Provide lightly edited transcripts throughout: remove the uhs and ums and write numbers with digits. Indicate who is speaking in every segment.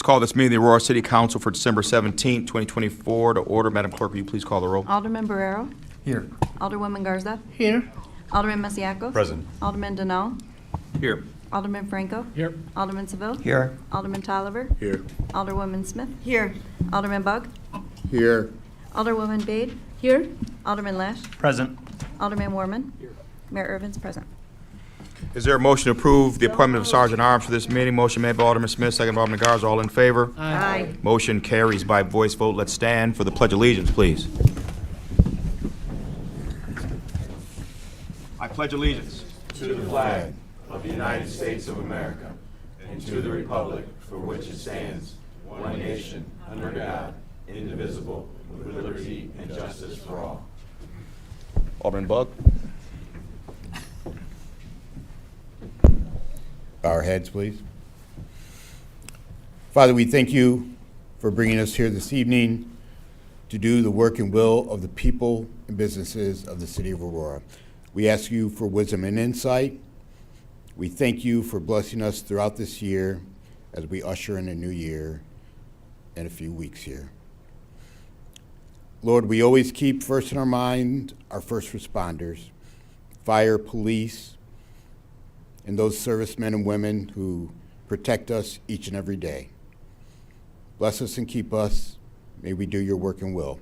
Speaker 1: call this meeting of the Aurora City Council for December 17, 2024 to order. Madam Clerk, will you please call the roll?
Speaker 2: Alderman Barrero.
Speaker 3: Here.
Speaker 2: Alderwoman Garza.
Speaker 3: Here.
Speaker 2: Alderman Masiacos.
Speaker 4: Present.
Speaker 2: Alderman Donnell.
Speaker 1: Here.
Speaker 2: Alderman Franco.
Speaker 3: Here.
Speaker 2: Alderman Seville.
Speaker 3: Here.
Speaker 2: Alderman Tolliver.
Speaker 4: Here.
Speaker 2: Alderwoman Smith. Here. Alderman Bug.
Speaker 4: Here.
Speaker 2: Alderwoman Bade. Here. Alderman Lash.
Speaker 3: Present.
Speaker 2: Alderman Warman. Here. Mayor Irvin's present.
Speaker 1: Is there a motion to approve the appointment of Sergeant Arms for this meeting? Motion made by Alderman Smith, second by Alderman Garza. All in favor?
Speaker 2: Aye.
Speaker 1: Motion carries by voice vote. Let's stand for the Pledge of Allegiance, please. I pledge allegiance
Speaker 4: To the flag of the United States of America and to the republic for which it stands, one nation, under God, indivisible, with liberty and justice for all.
Speaker 1: Alderman Bug.
Speaker 5: Bow our heads, please. Father, we thank you for bringing us here this evening to do the work and will of the people and businesses of the city of Aurora. We ask you for wisdom and insight. We thank you for blessing us throughout this year as we usher in a new year in a few weeks here. Lord, we always keep first in our mind our first responders, fire, police, and those servicemen and women who protect us each and every day. Bless us and keep us. May we do your work and will.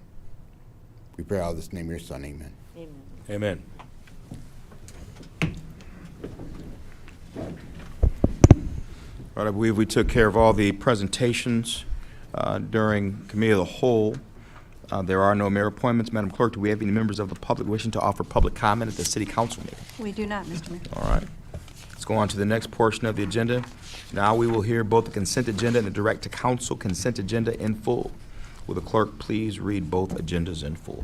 Speaker 5: We pray out of this name of your Son, amen.
Speaker 1: Amen. All right, I believe we took care of all the presentations during Committee of the Whole. There are no mayor appointments. Madam Clerk, do we have any members of the public wishing to offer public comment at the City Council meeting?
Speaker 2: We do not, Mr. Mayor.
Speaker 1: All right. Let's go on to the next portion of the agenda. Now we will hear both the consent agenda and the direct to council consent agenda in full. Will the clerk please read both agendas in full?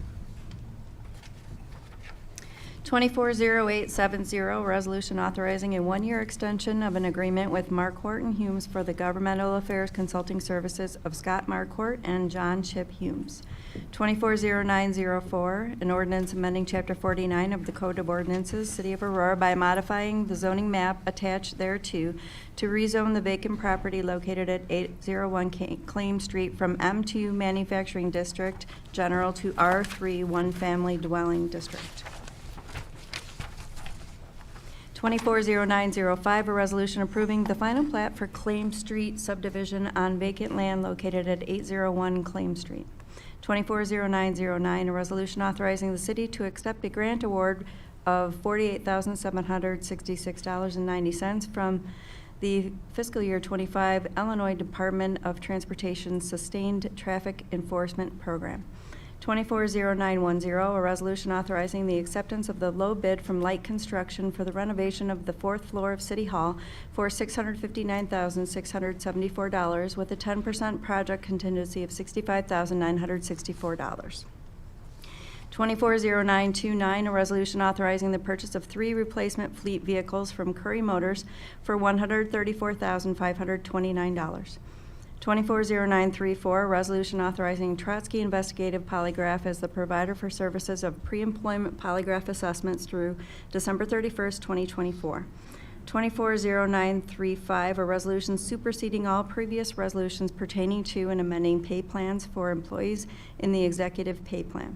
Speaker 2: 240870, resolution authorizing a one-year extension of an agreement with Marquardt and Humes for the governmental affairs consulting services of Scott Marquardt and John Chip Humes. 240904, an ordinance amending Chapter 49 of the Code of Ordinances, City of Aurora, by modifying the zoning map attached thereto to rezone the vacant property located at 801 Claim Street from M2 Manufacturing District General to R3 One Family Dwelling District. 240905, a resolution approving the final plat for Claim Street subdivision on vacant land located at 801 Claim Street. 240909, a resolution authorizing the city to accept a grant award of $48,766.90 from the fiscal year 25 Illinois Department of Transportation Sustained Traffic Enforcement Program. 240910, a resolution authorizing the acceptance of the low bid from Light Construction for the renovation of the fourth floor of City Hall for $659,674 with a 10% project contingency of $65,964. 240929, a resolution authorizing the purchase of 3 replacement fleet vehicles from Curry Motors for $134,529. 240934, a resolution authorizing Trotsky Investigative Polygraph as the provider for services of pre-employment polygraph assessments through December 31st, 2024. 240935, a resolution superseding all previous resolutions pertaining to and amending pay plans for employees in the executive pay plan.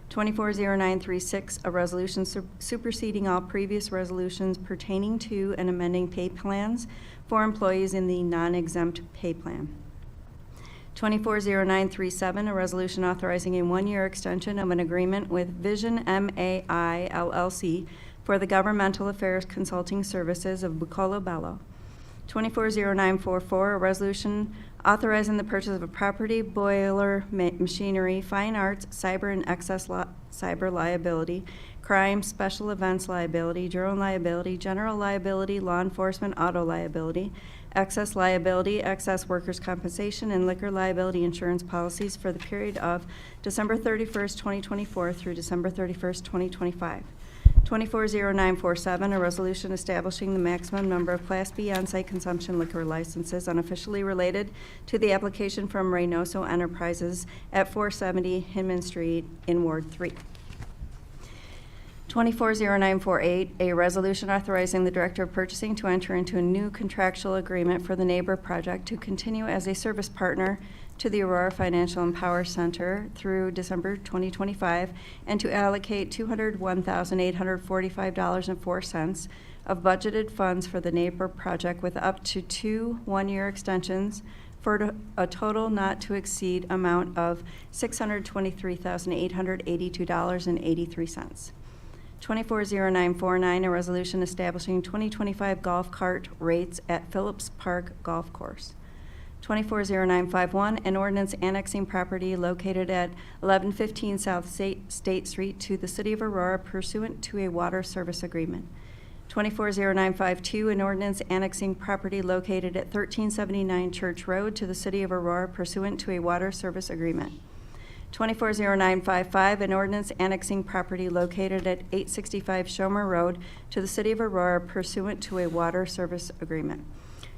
Speaker 2: 240936, a resolution superseding all previous resolutions pertaining to and amending pay plans for employees in the non-exempt pay plan. 240937, a resolution authorizing a one-year extension of an agreement with Vision MAI LLC for the governmental affairs consulting services of Bucolo Bello. 240944, a resolution authorizing the purchase of a property, boiler, machinery, fine arts, cyber and excess cyber liability, crime, special events liability, drone liability, general liability, law enforcement auto liability, excess liability, excess workers' compensation, and liquor liability insurance policies for the period of December 31st, 2024 through December 31st, 2025. 240947, a resolution establishing the maximum number of Class B on-site consumption liquor licenses unofficially related to the application from Reynoso Enterprises at 470 Hinman Street in Ward 3. 240948, a resolution authorizing the Director of Purchasing to enter into a new contractual agreement for the Neighbor Project to continue as a service partner to the Aurora Financial and Power Center through December 2025, and to allocate $201,845.04 of budgeted funds for the Neighbor Project with up to 2 one-year extensions for a total not to exceed amount of $623,882.83. 240949, a resolution establishing 2025 golf cart rates at Phillips Park Golf Course. 240951, an ordinance annexing property located at 1115 South State Street to the City of Aurora pursuant to a water service agreement. 240952, an ordinance annexing property located at 1379 Church Road to the City of Aurora pursuant to a water service agreement. 240955, an ordinance annexing property located at 865 Shomer Road to the City of Aurora pursuant to a water service agreement.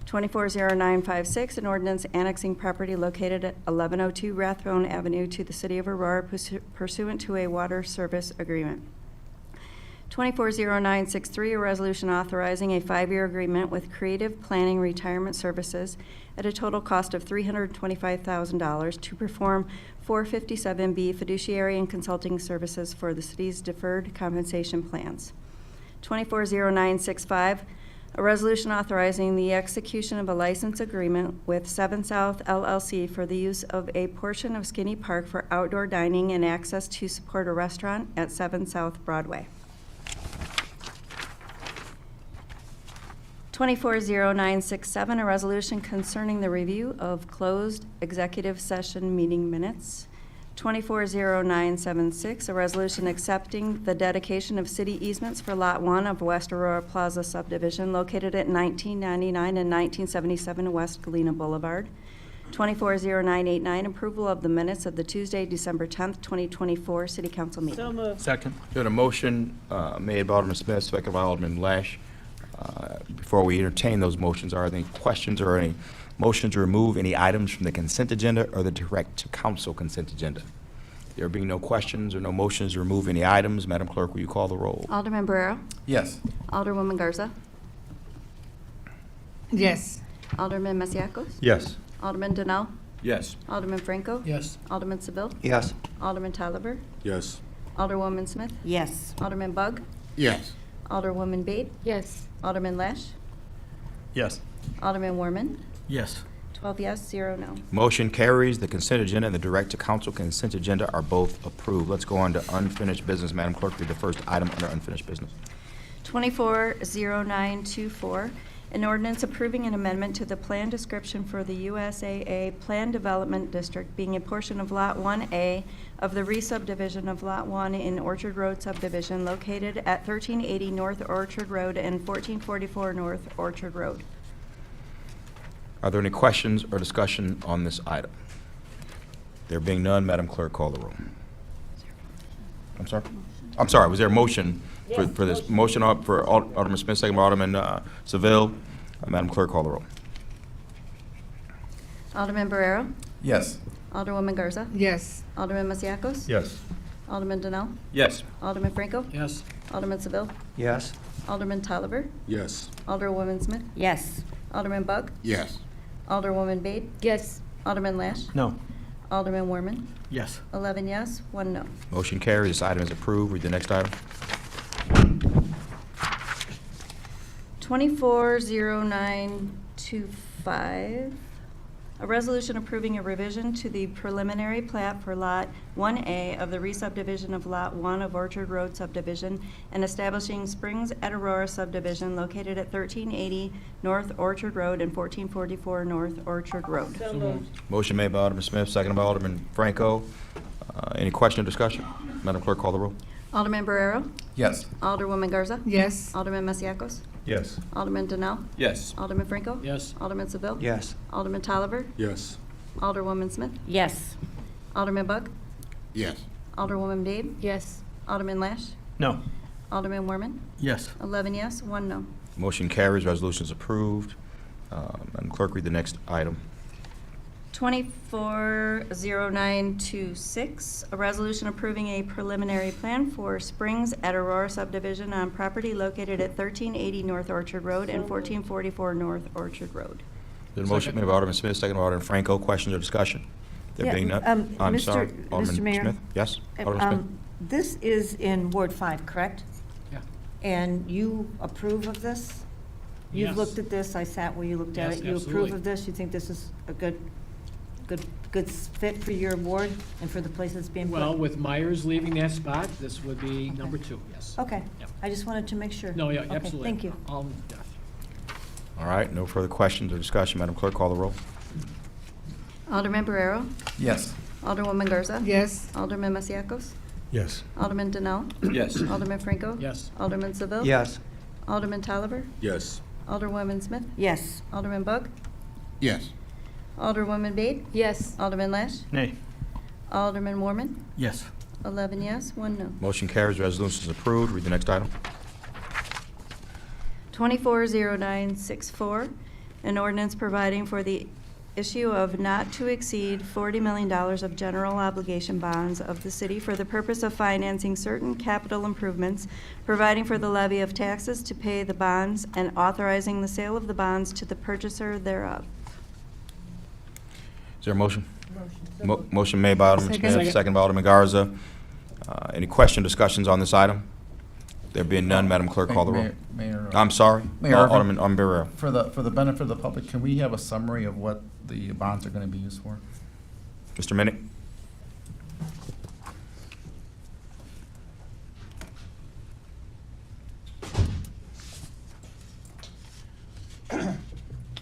Speaker 2: 240956, an ordinance annexing property located at 1102 Rathbone Avenue to the City of Aurora pursuant to a water service agreement. 240963, a resolution authorizing a 5-year agreement with Creative Planning Retirement Services at a total cost of $325,000 to perform 457B fiduciary and consulting services for the city's deferred compensation plans. 240965, a resolution authorizing the execution of a license agreement with 7 South LLC for the use of a portion of Skinny Park for outdoor dining and access to support a restaurant at 7 South Broadway. 240967, a resolution concerning the review of closed executive session meeting minutes. 240976, a resolution accepting the dedication of city easements for Lot 1 of West Aurora Plaza subdivision located at 1999 and 1977 West Galena Boulevard. 240989, approval of the minutes of the Tuesday, December 10th, 2024 City Council meeting.
Speaker 3: So moved.
Speaker 6: Second.
Speaker 1: Got a motion made by Alderman Smith, second by Alderman Lash. Before we entertain those motions, are there any questions or any motion to remove any items from the consent agenda or the direct to council consent agenda? There being no questions or no motions to remove any items, Madam Clerk, will you call the roll?
Speaker 2: Alderman Barrero?
Speaker 6: Yes.
Speaker 2: Alderwoman Garza?
Speaker 3: Yes.
Speaker 2: Alderman Masiacos?
Speaker 1: Yes.
Speaker 2: Alderman Donnell?
Speaker 6: Yes.
Speaker 2: Alderman Franco?
Speaker 6: Yes.
Speaker 2: Alderman Seville?
Speaker 1: Yes.
Speaker 2: Alderman Tolliver?
Speaker 4: Yes.
Speaker 2: Alderwoman Smith?
Speaker 3: Yes.
Speaker 2: Alderman Bug?
Speaker 5: Yes.
Speaker 2: Alderwoman Bade?
Speaker 3: Yes.
Speaker 2: Alderman Lash?
Speaker 6: Yes.
Speaker 2: Alderman Warman?
Speaker 6: Yes.
Speaker 2: 12 yes, 0 no.
Speaker 1: Motion carries. The consent agenda and the direct to council consent agenda are both approved. Let's go on to unfinished business. Madam Clerk, read the first item under unfinished business.
Speaker 2: 240924, an ordinance approving an amendment to the plan description for the USAA Plan Development District being a portion of Lot 1A of the re-subdivision of Lot 1 in Orchard Road subdivision located at 1380 North Orchard Road and 1444 North Orchard Road.
Speaker 1: Are there any questions or discussion on this item? There being none, Madam Clerk, call the roll. I'm sorry, was there a motion for this? Motion up for Alderman Smith, second by Alderman Seville. Madam Clerk, call the roll.
Speaker 2: Alderman Barrero?
Speaker 6: Yes.
Speaker 2: Alderwoman Garza?
Speaker 3: Yes.
Speaker 2: Alderman Masiacos?
Speaker 6: Yes.
Speaker 2: Alderman Donnell?
Speaker 6: Yes.
Speaker 2: Alderman Franco?
Speaker 6: Yes.
Speaker 2: Alderman Seville?
Speaker 1: Yes.
Speaker 2: Alderman Tolliver?
Speaker 4: Yes.
Speaker 2: Alderwoman Smith?
Speaker 3: Yes.
Speaker 2: Alderman Bug?
Speaker 5: Yes.
Speaker 2: Alderwoman Bade?
Speaker 3: Yes.
Speaker 2: Alderman Lash?
Speaker 6: No.
Speaker 2: Alderman Warman?
Speaker 6: Yes.
Speaker 2: 11 yes, 1 no.
Speaker 1: Motion carries. This item is approved. Read the next item.
Speaker 2: 240925, a resolution approving a revision to the preliminary plat for Lot 1A of the re-subdivision of Lot 1 of Orchard Road subdivision and establishing Springs at Aurora subdivision located at 1380 North Orchard Road and 1444 North Orchard Road.
Speaker 3: So moved.
Speaker 1: Motion made by Alderman Smith, seconded by Alderman Franco. Any question or discussion? Madam Clerk, call the roll.
Speaker 2: Alderman Barrero?
Speaker 6: Yes.
Speaker 2: Alderwoman Garza?
Speaker 3: Yes.
Speaker 2: Alderman Masiacos?
Speaker 6: Yes.
Speaker 2: Alderman Donnell?
Speaker 6: Yes.
Speaker 2: Alderman Franco?
Speaker 6: Yes.
Speaker 2: Alderman Seville?
Speaker 1: Yes.
Speaker 2: Alderman Tolliver?
Speaker 4: Yes.
Speaker 2: Alderwoman Smith?
Speaker 3: Yes.
Speaker 2: Alderman Bug?
Speaker 5: Yes.
Speaker 2: Alderwoman Babe?
Speaker 3: Yes.
Speaker 2: Alderman Lash?
Speaker 6: No.
Speaker 2: Alderman Warman?
Speaker 6: Yes.
Speaker 2: 11 yes, 1 no.
Speaker 1: Motion carries. Resolution is approved. Madam Clerk, read the next item.
Speaker 2: 240926, a resolution approving a preliminary plan for Springs at Aurora subdivision on property located at 1380 North Orchard Road and 1444 North Orchard Road.
Speaker 1: There's a motion made by Alderman Smith, second by Alderman Franco. Questions or discussion? There being none. I'm sorry, Alderman
Speaker 3: Mr. Mayor?
Speaker 1: Smith? Yes, Alderman Smith?
Speaker 3: This is in Ward 5, correct?
Speaker 6: Yeah.
Speaker 3: And you approve of this? You've
Speaker 6: Yes.
Speaker 3: looked at this, I sat where you looked at
Speaker 6: Yes,
Speaker 3: it. You approve
Speaker 6: absolutely.
Speaker 3: of this? You think this is a good fit for your ward and for the place it's being put?
Speaker 6: Well, with Myers leaving that spot, this would be number 2, yes.
Speaker 3: Okay,
Speaker 6: Yep.
Speaker 3: I just wanted to make sure.
Speaker 6: No, yeah,
Speaker 3: Okay,
Speaker 6: absolutely.
Speaker 3: thank you.
Speaker 6: Yeah.
Speaker 1: All right, no further questions or discussion. Madam Clerk, call the roll.
Speaker 2: Alderman Barrero?
Speaker 7: Yes.
Speaker 2: Alderwoman Garza?
Speaker 8: Yes.
Speaker 2: Alderman Masiacos?
Speaker 7: Yes.
Speaker 2: Alderman Donnell?
Speaker 7: Yes.
Speaker 2: Alderman Franco?
Speaker 6: Yes.
Speaker 2: Alderman Seville?
Speaker 7: Yes.
Speaker 2: Alderman Tolliver?
Speaker 7: Yes.
Speaker 2: Alderwoman Smith?
Speaker 3: Yes.
Speaker 2: Alderman Bug?
Speaker 5: Yes.
Speaker 2: Alderwoman Bade?
Speaker 8: Yes.
Speaker 2: Alderman Lash?
Speaker 7: Nay.
Speaker 2: Alderman Warman?
Speaker 7: Yes.
Speaker 2: 11 yes, 1 no.
Speaker 1: Motion carries, resolution is approved. Read the next item.
Speaker 2: 240964, an ordinance providing for the issue of not to exceed $40 million of general obligation bonds of the city for the purpose of financing certain capital improvements, providing for the levy of taxes to pay the bonds, and authorizing the sale of the bonds to the purchaser thereof.
Speaker 1: Is there a motion? Motion made by Alderman
Speaker 8: Second.
Speaker 1: Smith, second by Alderman Garza. Any question, discussions on this item? There being none, Madam Clerk, call the roll.
Speaker 7: Mayor,
Speaker 1: I'm sorry,
Speaker 7: Mayor,
Speaker 1: Alderman Barrero.
Speaker 7: for the benefit of the public, can we have a summary of what the bonds are going to be used for?
Speaker 1: Mr. Minnick?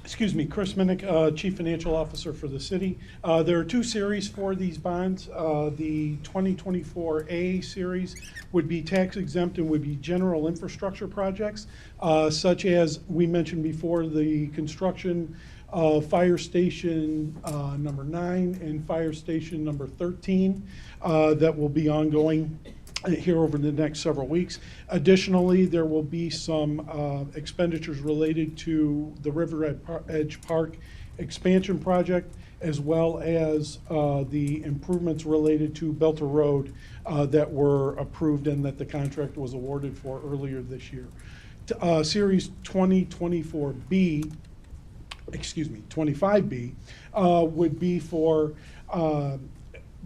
Speaker 9: Excuse me, Chris Minnick, Chief Financial Officer for the city. There are 2 series for these bonds. The 2024A series would be tax exempt and would be general infrastructure projects, such as we mentioned before, the construction of Fire Station number 9 and Fire Station number 13 that will be ongoing here over the next several weeks. Additionally, there will be some expenditures related to the River Edge Park expansion project, as well as the improvements related to Belter Road that were approved and that the contract was awarded for earlier this year. Series 2024B, excuse me, 25B, would be for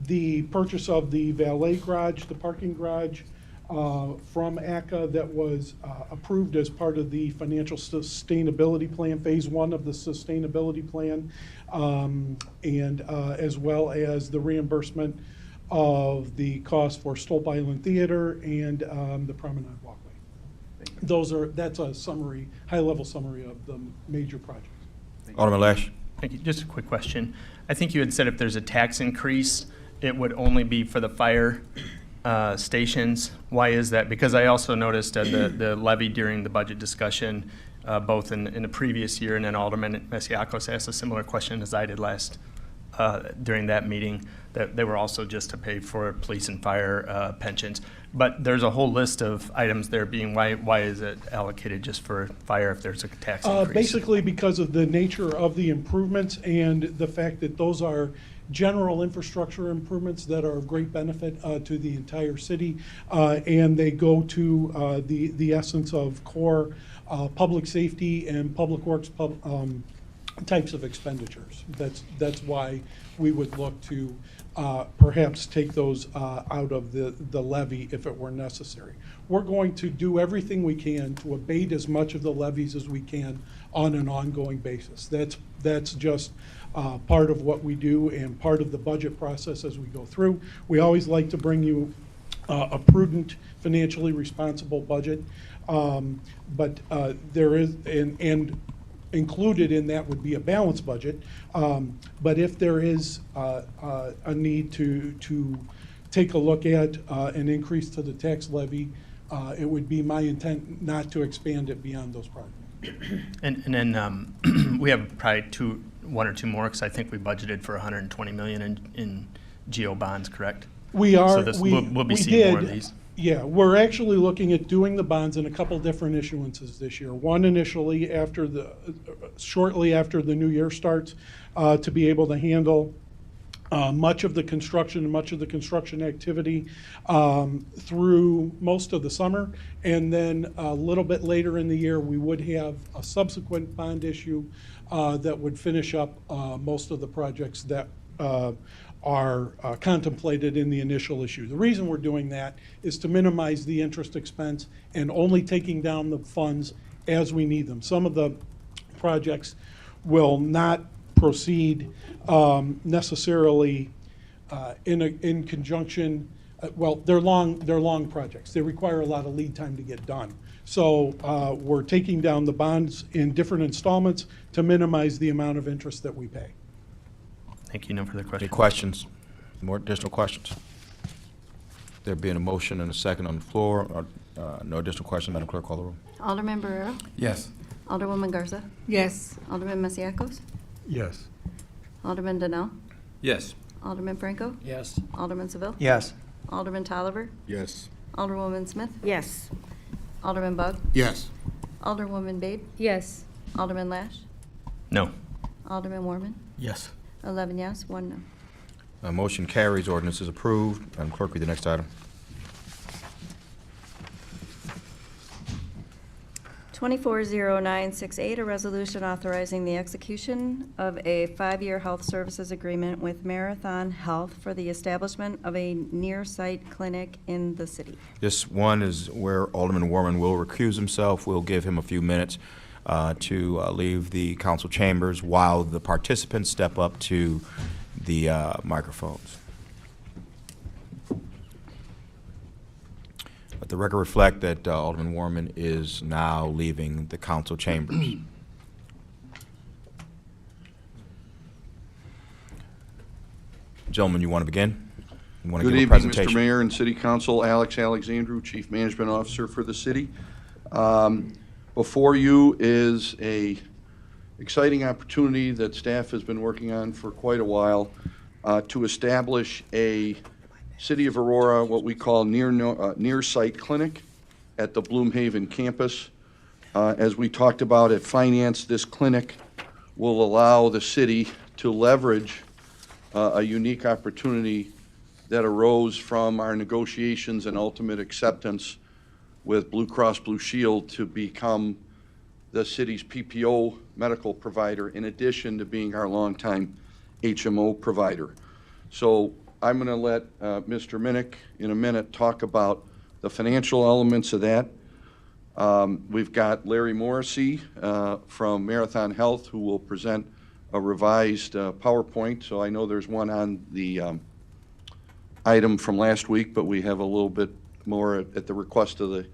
Speaker 9: the purchase of the valet garage, the parking garage from ACA that was approved as part of the financial sustainability plan, phase 1 of the sustainability plan, and as well as the reimbursement of the cost for Stolp Island Theater and the Promenade Walkway. That's a summary, high-level summary of the major projects.
Speaker 1: Alderman Lash?
Speaker 10: Thank you. Just a quick question. I think you had said if there's a tax increase, it would only be for the fire stations. Why is that? Because I also noticed the levy during the budget discussion, both in the previous year, and then Alderman Masiacos asked a similar question as I did last during that meeting, that they were also just to pay for police and fire pensions. But there's a whole list of items there being, why is it allocated just for fire if there's a tax increase?
Speaker 9: Basically because of the nature of the improvements and the fact that those are general infrastructure improvements that are of great benefit to the entire city, and they go to the essence of core public safety and public works types of expenditures. That's why we would look to perhaps take those out of the levy if it were necessary. We're going to do everything we can to abate as much of the levies as we can on an ongoing basis. That's just part of what we do and part of the budget process as we go through. We always like to bring you a prudent, financially responsible budget, but there is, and included in that would be a balanced budget. But if there is a need to take a look at an increase to the tax levy, it would be my intent not to expand it beyond those projects.
Speaker 10: And then we have probably 1 or 2 more, because I think we budgeted for $120 million in GO bonds, correct?
Speaker 9: We are.
Speaker 10: So
Speaker 9: we
Speaker 10: we'll be seeing more of
Speaker 9: did.
Speaker 10: these.
Speaker 9: Yeah, we're actually looking at doing the bonds in a couple different issuances this year. One initially shortly after the new year starts, to be able to handle much of the construction activity through most of the summer. And then a little bit later in the year, we would have a subsequent bond issue that would finish up most of the projects that are contemplated in the initial issue. The reason we're doing that is to minimize the interest expense and only taking down the funds as we need them. Some of the projects will not proceed necessarily in conjunction. Well, they're long projects. They require a lot of lead time to get done. So we're taking down the bonds in different installments to minimize the amount of interest that we pay.
Speaker 10: Thank you. No further
Speaker 1: Any
Speaker 10: questions.
Speaker 1: questions? More additional questions? There being a motion and a second on the floor, no additional questions, Madam Clerk, call the roll.
Speaker 2: Alderman Barrero?
Speaker 7: Yes.
Speaker 2: Alderwoman Garza?
Speaker 3: Yes.
Speaker 2: Alderman Masiacos?
Speaker 9: Yes.
Speaker 2: Alderman Donnell?
Speaker 4: Yes.
Speaker 2: Alderman Franco?
Speaker 6: Yes.
Speaker 2: Alderman Seville?
Speaker 10: Yes.
Speaker 2: Alderman Tolliver?
Speaker 5: Yes.
Speaker 2: Alderwoman Smith?
Speaker 3: Yes.
Speaker 2: Alderman Bug?
Speaker 5: Yes.
Speaker 2: Alderwoman Babe?
Speaker 3: Yes.
Speaker 2: Alderman Lash?
Speaker 10: No.
Speaker 2: Alderman Warman?
Speaker 7: Yes.
Speaker 2: 11 yes, 1 no.
Speaker 1: Motion carries, ordinance is approved. Madam Clerk, read the next item.
Speaker 2: 240968, a resolution authorizing the execution of a 5-year health services agreement with Marathon Health for the establishment of a near-site clinic in the city.
Speaker 1: This one is where Alderman Warman will recuse himself. We'll give him a few minutes to leave the council chambers while the participants step up to the microphones. Let the record reflect that Alderman Warman is now leaving the council chambers. Gentlemen, you want to begin? You want to
Speaker 8: Good
Speaker 1: give a
Speaker 8: evening, Mr.
Speaker 1: presentation?
Speaker 8: Mayor and City Council. Alex Alexandru, Chief Management Officer for the city. Before you is a exciting opportunity that staff has been working on for quite a while to establish a City of Aurora, what we call near-site clinic at the Bloomhaven campus. As we talked about at Finance, this clinic will allow the city to leverage a unique opportunity that arose from our negotiations and ultimate acceptance with Blue Cross Blue Shield to become the city's PPO medical provider, in addition to being our longtime HMO provider. So I'm going to let Mr. Minnick in a minute talk about the financial elements of that. We've got Larry Morrissey from Marathon Health who will present a revised PowerPoint. So I know there's one on the item from last week, but we have a little bit more at the request of the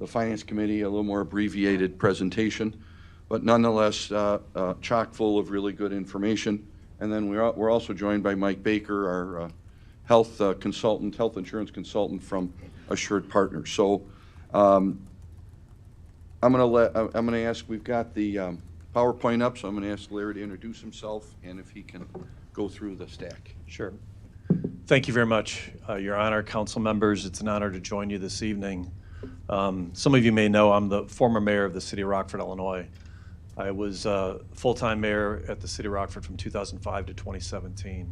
Speaker 8: Finance Committee, a little more abbreviated presentation, but nonetheless chock full of really good information. And then we're also joined by Mike Baker, our health insurance consultant from Assured Partners. So I'm going to ask, we've got the PowerPoint up, so I'm going to ask Larry to introduce himself and if he can go through the stack.
Speaker 11: Sure. Thank you very much, Your Honor, council members. It's an honor to join you this evening. Some of you may know I'm the former mayor of the city of Rockford, Illinois. I was full-time mayor at the city of Rockford from 2005 to 2017.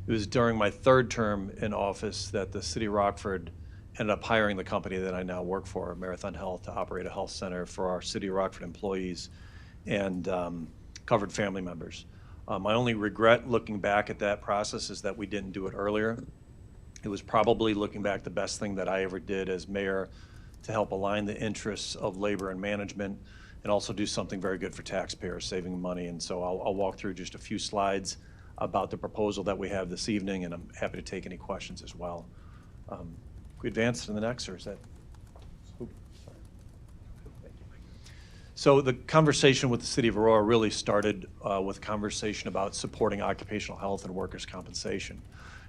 Speaker 11: It was during my third term in office that the city of Rockford ended up hiring the company that I now work for, Marathon Health, to operate a health center for our city of Rockford employees and covered family members. My only regret looking back at that process is that we didn't do it earlier. It was probably, looking back, the best thing that I ever did as mayor to help align the interests of labor and management and also do something very good for taxpayers, saving money. And so I'll walk through just a few slides about the proposal that we have this evening, and I'm happy to take any questions as well. Can we advance to the next, or is that? Oops, sorry. Thank you. So the conversation with the city of Aurora really started with conversation about supporting occupational health and workers' compensation.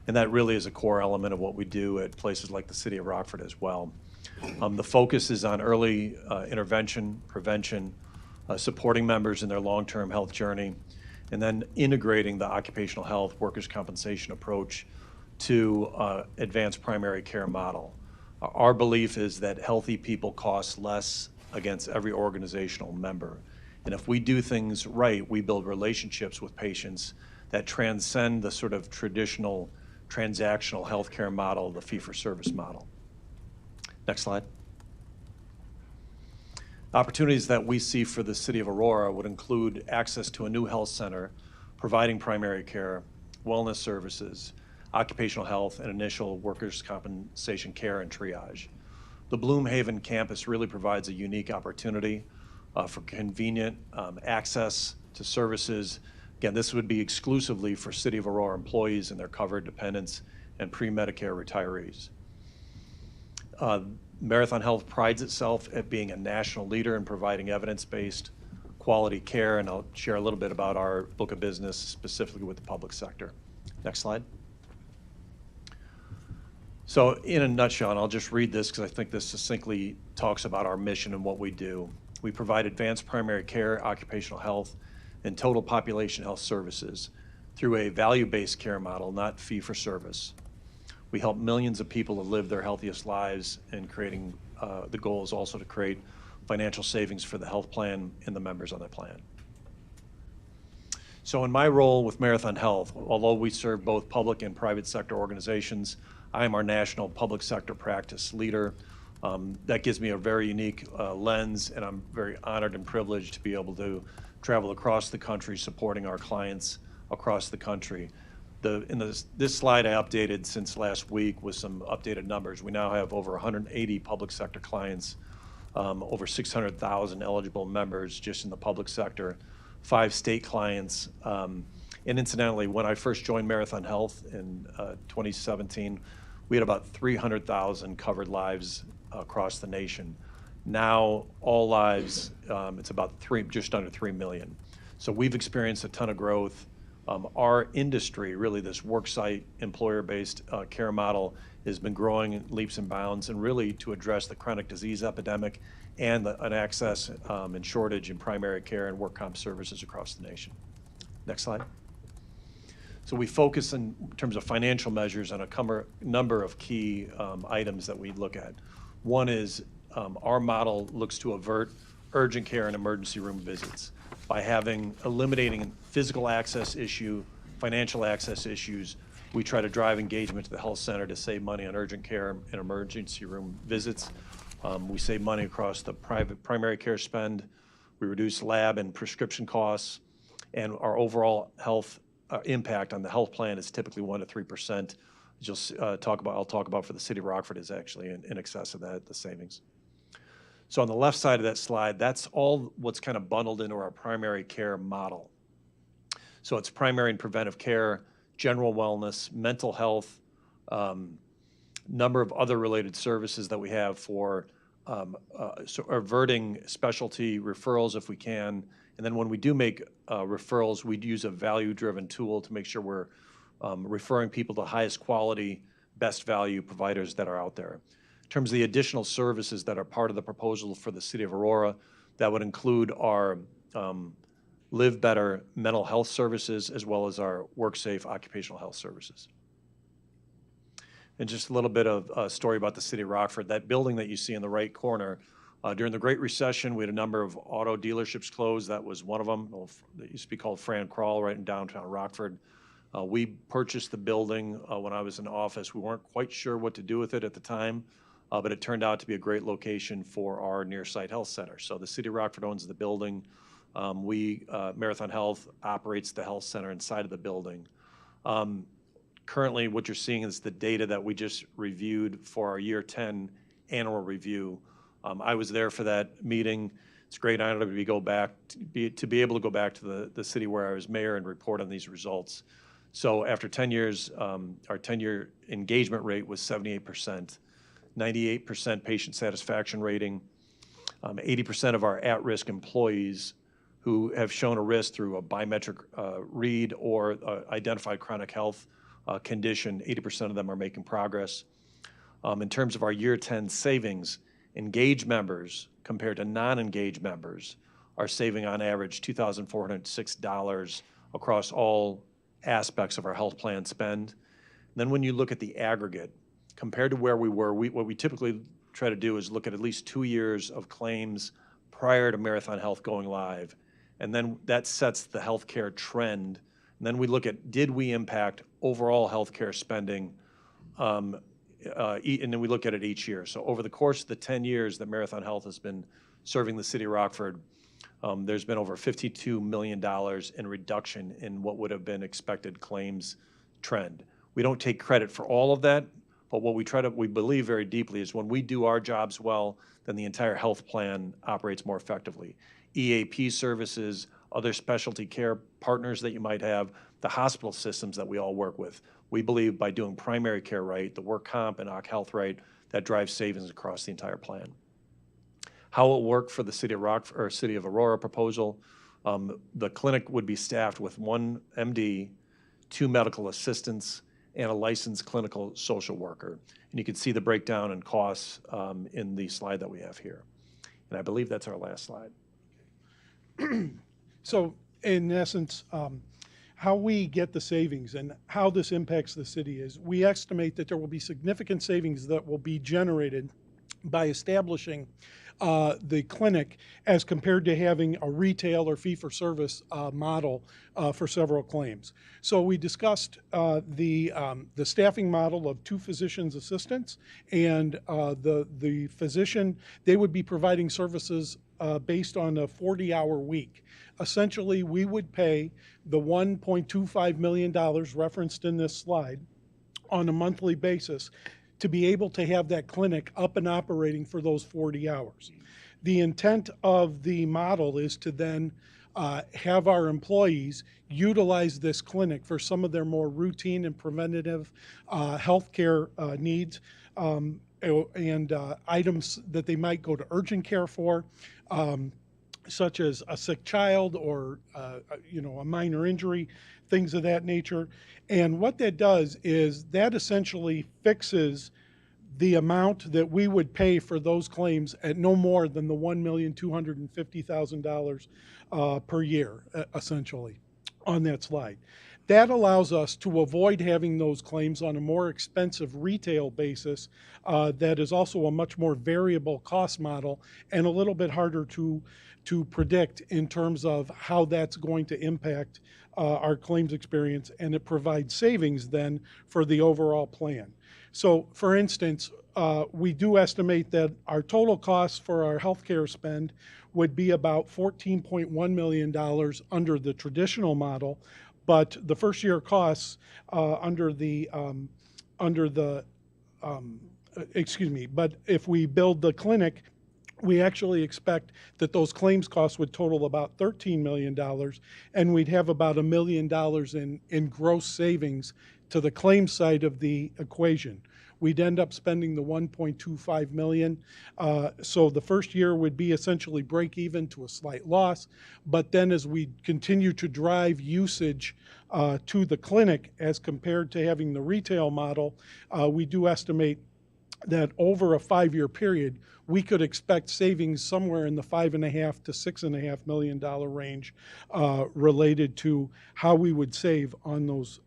Speaker 11: And that really is a core element of what we do at places like the city of Rockford as well. The focus is on early intervention, prevention, supporting members in their long-term health journey, and then integrating the occupational health workers' compensation approach to advanced primary care model. Our belief is that healthy people cost less against every organizational member. And if we do things right, we build relationships with patients that transcend the sort of traditional transactional healthcare model, the fee-for-service model. Next slide. Opportunities that we see for the city of Aurora would include access to a new health center, providing primary care, wellness services, occupational health, and initial workers' compensation care and triage. The Bloomhaven campus really provides a unique opportunity for convenient access to services. Again, this would be exclusively for City of Aurora employees and their covered dependents and pre-Medicare retirees. Marathon Health prides itself at being a national leader in providing evidence-based quality care, and I'll share a little bit about our book of business specifically with the public sector. Next slide. So in a nutshell, and I'll just read this because I think this succinctly talks about our mission and what we do. We provide advanced primary care, occupational health, and total population health services through a value-based care model, not fee-for-service. We help millions of people to live their healthiest lives, and creating, the goal is also to create financial savings for the health plan and the members on that plan. So in my role with Marathon Health, although we serve both public and private sector organizations, I am our national public sector practice leader. That gives me a very unique lens, and I'm very honored and privileged to be able to travel across the country supporting our clients across the country. This slide I updated since last week with some updated numbers. We now have over 180 public sector clients, over 600,000 eligible members just in the public sector, 5 state clients. And incidentally, when I first joined Marathon Health in 2017, we had about 300,000 covered lives across the nation. Now, all lives, it's about just under 3 million. So we've experienced a ton of growth. Our industry, really this worksite employer-based care model, has been growing in leaps and bounds, and really to address the chronic disease epidemic and an access and shortage in primary care and work comp services across the nation. Next slide. So we focus in terms of financial measures on a number of key items that we look at. One is our model looks to avert urgent care and emergency room visits by eliminating physical access issue, financial access issues. We try to drive engagement to the health center to save money on urgent care and emergency room visits. We save money across the primary care spend. We reduce lab and prescription costs, and our overall health impact on the health plan is typically 1% to 3%. I'll talk about for the city of Rockford is actually in excess of that, the savings. So on the left side of that slide, that's all what's kind of bundled into our primary care model. So it's primary and preventive care, general wellness, mental health, number of other related services that we have for averting specialty referrals if we can. And then when we do make referrals, we'd use a value-driven tool to make sure we're referring people to highest quality, best value providers that are out there. In terms of the additional services that are part of the proposal for the city of Aurora, that would include our Live Better mental health services as well as our WorkSafe occupational health services. And just a little bit of a story about the city of Rockford. That building that you see in the right corner, during the Great Recession, we had a number of auto dealerships closed. That was one of them. That used to be called Fran Crawl right in downtown Rockford. We purchased the building when I was in office. We weren't quite sure what to do with it at the time, but it turned out to be a great location for our near-site health center. So the city of Rockford owns the building. Marathon Health operates the health center inside of the building. Currently, what you're seeing is the data that we just reviewed for our year 10 annual review. I was there for that meeting. It's a great honor to be able to go back to the city where I was mayor and report on these results. So after 10 years, our 10-year engagement rate was 78%, 98% patient satisfaction rating, 80% of our at-risk employees who have shown a risk through a biometric read or identified chronic health condition, 80% of them are making progress. In terms of our year 10 savings, engaged members compared to non-engaged members are saving on average $2,406 across all aspects of our health plan spend. And then when you look at the aggregate, compared to where we were, what we typically try to do is look at least 2 years of claims prior to Marathon Health going live. And then that sets the healthcare trend. And then we look at, did we impact overall healthcare spending? And then we look at it each year. So over the course of the 10 years that Marathon Health has been serving the city of Rockford, there's been over $52 million in reduction in what would have been expected claims trend. We don't take credit for all of that, but what we believe very deeply is when we do our jobs well, then the entire health plan operates more effectively. EAP services, other specialty care partners that you might have, the hospital systems that we all work with. We believe by doing primary care right, the work comp and OC health right, that drives savings across the entire plan. How it will work for the City of Aurora proposal, the clinic would be staffed with 1 MD, 2 medical assistants, and a licensed clinical social worker. And you can see the breakdown and costs in the slide that we have here. And I believe that's our last slide.
Speaker 9: So in essence, how we get the savings and how this impacts the city is we estimate that there will be significant savings that will be generated by establishing the clinic as compared to having a retail or fee-for-service model for several claims. So we discussed the staffing model of 2 physician's assistants, and the physician, they would be providing services based on a 40-hour week. Essentially, we would pay the $1.25 million referenced in this slide on a monthly basis to be able to have that clinic up and operating for those 40 hours. The intent of the model is to then have our employees utilize this clinic for some of their more routine and preventative healthcare needs and items that they might go to urgent care for, such as a sick child or a minor injury, things of that nature. And what that does is that essentially fixes the amount that we would pay for those claims at no more than the $1,250,000 per year, essentially, on that slide. That allows us to avoid having those claims on a more expensive retail basis that is also a much more variable cost model and a little bit harder to predict in terms of how that's going to impact our claims experience, and it provides savings then for the overall plan. So, for instance, we do estimate that our total costs for our healthcare spend would be about $14.1 million under the traditional model, but the first year costs but if we build the clinic, we actually expect that those claims costs would total about $13 million, and we'd have about $1 million in gross savings to the claims side of the equation. We'd end up spending the $1.25 million. So the first year would be essentially break even to a slight loss. But then as we continue to drive usage to the clinic as compared to having the retail model, we do estimate that over a 5-year period, we could expect savings somewhere in the $5.5 to $6.5 million range related to how we would save on those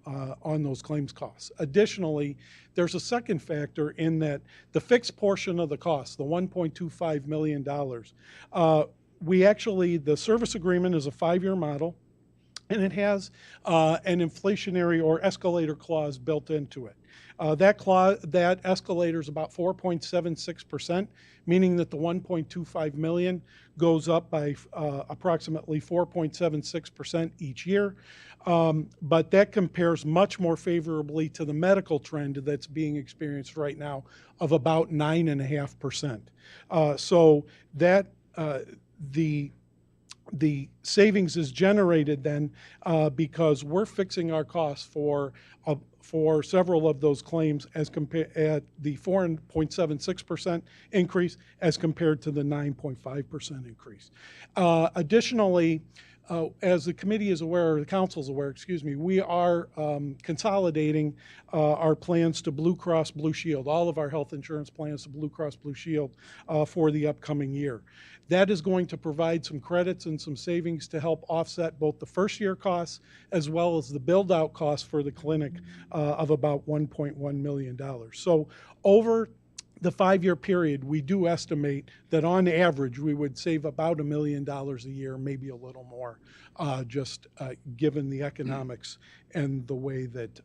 Speaker 9: claims costs. Additionally, there's a second factor in that the fixed portion of the cost, the $1.25 million, the service agreement is a 5-year model, and it has an inflationary or escalator clause built into it. That escalator is about 4.76%, meaning that the $1.25 million goes up by approximately 4.76% each year. But that compares much more favorably to the medical trend that's being experienced right now of about 9.5%. So that the savings is generated then because we're fixing our costs for several of those claims as compared at the 4.76% increase as compared to the 9.5% increase. Additionally, As the committee is aware, or the council is aware, excuse me, we are consolidating our plans to Blue Cross Blue Shield, all of our health insurance plans to Blue Cross Blue Shield for the upcoming year. That is going to provide some credits and some savings to help offset both the first year costs as well as the build out costs for the clinic of about $1.1 million. So over the 5-year period, we do estimate that on average, we would save about $1 million a year, maybe a little more, just given the economics and the way that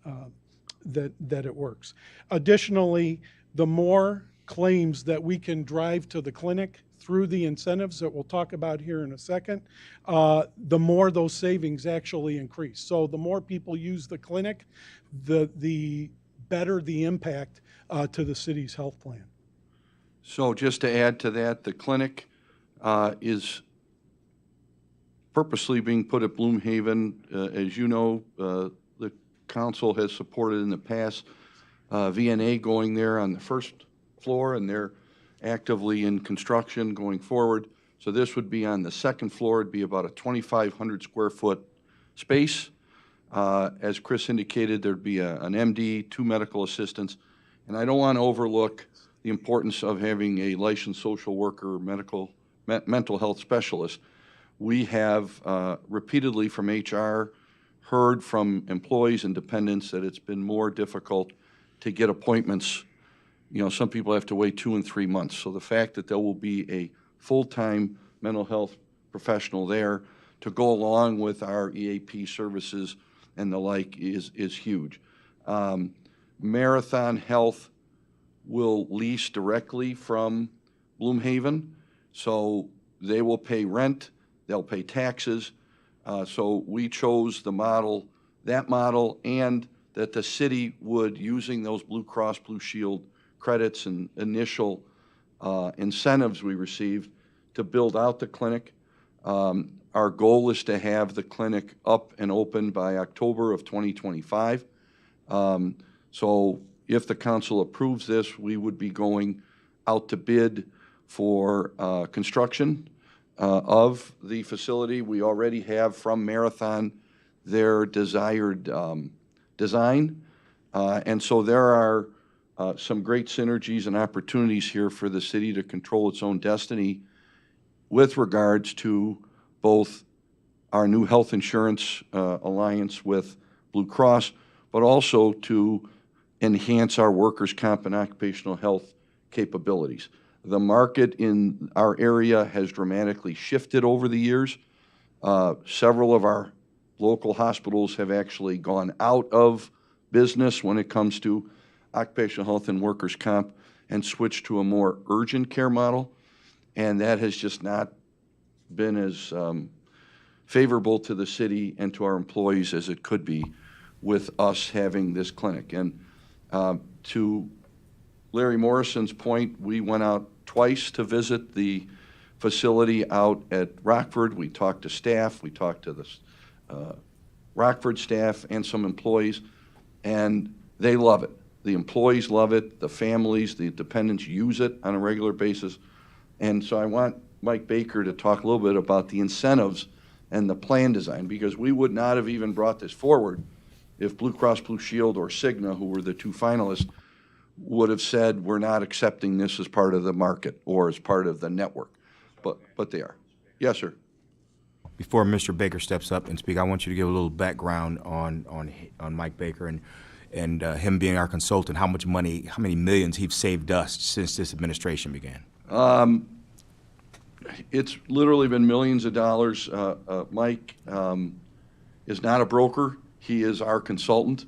Speaker 9: it works. Additionally, the more claims that we can drive to the clinic through the incentives that we'll talk about here in a second, the more those savings actually increase. So the more people use the clinic, the better the impact to the city's health plan.
Speaker 8: So just to add to that, the clinic is purposely being put at Bloomhaven. As you know, the council has supported in the past VNA going there on the first floor, and they're actively in construction going forward. So this would be on the second floor. It'd be about a 2,500 square foot space. As Chris indicated, there'd be an MD, 2 medical assistants, and I don't want to overlook the importance of having a licensed social worker, mental health specialist. We have repeatedly from HR heard from employees and dependents that it's been more difficult to get appointments. You know, some people have to wait 2 and 3 months. So the fact that there will be a full-time mental health professional there to go along with our EAP services and the like is huge. Marathon Health will lease directly from Bloomhaven, so they will pay rent, they'll pay taxes. So we chose that model, and that the city would, using those Blue Cross Blue Shield credits and initial incentives we received, to build out the clinic. Our goal is to have the clinic up and open by October of 2025. So if the council approves this, we would be going out to bid for construction of the facility. We already have from Marathon their desired design. And so there are some great synergies and opportunities here for the city to control its own destiny with regards to both our new health insurance alliance with Blue Cross, but also to enhance our workers' comp and occupational health capabilities. The market in our area has dramatically shifted over the years. Several of our local hospitals have actually gone out of business when it comes to occupational health and workers' comp and switched to a more urgent care model, and that has just not been as favorable to the city and to our employees as it could be with us having this clinic. And to Larry Morrison's point, we went out twice to visit the facility out at Rockford. We talked to staff, we talked to the Rockford staff and some employees, and they love it. The employees love it, the families, the dependents use it on a regular basis. And so I want Mike Baker to talk a little bit about the incentives and the plan design, because we would not have even brought this forward if Blue Cross Blue Shield or Cigna, who were the 2 finalists, would have said, we're not accepting this as part of the market or as part of the network. But they are. Yes, sir.
Speaker 1: Before Mr. Baker steps up and speak, I want you to give a little background on Mike Baker and him being our consultant, how much money, how many millions he's saved us since this administration began.
Speaker 8: It's literally been millions of dollars. Mike is not a broker. He is our consultant.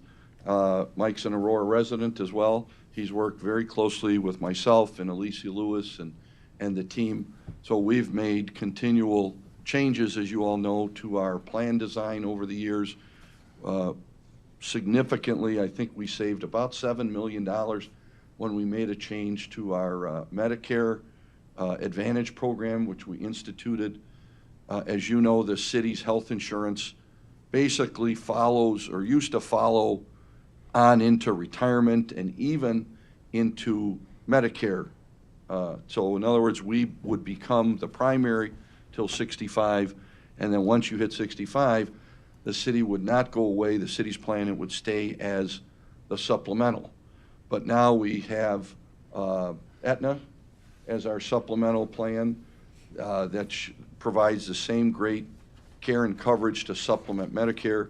Speaker 8: Mike's an Aurora resident as well. He's worked very closely with myself and Alicia Lewis and the team. So we've made continual changes, as you all know, to our plan design over the years. Significantly, I think we saved about $7 million when we made a change to our Medicare Advantage program, which we instituted. As you know, the city's health insurance basically follows, or used to follow, on into retirement and even into Medicare. So in other words, we would become the primary till 65, And then once you hit 65, the city would not go away. The city's plan, it would stay as the supplemental. But now we have Aetna as our supplemental plan that provides the same great care and coverage to supplement Medicare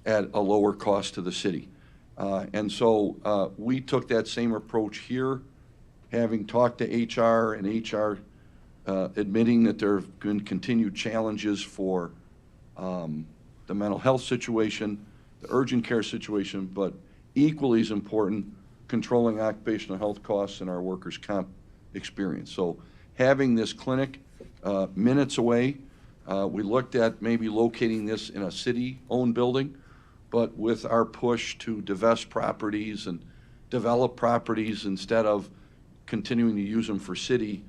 Speaker 8: at a lower cost to the city. And so we took that same approach here, having talked to HR and HR admitting that there have been continued challenges for the mental health situation, the urgent care situation, but equally as important, controlling occupational health costs and our workers' comp experience. So having this clinic minutes away, we looked at maybe locating this in a city-owned building, but with our push to divest properties and develop properties instead of continuing to use them for city,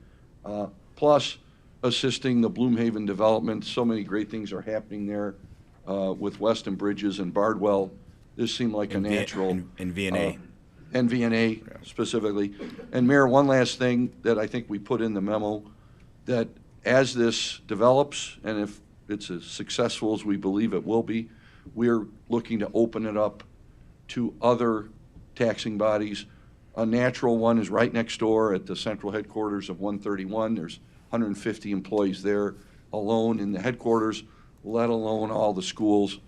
Speaker 8: plus assisting the Bloomhaven development. So many great things are happening there with Weston Bridges and Bardwell. This seemed like a natural.
Speaker 1: In VNA.
Speaker 8: And VNA specifically. And Mayor, one last thing that I think we put in the memo, that as this develops, and if it's as successful as we believe it will be, we're looking to open it up to other taxing bodies. A natural one is right next door at the central headquarters of 131. There's 150 employees there alone in the headquarters, let alone all the schools,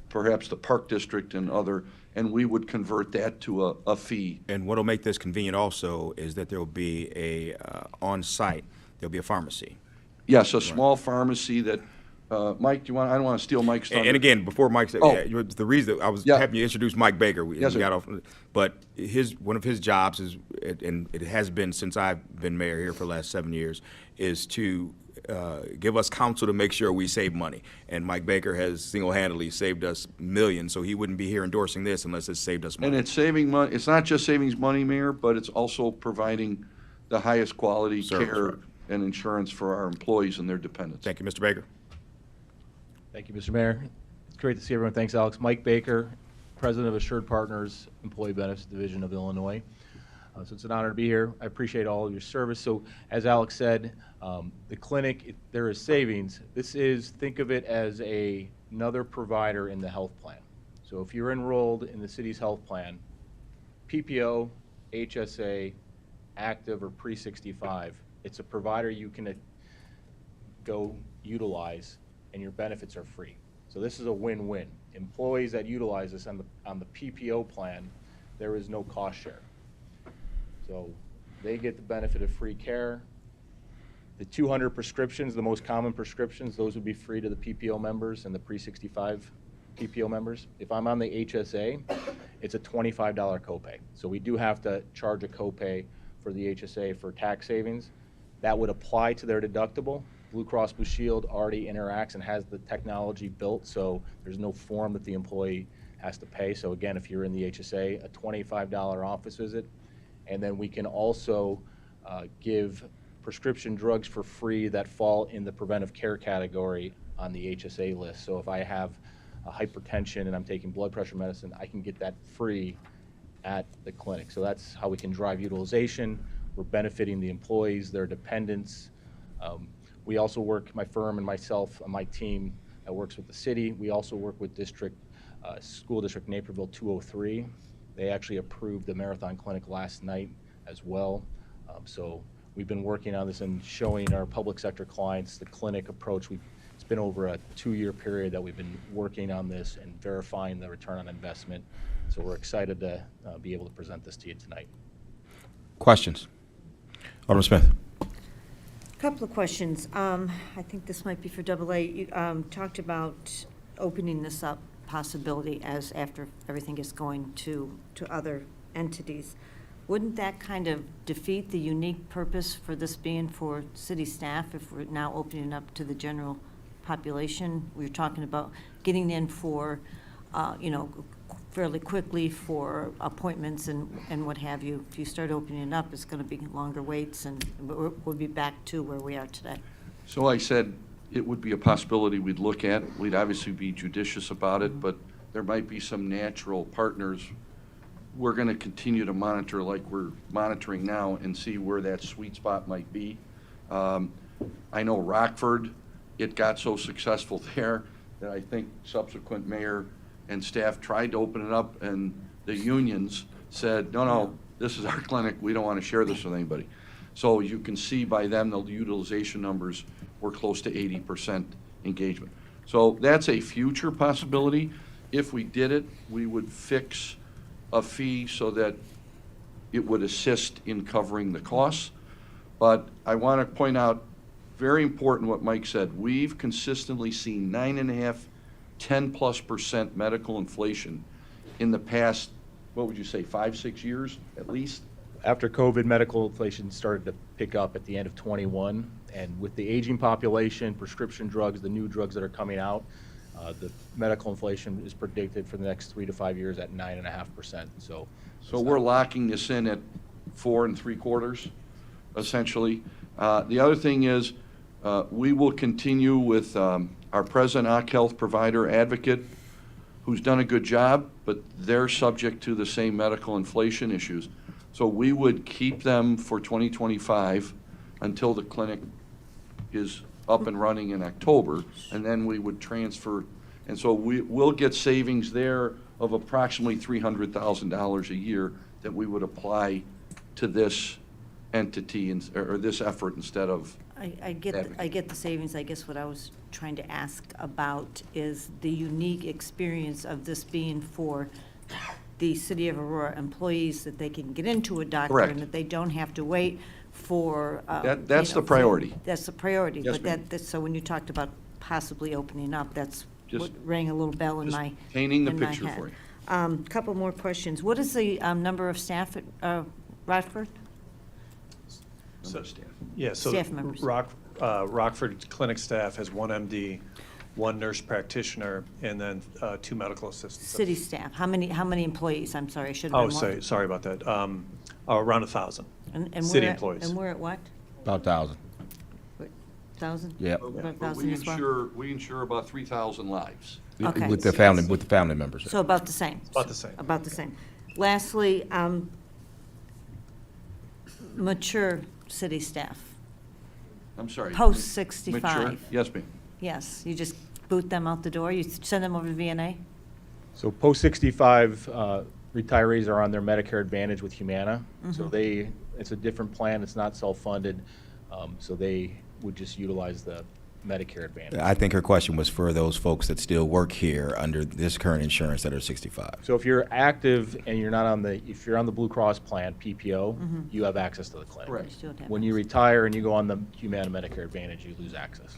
Speaker 8: perhaps the Park District and other, and we would convert that to a fee.
Speaker 1: And what'll make this convenient also is that there'll be a, on-site, there'll be a pharmacy.
Speaker 8: Yes, a small pharmacy that, Mike, do you want, I don't want to steal Mike's thunder.
Speaker 1: And again, before Mike said,
Speaker 8: Oh.
Speaker 1: yeah, the reason, I was
Speaker 8: Yeah.
Speaker 1: having you introduce Mike Baker.
Speaker 8: Yes, sir.
Speaker 1: got off, but one of his jobs is, and it has been since I've been mayor here for the last 7 years, is to give us counsel to make sure we save money. And Mike Baker has single-handedly saved us millions, so he wouldn't be here endorsing this unless it saved us money.
Speaker 8: And it's saving money, it's not just saving money, Mayor, but it's also providing the highest quality
Speaker 1: Service,
Speaker 8: care
Speaker 1: right.
Speaker 8: and insurance for our employees and their dependents.
Speaker 1: Thank you, Mr. Baker.
Speaker 12: Thank you, Mr. Mayor. It's great to see everyone. Thanks, Alex. Mike Baker, President of Assured Partners, Employee Benefits Division of Illinois. So it's an honor to be here. I appreciate all of your service. So as Alex said, the clinic, there is savings. This is, think of it as another provider in the health plan. So if you're enrolled in the city's health plan, PPO, HSA, active or pre-65, it's a provider you can go utilize and your benefits are free. So this is a win-win. Employees that utilize this on the PPO plan, there is no cost share. So they get the benefit of free care. The 200 prescriptions, the most common prescriptions, those would be free to the PPO members and the pre-65 PPO members. If I'm on the HSA, it's a $25 copay. So we do have to charge a copay for the HSA for tax savings. That would apply to their deductible. Blue Cross Blue Shield already interacts and has the technology built, so there's no form that the employee has to pay. So again, if you're in the HSA, a $25 office visit, and then we can also give prescription drugs for free that fall in the preventive care category on the HSA list. So if I have hypertension and I'm taking blood pressure medicine, I can get that free at the clinic. So that's how we can drive utilization. We're benefiting the employees, their dependents. We also work, my firm and myself, my team that works with the city. We also work with School District Naperville 203. They actually approved the marathon clinic last night as well. So we've been working on this and showing our public sector clients the clinic approach. It's been over a 2-year period that we've been working on this and verifying the return on investment. So we're excited to be able to present this to you tonight.
Speaker 1: Questions? Alderman Smith.
Speaker 3: Couple of questions. I think this might be for AA. You talked about opening this up possibility as after everything is going to other entities. Wouldn't that kind of defeat the unique purpose for this being for city staff if we're now opening up to the general population? We're talking about getting in for, fairly quickly for appointments and what have you. If you start opening it up, it's going to be longer waits and we'll be back to where we are today.
Speaker 8: So I said it would be a possibility we'd look at. We'd obviously be judicious about it, but there might be some natural partners. We're going to continue to monitor like we're monitoring now and see where that sweet spot might be. I know Rockford it got so successful there that I think subsequent mayor and staff tried to open it up, and the unions said, no, this is our clinic, we don't want to share this with anybody. So you can see by them, the utilization numbers were close to 80% engagement. So that's a future possibility. If we did it, we would fix a fee so that it would assist in covering the costs. But I want to point out, very important what Mike said, we've consistently seen 9.5%, 10+% medical inflation in the past, what would you say, 5-6 years at least?
Speaker 12: After COVID, medical inflation started to pick up at the end of '21, and with the aging population, prescription drugs, the new drugs that are coming out, the medical inflation is predicted for the next 3 to 5 years at 9.5%. So
Speaker 8: we're locking this in at 4 3/4, essentially. The other thing is, we will continue with our present OC Health provider advocate, who's done a good job, but they're subject to the same medical inflation issues. So we would keep them for 2025 until the clinic is up and running in October, and then we would transfer. And so we'll get savings there of approximately $300,000 a year that we would apply to this entity, or this effort, instead of.
Speaker 3: I get the savings. I guess what I was trying to ask about is the unique experience of this being for the City of Aurora employees, that they can get into a doctor.
Speaker 8: Correct.
Speaker 3: And that they don't have to wait for.
Speaker 8: That's the priority.
Speaker 3: That's the priority.
Speaker 8: Yes,
Speaker 3: But
Speaker 8: ma'am.
Speaker 3: so when you talked about possibly opening up, that's
Speaker 8: Just-
Speaker 3: what rang a little bell in
Speaker 8: just
Speaker 3: my
Speaker 8: painting the
Speaker 3: in my
Speaker 8: picture
Speaker 3: head.
Speaker 8: for you.
Speaker 3: Couple more questions. What is the number of staff at Rockford?
Speaker 8: Number of staff.
Speaker 11: Yeah, so
Speaker 3: Staff members.
Speaker 11: Rockford Clinic staff has 1 MD, 1 nurse practitioner, and then 2 medical assistants.
Speaker 3: City staff. How many employees? I'm sorry, I should have
Speaker 11: Oh,
Speaker 3: been more.
Speaker 11: sorry about that. Around 1,000.
Speaker 3: And
Speaker 11: City
Speaker 3: we're at-
Speaker 11: employees.
Speaker 3: And we're at what?
Speaker 5: About 1,000.
Speaker 3: 1,000?
Speaker 5: Yep.
Speaker 3: About
Speaker 8: But
Speaker 3: 1,000 as well?
Speaker 8: we insure about 3,000 lives.
Speaker 3: Okay.
Speaker 5: With the family members.
Speaker 3: So about the same?
Speaker 11: About the same.
Speaker 3: About the same. Lastly, mature city staff,
Speaker 8: I'm sorry.
Speaker 3: post
Speaker 8: Mature?
Speaker 3: 65.
Speaker 8: Yes, ma'am.
Speaker 3: Yes, you just boot them out the door? You send them over to VNA?
Speaker 12: So post-65 retirees are on their Medicare Advantage with Humana. So it's a different plan, it's not self-funded, so they would just utilize the Medicare Advantage.
Speaker 1: I think her question was for those folks that still work here under this current insurance that are 65.
Speaker 12: So if you're active and you're not if you're on the Blue Cross plan, PPO, you have access to the clinic.
Speaker 8: Correct.
Speaker 3: You still have
Speaker 12: When you
Speaker 3: access.
Speaker 12: retire and you go on the Humana Medicare Advantage, you lose access.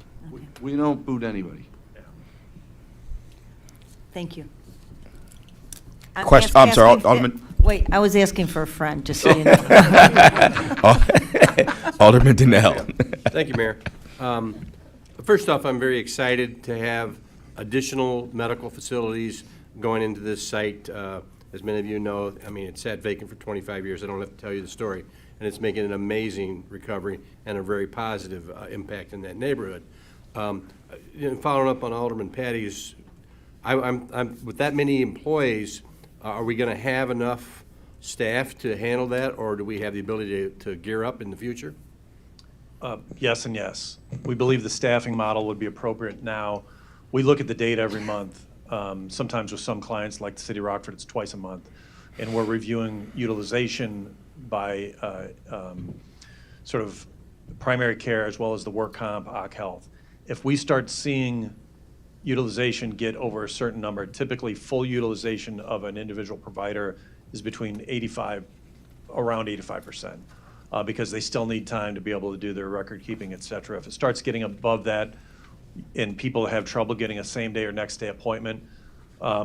Speaker 8: We don't boot anybody.
Speaker 3: Thank you.
Speaker 1: Question- I'm sorry,
Speaker 3: asking-
Speaker 1: Alderman-
Speaker 3: Wait, I was asking for a friend, just so you know.
Speaker 1: Alderman Donnell.
Speaker 13: Thank you, Mayor. First off, I'm very excited to have additional medical facilities going into this site. As many of you know, I mean, it sat vacant for 25 years. I don't have to tell you the story. And it's making an amazing recovery and a very positive impact in that neighborhood. Following up on Alderman Patty's, I'm with that many employees, are we going to have enough staff to handle that, or do we have the ability to gear up in the future?
Speaker 11: Yes and yes. We believe the staffing model would be appropriate now. We look at the data every month. Sometimes with some clients, like the City of Rockford, it's twice a month. And we're reviewing utilization by sort of primary care as well as the work comp, OC Health. If we start seeing utilization get over a certain number, typically full utilization of an individual provider is between around 85%. Because they still need time to be able to do their record keeping, et cetera. If it starts getting above that and people have trouble getting a same day or next day appointment,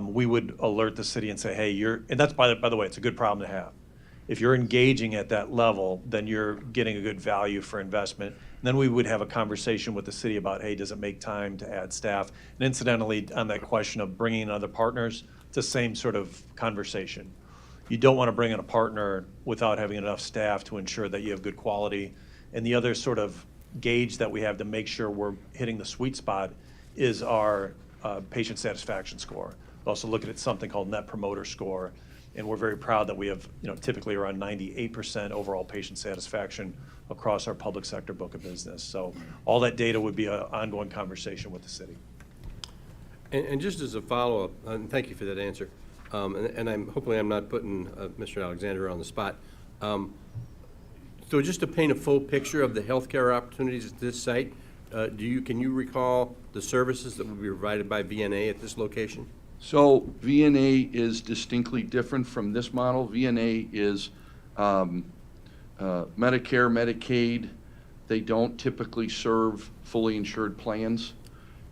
Speaker 11: we would alert the city and say, hey, and that's, by the way, it's a good problem to have. If you're engaging at that level, then you're getting a good value for investment. And then we would have a conversation with the city about, hey, does it make time to add staff? And incidentally, on that question of bringing in other partners, it's the same sort of conversation. You don't want to bring in a partner without having enough staff to ensure that you have good quality. And the other sort of gauge that we have to make sure we're hitting the sweet spot is our patient satisfaction score. We also look at something called Net Promoter Score. And we're very proud that we have, typically around 98% overall patient satisfaction across our public sector book of business. So all that data would be an ongoing conversation with the city.
Speaker 13: And just as a follow-up, and thank you for that answer, and hopefully I'm not putting Mr. Alexander on the spot. So just to paint a full picture of the healthcare opportunities at this site, can you recall the services that will be provided by VNA at this location?
Speaker 8: So VNA is distinctly different from this model. VNA is Medicare, Medicaid. They don't typically serve fully insured plans.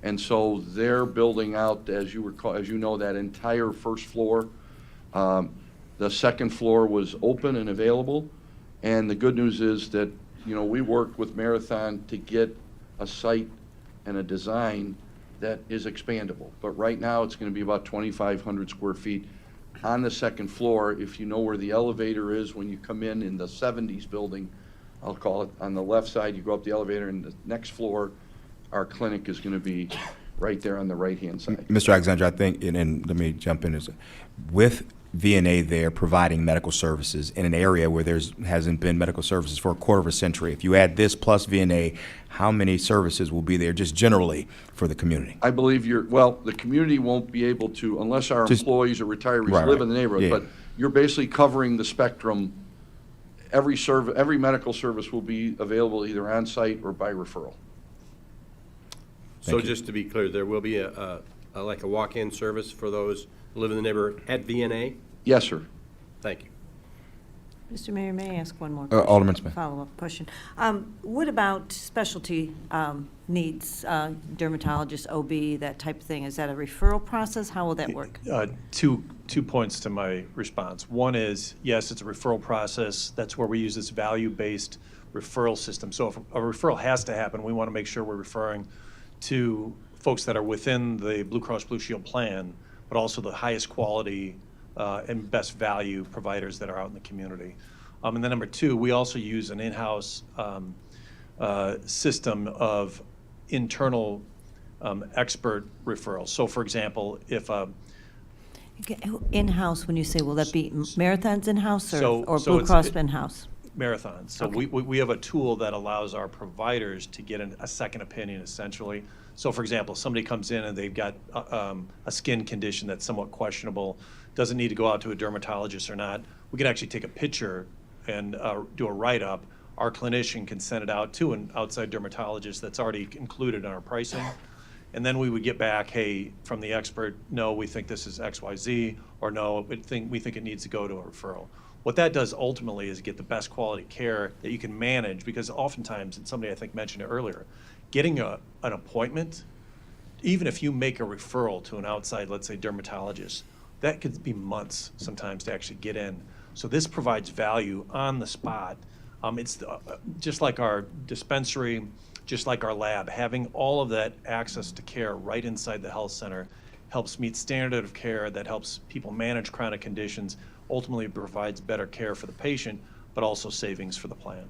Speaker 8: And so they're building out, as you know, that entire first floor. The second floor was open and available. And the good news is that, we worked with Marathon to get a site and a design that is expandable. But right now, it's going to be about 2,500 square feet on the second floor. If you know where the elevator is when you come in the 70s building, I'll call it, on the left side, you go up the elevator, and the next floor, our clinic is going to be right there on the right-hand side.
Speaker 1: Mr. Alexander, I think, and let me jump in, with VNA there providing medical services in an area where hasn't been medical services for a quarter of a century. If you add this plus VNA, how many services will be there just generally for the community?
Speaker 8: I believe the community won't be able to, unless our employees or retirees live in the neighborhood, but you're basically covering the spectrum. Every medical service will be available either on-site or by referral.
Speaker 13: So just to be clear, there will be like a walk-in service for those who live in the neighborhood at VNA?
Speaker 8: Yes, sir.
Speaker 13: Thank you.
Speaker 3: Mr. Mayor, may I ask one more question?
Speaker 1: Alderman Smith.
Speaker 3: Follow-up question. What about specialty needs, dermatologist, OB, that type of thing? Is that a referral process? How will that work?
Speaker 11: Two points to my response. One is, yes, it's a referral process. That's where we use this value-based referral system. So if a referral has to happen, we want to make sure we're referring to folks that are within the Blue Cross Blue Shield plan, but also the highest quality and best value providers that are out in the community. And then number two, we also use an in-house system of internal expert referrals. So for example, if
Speaker 3: In-house, when you say, will that be Marathon's in-house or
Speaker 11: So
Speaker 3: Blue
Speaker 11: it's-
Speaker 3: Cross in-house?
Speaker 11: Marathon. So
Speaker 3: Okay.
Speaker 11: we have a tool that allows our providers to get a second opinion, essentially. So for example, somebody comes in and they've got a skin condition that's somewhat questionable, doesn't need to go out to a dermatologist or not. We can actually take a picture and do a write-up. Our clinician can send it out to an outside dermatologist that's already included in our pricing. And then we would get back, hey, from the expert, no, we think this is XYZ, or no, we think it needs to go to a referral. What that does ultimately is get the best quality care that you can manage, because oftentimes, and somebody I think mentioned it earlier, getting an appointment, even if you make a referral to an outside, let's say, dermatologist, that could be months sometimes to actually get in. So this provides value on the spot. It's just like our dispensary, just like our lab, having all of that access to care right inside the health center helps meet standard of care that helps people manage chronic conditions, ultimately provides better care for the patient, but also savings for the plan.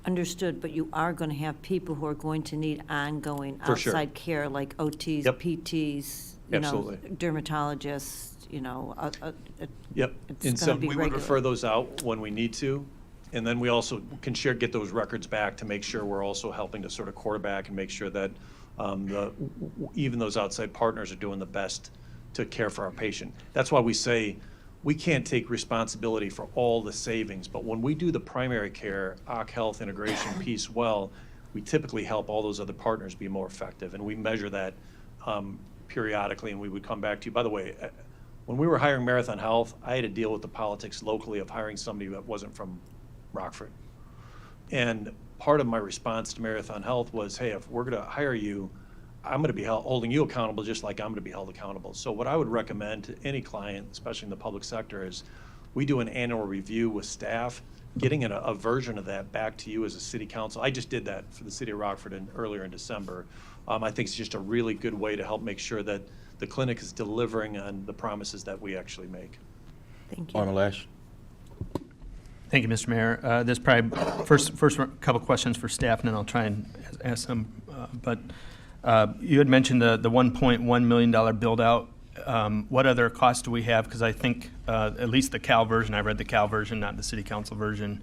Speaker 3: Understood, but you are going to have people who are going to need ongoing
Speaker 11: For sure.
Speaker 3: outside care, like OTs,
Speaker 11: Yep.
Speaker 3: PTs,
Speaker 11: Absolutely.
Speaker 3: dermatologists,
Speaker 11: Yep.
Speaker 3: It's
Speaker 11: And
Speaker 3: gonna
Speaker 11: so
Speaker 3: be
Speaker 11: we would
Speaker 3: regular.
Speaker 11: refer those out when we need to. And then we also can get those records back to make sure we're also helping to sort of quarterback and make sure that even those outside partners are doing the best to care for our patient. That's why we say we can't take responsibility for all the savings, but when we do the primary care, OC Health integration piece well, we typically help all those other partners be more effective. And we measure that periodically, and we would come back to you. By the way, when we were hiring Marathon Health, I had to deal with the politics locally of hiring somebody that wasn't from Rockford. And part of my response to Marathon Health was, hey, if we're going to hire you, I'm going to be holding you accountable just like I'm going to be held accountable. So what I would recommend to any client, especially in the public sector, is we do an annual review with staff, getting a version of that back to you as a city council. I just did that for the city of Rockford earlier in December. I think it's just a really good way to help make sure that the clinic is delivering on the promises that we actually make.
Speaker 3: Thank you.
Speaker 1: Alderman Lash.
Speaker 10: Thank you, Mr. Mayor. There's probably first couple questions for staff, and then I'll try and ask some. But you had mentioned the $1.1 million build-out what other costs do we have? Because I think at least the Cal version, I read the Cal version, not the city council version,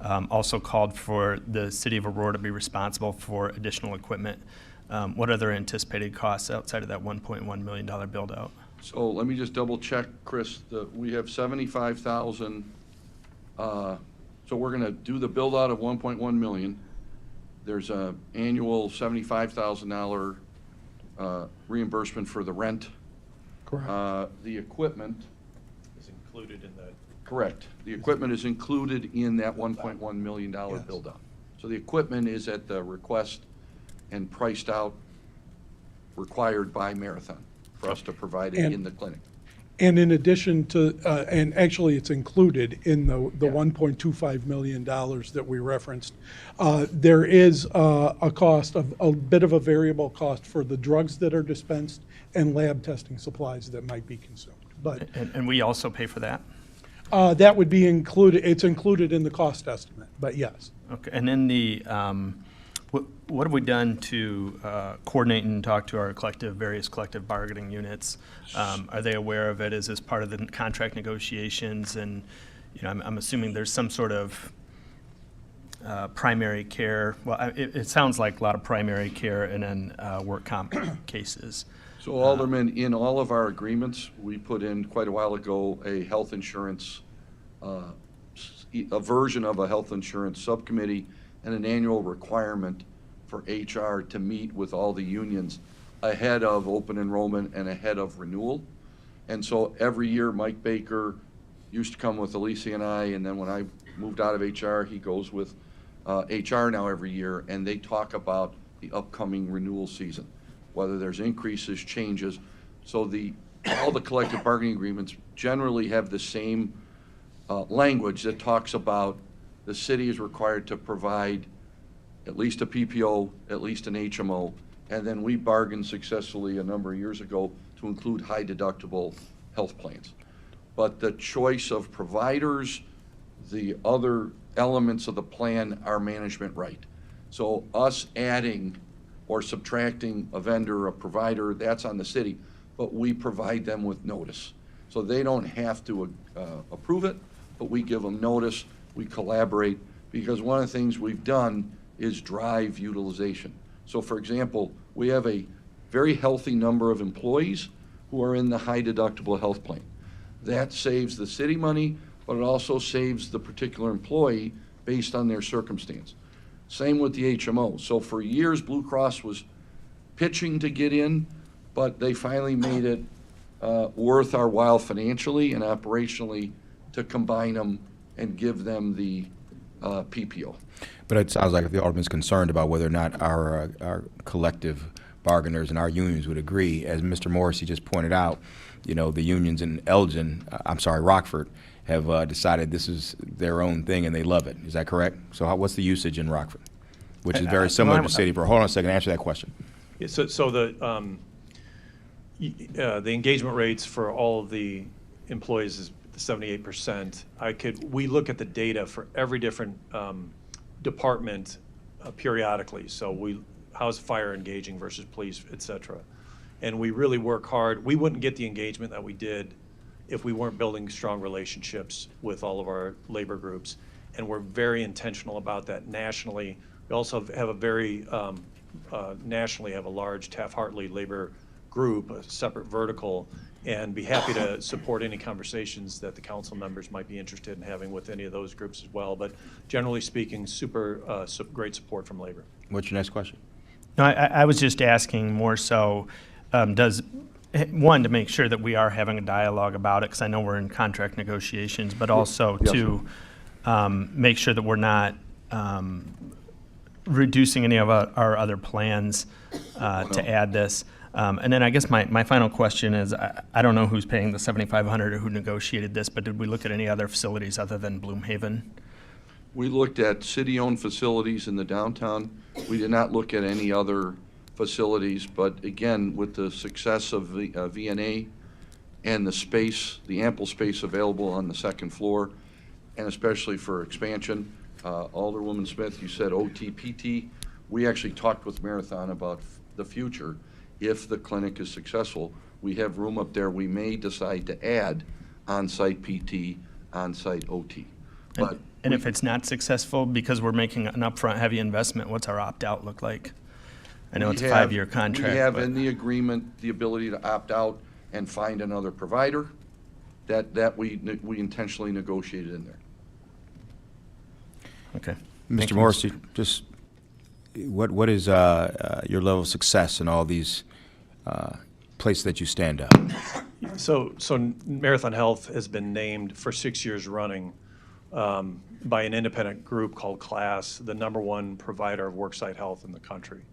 Speaker 10: also called for the city of Aurora to be responsible for additional equipment. What other anticipated costs outside of that $1.1 million build out?
Speaker 8: So let me just double check, Chris, we have 75,000. So we're gonna do the build out of 1.1 million. There's a annual $75,000 reimbursement for the rent.
Speaker 9: Correct.
Speaker 8: The equipment,
Speaker 11: Is included in that.
Speaker 8: correct. The equipment is included in that $1.1 million
Speaker 9: Yes.
Speaker 8: build out. So the equipment is at the request and priced out, required by Marathon for us to provide it
Speaker 9: And-
Speaker 8: in the clinic.
Speaker 9: And in addition to, and actually it's included in the $1.25 million that we referenced, there is a cost, a bit of a variable cost for the drugs that are dispensed and lab testing supplies that might be consumed. But
Speaker 10: And we also pay for that?
Speaker 9: that would be included, it's included in the cost estimate, but yes.
Speaker 10: Okay, and then the, what have we done to coordinate and talk to our various collective bargaining units? Are they aware of it? Is this part of the contract negotiations? And, you know, I'm assuming there's some sort of primary care. Well, it sounds like a lot of primary care and then work comp cases.
Speaker 8: So Alderman, in all of our agreements, we put in quite a while ago a health insurance, a version of a health insurance subcommittee and an annual requirement for HR to meet with all the unions ahead of open enrollment and ahead of renewal. And so every year, Mike Baker used to come with Alicia and I, and then when I moved out of HR, he goes with HR now every year, and they talk about the upcoming renewal season, whether there's increases, changes. So all the collective bargaining agreements generally have the same language that talks about the city is required to provide at least a PPO, at least an HMO, and then we bargained successfully a number of years ago to include high deductible health plans. But the choice of providers, the other elements of the plan are management right. So us adding or subtracting a vendor, a provider, that's on the city, but we provide them with notice. So they don't have to approve it, but we give them notice, we collaborate, because one of the things we've done is drive utilization. So for example, we have a very healthy number of employees who are in the high deductible health plan. That saves the city money, but it also saves the particular employee based on their circumstance. Same with the HMO. So for years, Blue Cross was pitching to get in, but they finally made it worth our while financially and operationally to combine them and give them the PPO.
Speaker 1: But it sounds like the Alderman's concerned about whether or not our collective bargainers and our unions would agree. As Mr. Morrissey just pointed out, you know, the unions in Rockford, have decided this is their own thing and they love it. Is that correct? So what's the usage in Rockford? Which is very similar to City. Hold on a second, answer that question.
Speaker 11: Yeah, so the engagement rates for all of the employees is 78%. We look at the data for every different department periodically. So how's fire engaging versus police, et cetera. And we really work hard. We wouldn't get the engagement that we did if we weren't building strong relationships with all of our labor groups. And we're very intentional about that nationally. We also have a very, nationally have a large Taft-Hartley labor group, a separate vertical, and be happy to support any conversations that the council members might be interested in having with any of those groups as well. But generally speaking, great support from labor.
Speaker 1: What's your next question?
Speaker 10: No, I was just asking more so, one, to make sure that we are having a dialogue about it, because I know we're in contract negotiations, but also
Speaker 8: Yes,
Speaker 10: to make sure that we're not reducing any of our other plans to add this. And then I guess my final question is, I don't know who's paying the $7,500 or who negotiated this, but did we look at any other facilities other than Bloomhaven?
Speaker 8: We looked at city-owned facilities in the downtown. We did not look at any other facilities, but again, with the success of the VNA and the space, the ample space available on the second floor, and especially for expansion, Alderwoman Smith, you said OTPT. We actually talked with Marathon about the future. If the clinic is successful, we have room up there. We may decide to add on-site PT, on-site OT. But
Speaker 10: And if it's not successful, because we're making an upfront heavy investment, what's our opt-out look like? I know it's a 5-year contract.
Speaker 8: We have
Speaker 10: but-
Speaker 8: in the agreement the ability to opt out and find another provider. That we intentionally negotiated in there.
Speaker 10: Okay. Thank
Speaker 1: Mr.
Speaker 10: you,
Speaker 1: Morris, just, what is your level of success in all these places that you stand up?
Speaker 11: So Marathon Health has been named for 6 years running by an independent group called CLASS, the #1 provider of worksite health in the country.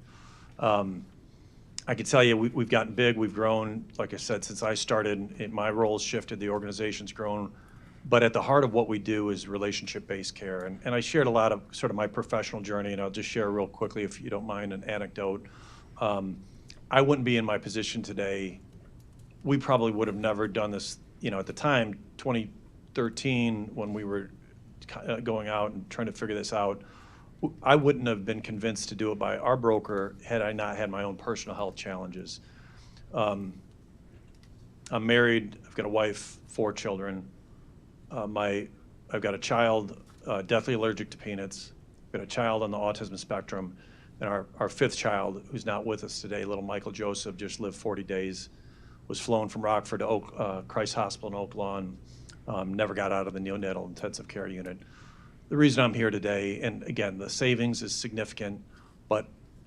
Speaker 11: I can tell you, we've gotten big, we've grown. Like I said, since I started, my role's shifted, the organization's grown. But at the heart of what we do is relationship-based care. And I shared a lot of sort of my professional journey, and I'll just share real quickly, if you don't mind, an anecdote. I wouldn't be in my position today. We probably would have never done this, at the time, 2013, when we were going out and trying to figure this out. I wouldn't have been convinced to do it by our broker had I not had my own personal health challenges. I'm married, I've got a wife, 4 children. I've got a child deathly allergic to peanuts. I've got a child on the autism spectrum. And our 5th child, who's not with us today, little Michael Joseph, just lived 40 days, was flown from Rockford to Christ Hospital in Oak Lawn, never got out of the neonatal intensive care unit. The reason I'm here today, and again, the savings is significant, but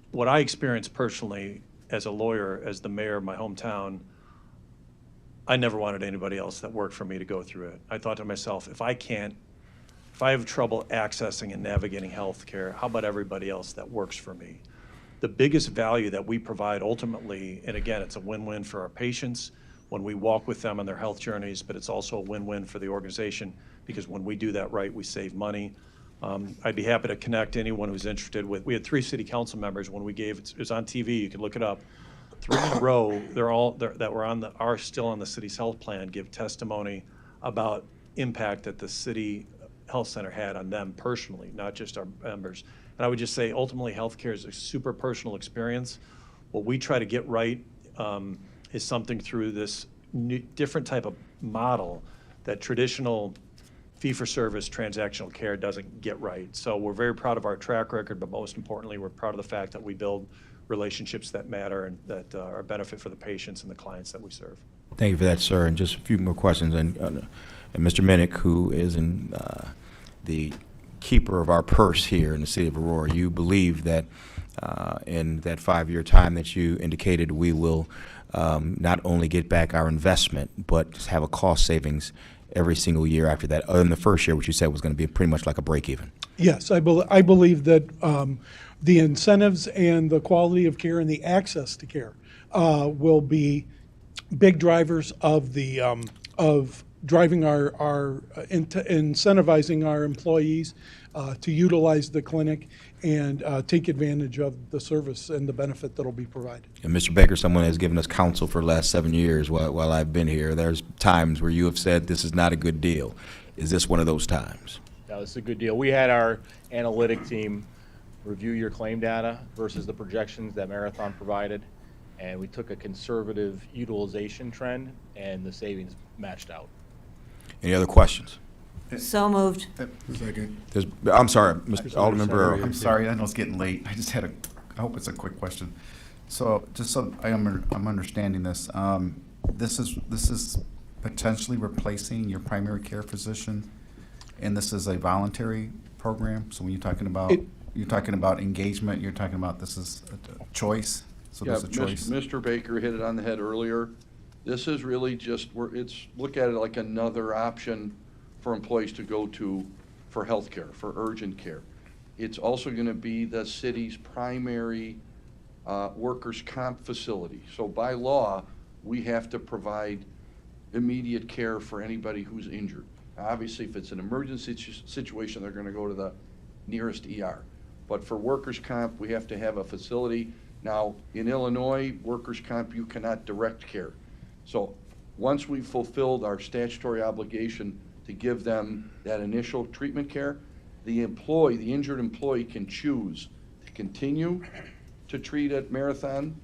Speaker 11: what I experienced personally as a lawyer, as the mayor of my hometown, I never wanted anybody else that worked for me to go through it. I thought to myself, if I have trouble accessing and navigating health care, how about everybody else that works for me? The biggest value that we provide ultimately, and again, it's a win-win for our patients when we walk with them on their health journeys, but it's also a win-win for the organization, because when we do that right, we save money. I'd be happy to connect anyone who's interested with, we had 3 city council members when we gave, it was on TV, you can look it up, 3 in a row, that were are still on the city's health plan, give testimony about impact that the city health center had on them personally, not just our members. And I would just say, ultimately, healthcare is a super personal experience. What we try to get right is something through this different type of model that traditional fee-for-service transactional care doesn't get right. So we're very proud of our track record, but most importantly, we're proud of the fact that we build relationships that matter and that are a benefit for the patients and the clients that we serve.
Speaker 1: Thank you for that, sir. And just a few more questions. And Mr. Minnick, who is the keeper of our purse here in the city of Aurora, you believe that in that 5-year time that you indicated, we will not only get back our investment, but have a cost savings every single year after that, other than the first year, which you said was going to be pretty much like a break even.
Speaker 9: Yes, I believe that the incentives and the quality of care and the access to care will be big drivers of the of driving incentivizing our employees to utilize the clinic and take advantage of the service and the benefit that will be provided.
Speaker 1: And Mr. Baker, someone has given us counsel for the last 7 years while I've been here. There's times where you have said this is not a good deal. Is this one of those times?
Speaker 12: No, it's a good deal. We had our analytic team review your claim data versus the projections that Marathon provided, and we took a conservative utilization trend, and the savings matched out.
Speaker 1: Any other questions?
Speaker 3: So moved.
Speaker 5: Second.
Speaker 1: I'm sorry, Mr. Alderman Barrow.
Speaker 7: I'm sorry, I know it's getting late. I just had I hope it's a quick question. So, just so I'm understanding this, this is potentially replacing your primary care physician, and this is a voluntary program. So when you're talking about engagement, you're talking about this is a choice. So
Speaker 8: Yeah,
Speaker 7: there's a choice.
Speaker 8: Mr. Baker hit it on the head earlier. This is really just look at it like another option for employees to go to for health care, for urgent care. It's also going to be the city's primary workers' comp facility. So by law, we have to provide immediate care for anybody who's injured. Now, obviously, if it's an emergency situation, they're going to go to the nearest ER. But for workers' comp, we have to have a facility. Now, in Illinois, workers' comp, you cannot direct care. So once we've fulfilled our statutory obligation to give them that initial treatment care, the injured employee can choose to continue to treat at Marathon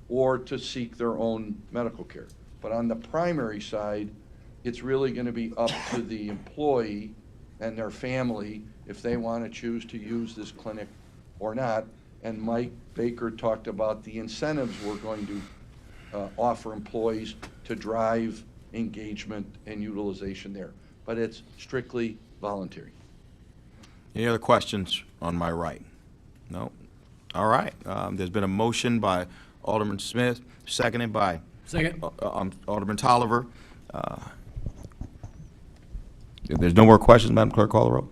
Speaker 8: or to seek their own medical care. But on the primary side, it's really going to be up to the employee and their family if they want to choose to use this clinic or not. And Mike Baker talked about the incentives we're going to offer employees to drive engagement and utilization there. But it's strictly voluntary.
Speaker 1: Any other questions on my right? No? All right. There's been a motion by Alderman Smith, seconded by
Speaker 6: Second.
Speaker 1: Alderman Tolliver. If there's no more questions, Madam Clerk, call the roll.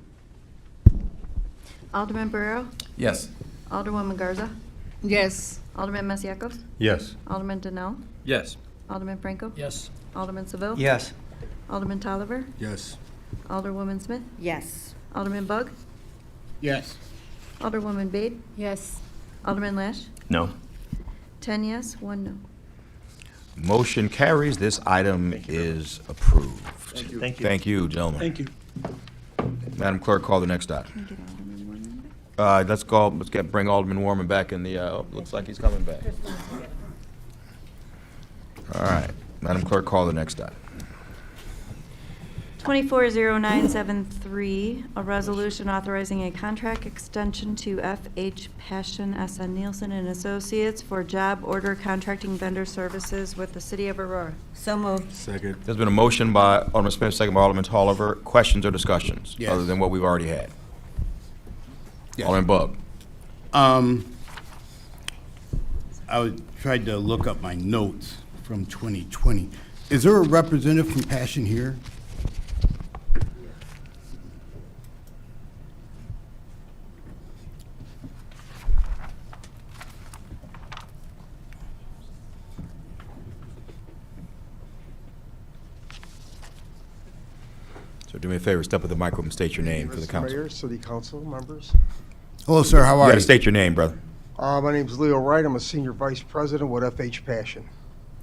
Speaker 2: Alderman Barrero?
Speaker 7: Yes.
Speaker 2: Alderwoman Garza?
Speaker 14: Yes.
Speaker 2: Alderman Masiacos?
Speaker 4: Yes.
Speaker 2: Alderman Donnell?
Speaker 13: Yes.
Speaker 2: Alderman Franco?
Speaker 6: Yes.
Speaker 2: Alderman Seville?
Speaker 4: Yes.
Speaker 2: Alderman Tolliver?
Speaker 4: Yes.
Speaker 2: Alderwoman Smith?
Speaker 3: Yes.
Speaker 2: Alderman Bug?
Speaker 5: Yes.
Speaker 2: Alderwoman Bade?
Speaker 14: Yes.
Speaker 2: Alderman Lash?
Speaker 10: No.
Speaker 2: 10 yes, 1 no.
Speaker 1: Motion carries. This item is approved.
Speaker 11: Thank you.
Speaker 1: Thank you, gentlemen.
Speaker 9: Thank you.
Speaker 1: Madam Clerk, call the next item.
Speaker 2: Can I get Alderman Warman back?
Speaker 1: Bring Alderman Warman back in the, looks like he's coming back. All right. Madam Clerk, call the next item.
Speaker 2: 240973, a resolution authorizing a contract extension to F.H. Passion S.N. Nielsen and Associates for job order contracting vendor services with the City of Aurora.
Speaker 3: So moved.
Speaker 4: Second.
Speaker 1: There's been a motion by Alderman Smith, second by Alderman Tolliver. Questions or discussions?
Speaker 5: Yes.
Speaker 1: Other than what we've already had?
Speaker 5: Yes.
Speaker 1: Alderman Bug.
Speaker 5: Tried to look up my notes from 2020. Is there a representative from Passion here?
Speaker 1: So do me a favor, step up to the microphone and state your name for the
Speaker 15: Mr.
Speaker 1: council.
Speaker 15: Mayor, City Council members.
Speaker 5: Hello, sir. How
Speaker 1: You
Speaker 5: are
Speaker 1: gotta
Speaker 5: you?
Speaker 1: state your name, brother.
Speaker 15: My name's Leo Wright. I'm a Senior Vice President with FH Passion.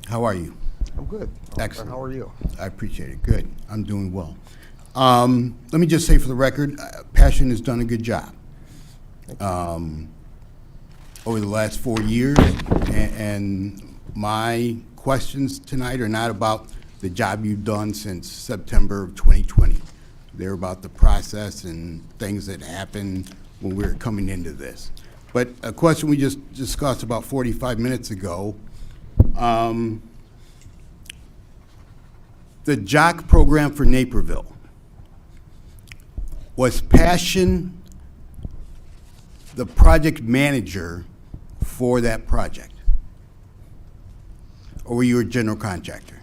Speaker 5: How are you?
Speaker 15: I'm good.
Speaker 5: Excellent.
Speaker 15: And how are you?
Speaker 5: I appreciate it. Good. I'm doing well. Let me just say for the record, Passion has done a good job over the last 4 years, and my questions tonight are not about the job you've done since September of 2020. They're about the process and things that happened when we were coming into this. But a question we just discussed about 45 minutes ago, the JOC program for Naperville, was Passion the project manager for that project? Or were you a general contractor?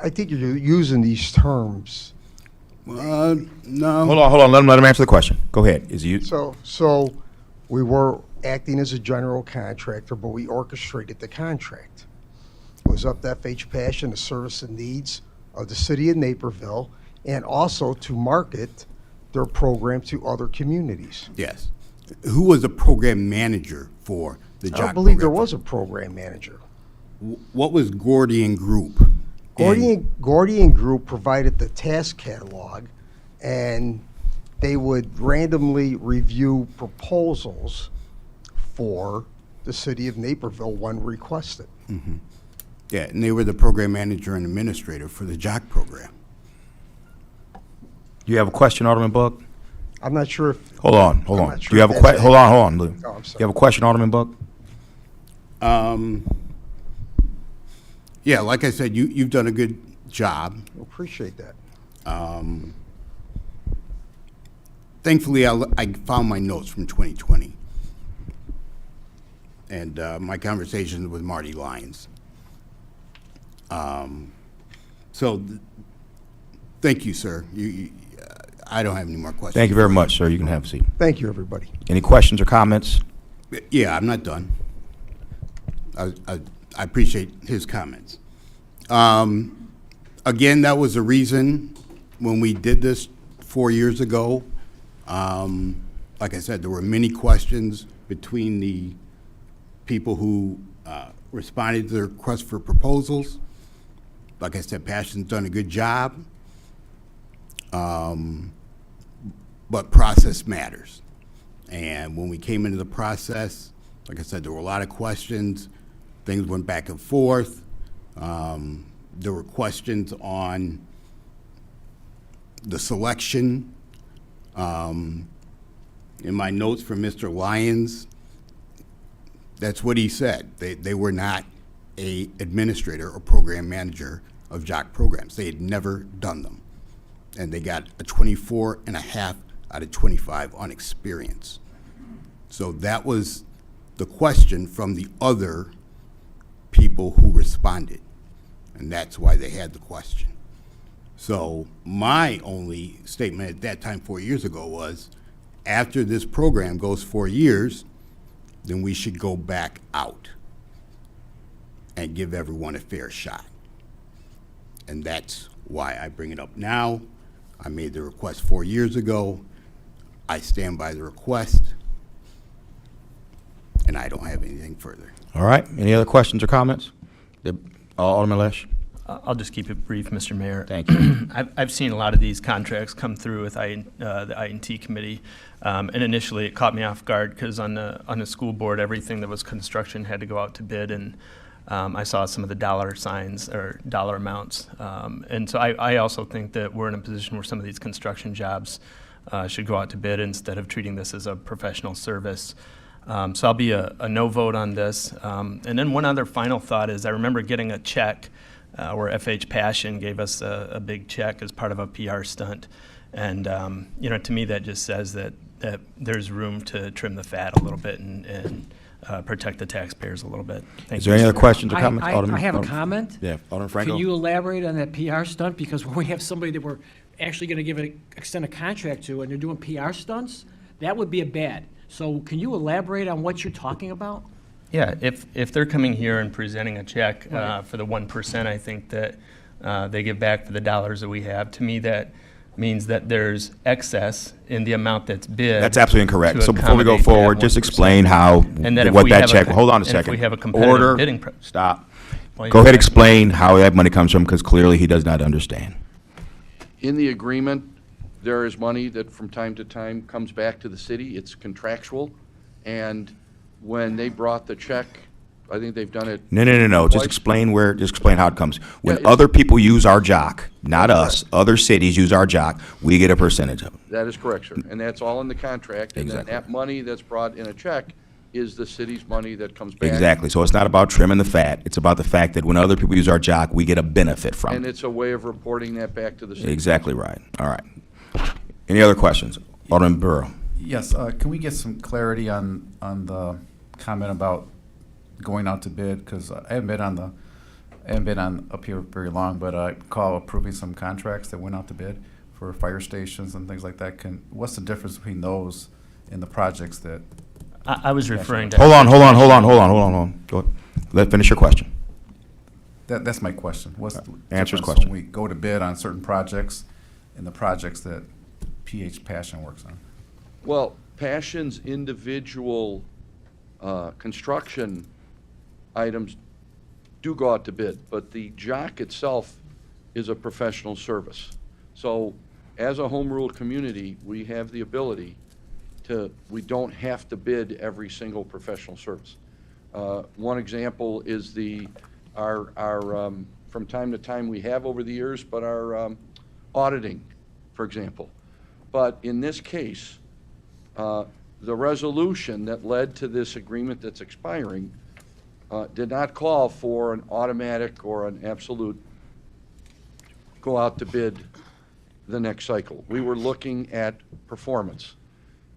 Speaker 15: I think you're using these terms.
Speaker 5: No.
Speaker 1: Hold on. Let him answer the question. Go ahead. Is you?
Speaker 15: So we were acting as a general contractor, but we orchestrated the contract. It was up to FH Passion to service the needs of the city of Naperville and also to market their program to other communities.
Speaker 5: Yes. Who was the program manager for the JOC program?
Speaker 15: I believe there was a program manager.
Speaker 5: What was Gordian Group?
Speaker 15: Gordian Group provided the task catalog, and they would randomly review proposals for the city of Naperville when requested.
Speaker 5: Mm-hmm. Yeah, and they were the program manager and administrator for the JOC program.
Speaker 1: You have a question, Alderman Bug?
Speaker 15: I'm not sure if.
Speaker 1: Hold on.
Speaker 15: I'm not
Speaker 1: Do
Speaker 15: sure
Speaker 1: you have a
Speaker 15: if
Speaker 1: question?
Speaker 15: that's-
Speaker 1: Hold on, Lou.
Speaker 15: Oh, I'm sorry.
Speaker 1: You have a question, Alderman Bug?
Speaker 5: Yeah, like I said, you've done a good job.
Speaker 15: Appreciate that.
Speaker 5: Thankfully, I found my notes from 2020 and my conversations with Marty Lyons. Thank you, sir. I don't have any more questions.
Speaker 1: Thank you very much, sir. You can have a seat.
Speaker 15: Thank you, everybody.
Speaker 1: Any questions or comments?
Speaker 5: Yeah, I'm not done. I appreciate his comments. Again, that was the reason when we did this 4 years ago. Like I said, there were many questions between the people who responded to the request for proposals. Like I said, Passion's done a good job, but process matters. And when we came into the process, like I said, there were a lot of questions. Things went back and forth. There were questions on the selection. In my notes from Mr. Lyons, that's what he said. They were not a administrator or program manager of JOC programs. They had never done them. And they got a 24.5 out of 25 on experience. So that was the question from the other people who responded. And that's why they had the question. So my only statement at that time 4 years ago was, after this program goes 4 years, then we should go back out and give everyone a fair shot. And that's why I bring it up now. I made the request 4 years ago. I stand by the request, and I don't have anything further.
Speaker 1: All right, any other questions or comments? Alderman Lesh?
Speaker 10: I'll just keep it brief, Mr. Mayor.
Speaker 1: Thank you.
Speaker 10: I've seen a lot of these contracts come through with the I&T committee, and initially it caught me off guard because on the school board, everything that was construction had to go out to bid, and I saw some of the dollar signs or dollar amounts. And so I also think that we're in a position where some of these construction jobs should go out to bid instead of treating this as a professional service. So I'll be a no vote on this. And then one other final thought is I remember getting a check where FH Passion gave us a big check as part of a PR stunt. And, to me, that just says that there's room to trim the fat a little bit and protect the taxpayers a little bit. Thank
Speaker 1: Is
Speaker 10: you,
Speaker 1: there any
Speaker 10: Mr.
Speaker 1: other
Speaker 10: Mayor.
Speaker 1: questions or comments?
Speaker 6: I have a comment.
Speaker 1: Yeah, Alderman Franco?
Speaker 6: Can you elaborate on that PR stunt? Because when we have somebody that we're actually going to extend a contract to and they're doing PR stunts, that would be a bad. So can you elaborate on what you're talking about?
Speaker 10: Yeah, if they're coming here and presenting a check
Speaker 6: Right.
Speaker 10: for the 1%, I think that they give back for the dollars that we have. To me, that means that there's excess in the amount that's bid.
Speaker 1: That's absolutely incorrect.
Speaker 10: to
Speaker 1: So before we go
Speaker 10: accommodate
Speaker 1: forward,
Speaker 10: that
Speaker 1: just
Speaker 10: 1%.
Speaker 1: explain how,
Speaker 10: And that if
Speaker 1: what
Speaker 10: we
Speaker 1: that
Speaker 10: have
Speaker 1: check, hold on a
Speaker 10: and if
Speaker 1: second.
Speaker 10: we have a competitive
Speaker 1: Order,
Speaker 10: bidding
Speaker 1: stop.
Speaker 10: Well,
Speaker 1: Go ahead,
Speaker 10: yeah.
Speaker 1: explain how that money comes from, because clearly he does not understand.
Speaker 8: In the agreement, there is money that from time to time comes back to the city. It's contractual. And when they brought the check, I think they've done it.
Speaker 1: No. Just
Speaker 8: twice.
Speaker 1: explain how it comes. When
Speaker 8: Yeah, it's-
Speaker 1: other people use our jock, not us, other cities use our jock, we get a percentage of it.
Speaker 8: That is correct, sir. And that's all in the contract. And then
Speaker 1: Exactly.
Speaker 8: that money that's brought in a check is the city's money that comes back.
Speaker 1: Exactly. So it's not about trimming the fat. It's about the fact that when other people use our jock, we get a benefit from
Speaker 8: And
Speaker 1: it.
Speaker 8: it's a way of reporting that back to the city.
Speaker 1: Exactly right. All right. Any other questions? Alderman Burrow.
Speaker 7: Yes, can we get some clarity on the comment about going out to bid? Because I haven't been on up here very long, but I recall approving some contracts that went out to bid for fire stations and things like that. What's the difference between those and the projects that?
Speaker 10: I was referring to.
Speaker 1: Hold on. Go ahead. Finish your question.
Speaker 7: That's my question. What's the
Speaker 1: Answer his
Speaker 7: difference
Speaker 1: question.
Speaker 7: when we go to bid on certain projects and the projects that PH Passion works on?
Speaker 8: Well, Passion's individual construction items do go out to bid, but the jock itself is a professional service. So as a home rule community, we have the ability we don't have to bid every single professional service. One example is our from time to time we have over the years, but our auditing, for example. But in this case, the resolution that led to this agreement that's expiring did not call for an automatic or an absolute go out to bid the next cycle. We were looking at performance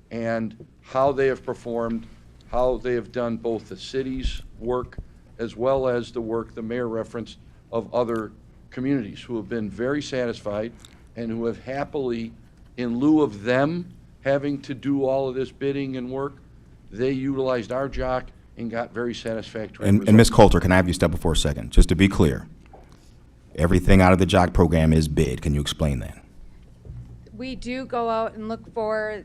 Speaker 8: and how they have performed, how they have done both the city's work as well as the work the mayor referenced of other communities who have been very satisfied and who have happily, in lieu of them having to do all of this bidding and work, they utilized our jock and got very satisfactory
Speaker 1: And
Speaker 8: results.
Speaker 1: Ms. Coulter, can I have you step up for a second? Just to be clear, everything out of the jock program is bid. Can you explain that?
Speaker 14: We do go out and look for,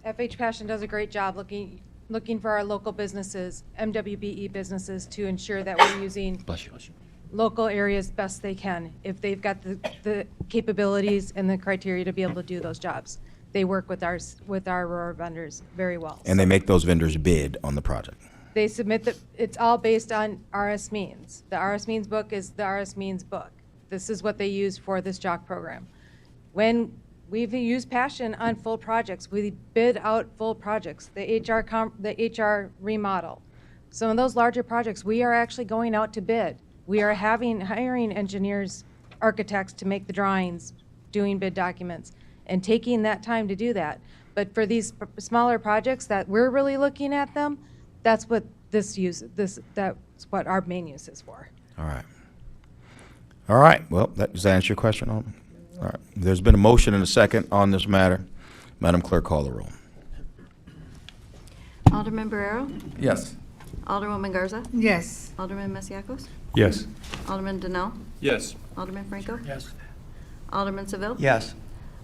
Speaker 14: FH Passion does a great job looking for our local businesses, MWBE businesses, to ensure that we're using local areas best they can. If they've got the capabilities and the criteria to be able to do those jobs, they work with our Aurora vendors very well.
Speaker 1: And they make those vendors bid on the project.
Speaker 14: They submit that, it's all based on RS Means. The RS Means book is the RS Means book. This is what they use for this jock program. When we've used Passion on full projects, we bid out full projects, the HR remodel. Some of those larger projects, we are actually going out to bid. We are hiring engineers, architects to make the drawings, doing bid documents, and taking that time to do that. But for these smaller projects that we're really looking at them, that's what that's what our main use is for.
Speaker 1: All right. All right, well, does that answer your question, Alderman? All right, there's been a motion and a second on this matter. Madam Clerk, call the roll.
Speaker 2: Alderman Barrero?
Speaker 7: Yes.
Speaker 2: Alderwoman Garza?
Speaker 3: Yes.
Speaker 2: Alderman Masiacos?
Speaker 11: Yes.
Speaker 2: Alderman Donnell?
Speaker 13: Yes.
Speaker 2: Alderman Franco?
Speaker 6: Yes.
Speaker 2: Alderman Seville?
Speaker 6: Yes.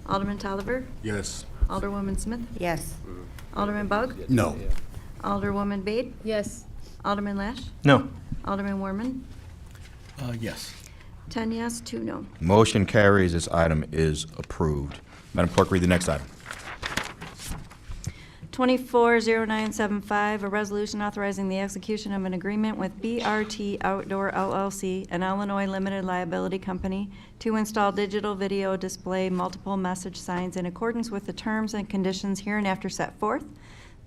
Speaker 2: Alderman Tolliver?
Speaker 5: Yes.
Speaker 2: Alderwoman Smith?
Speaker 3: Yes.
Speaker 2: Alderman Bug?
Speaker 5: No.
Speaker 2: Alderwoman Bade?
Speaker 14: Yes.
Speaker 2: Alderman Lash?
Speaker 10: No.
Speaker 2: Alderman Warman?
Speaker 11: Yes.
Speaker 2: 10 yes, 2 no.
Speaker 1: Motion carries. This item is approved. Madam Clerk, read the next item.
Speaker 2: 240975, a resolution authorizing the execution of an agreement with BRT Outdoor LLC, an Illinois limited liability company, to install digital video display multiple message signs in accordance with the terms and conditions hereinafter set forth,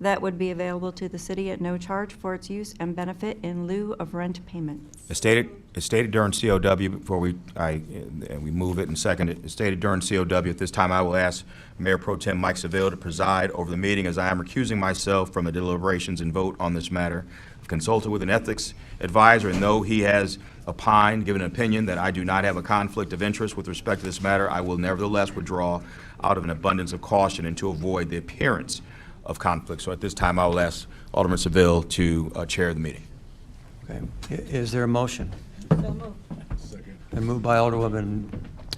Speaker 2: that would be available to the city at no charge for its use and benefit in lieu of rent payment.
Speaker 1: It's stated during COW, before we move it and second it, it's stated during COW. At this time, I will ask Mayor Pro Tem Mike Seville to preside over the meeting, as I am recusing myself from the deliberations and vote on this matter. I've consulted with an ethics advisor, and though he has opined, given an opinion that I do not have a conflict of interest with respect to this matter, I will nevertheless withdraw out of an abundance of caution and to avoid the appearance of conflict. So at this time, I will ask Alderman Seville to chair the meeting.
Speaker 16: Okay. Is there a motion? Second. Been moved by Alderwoman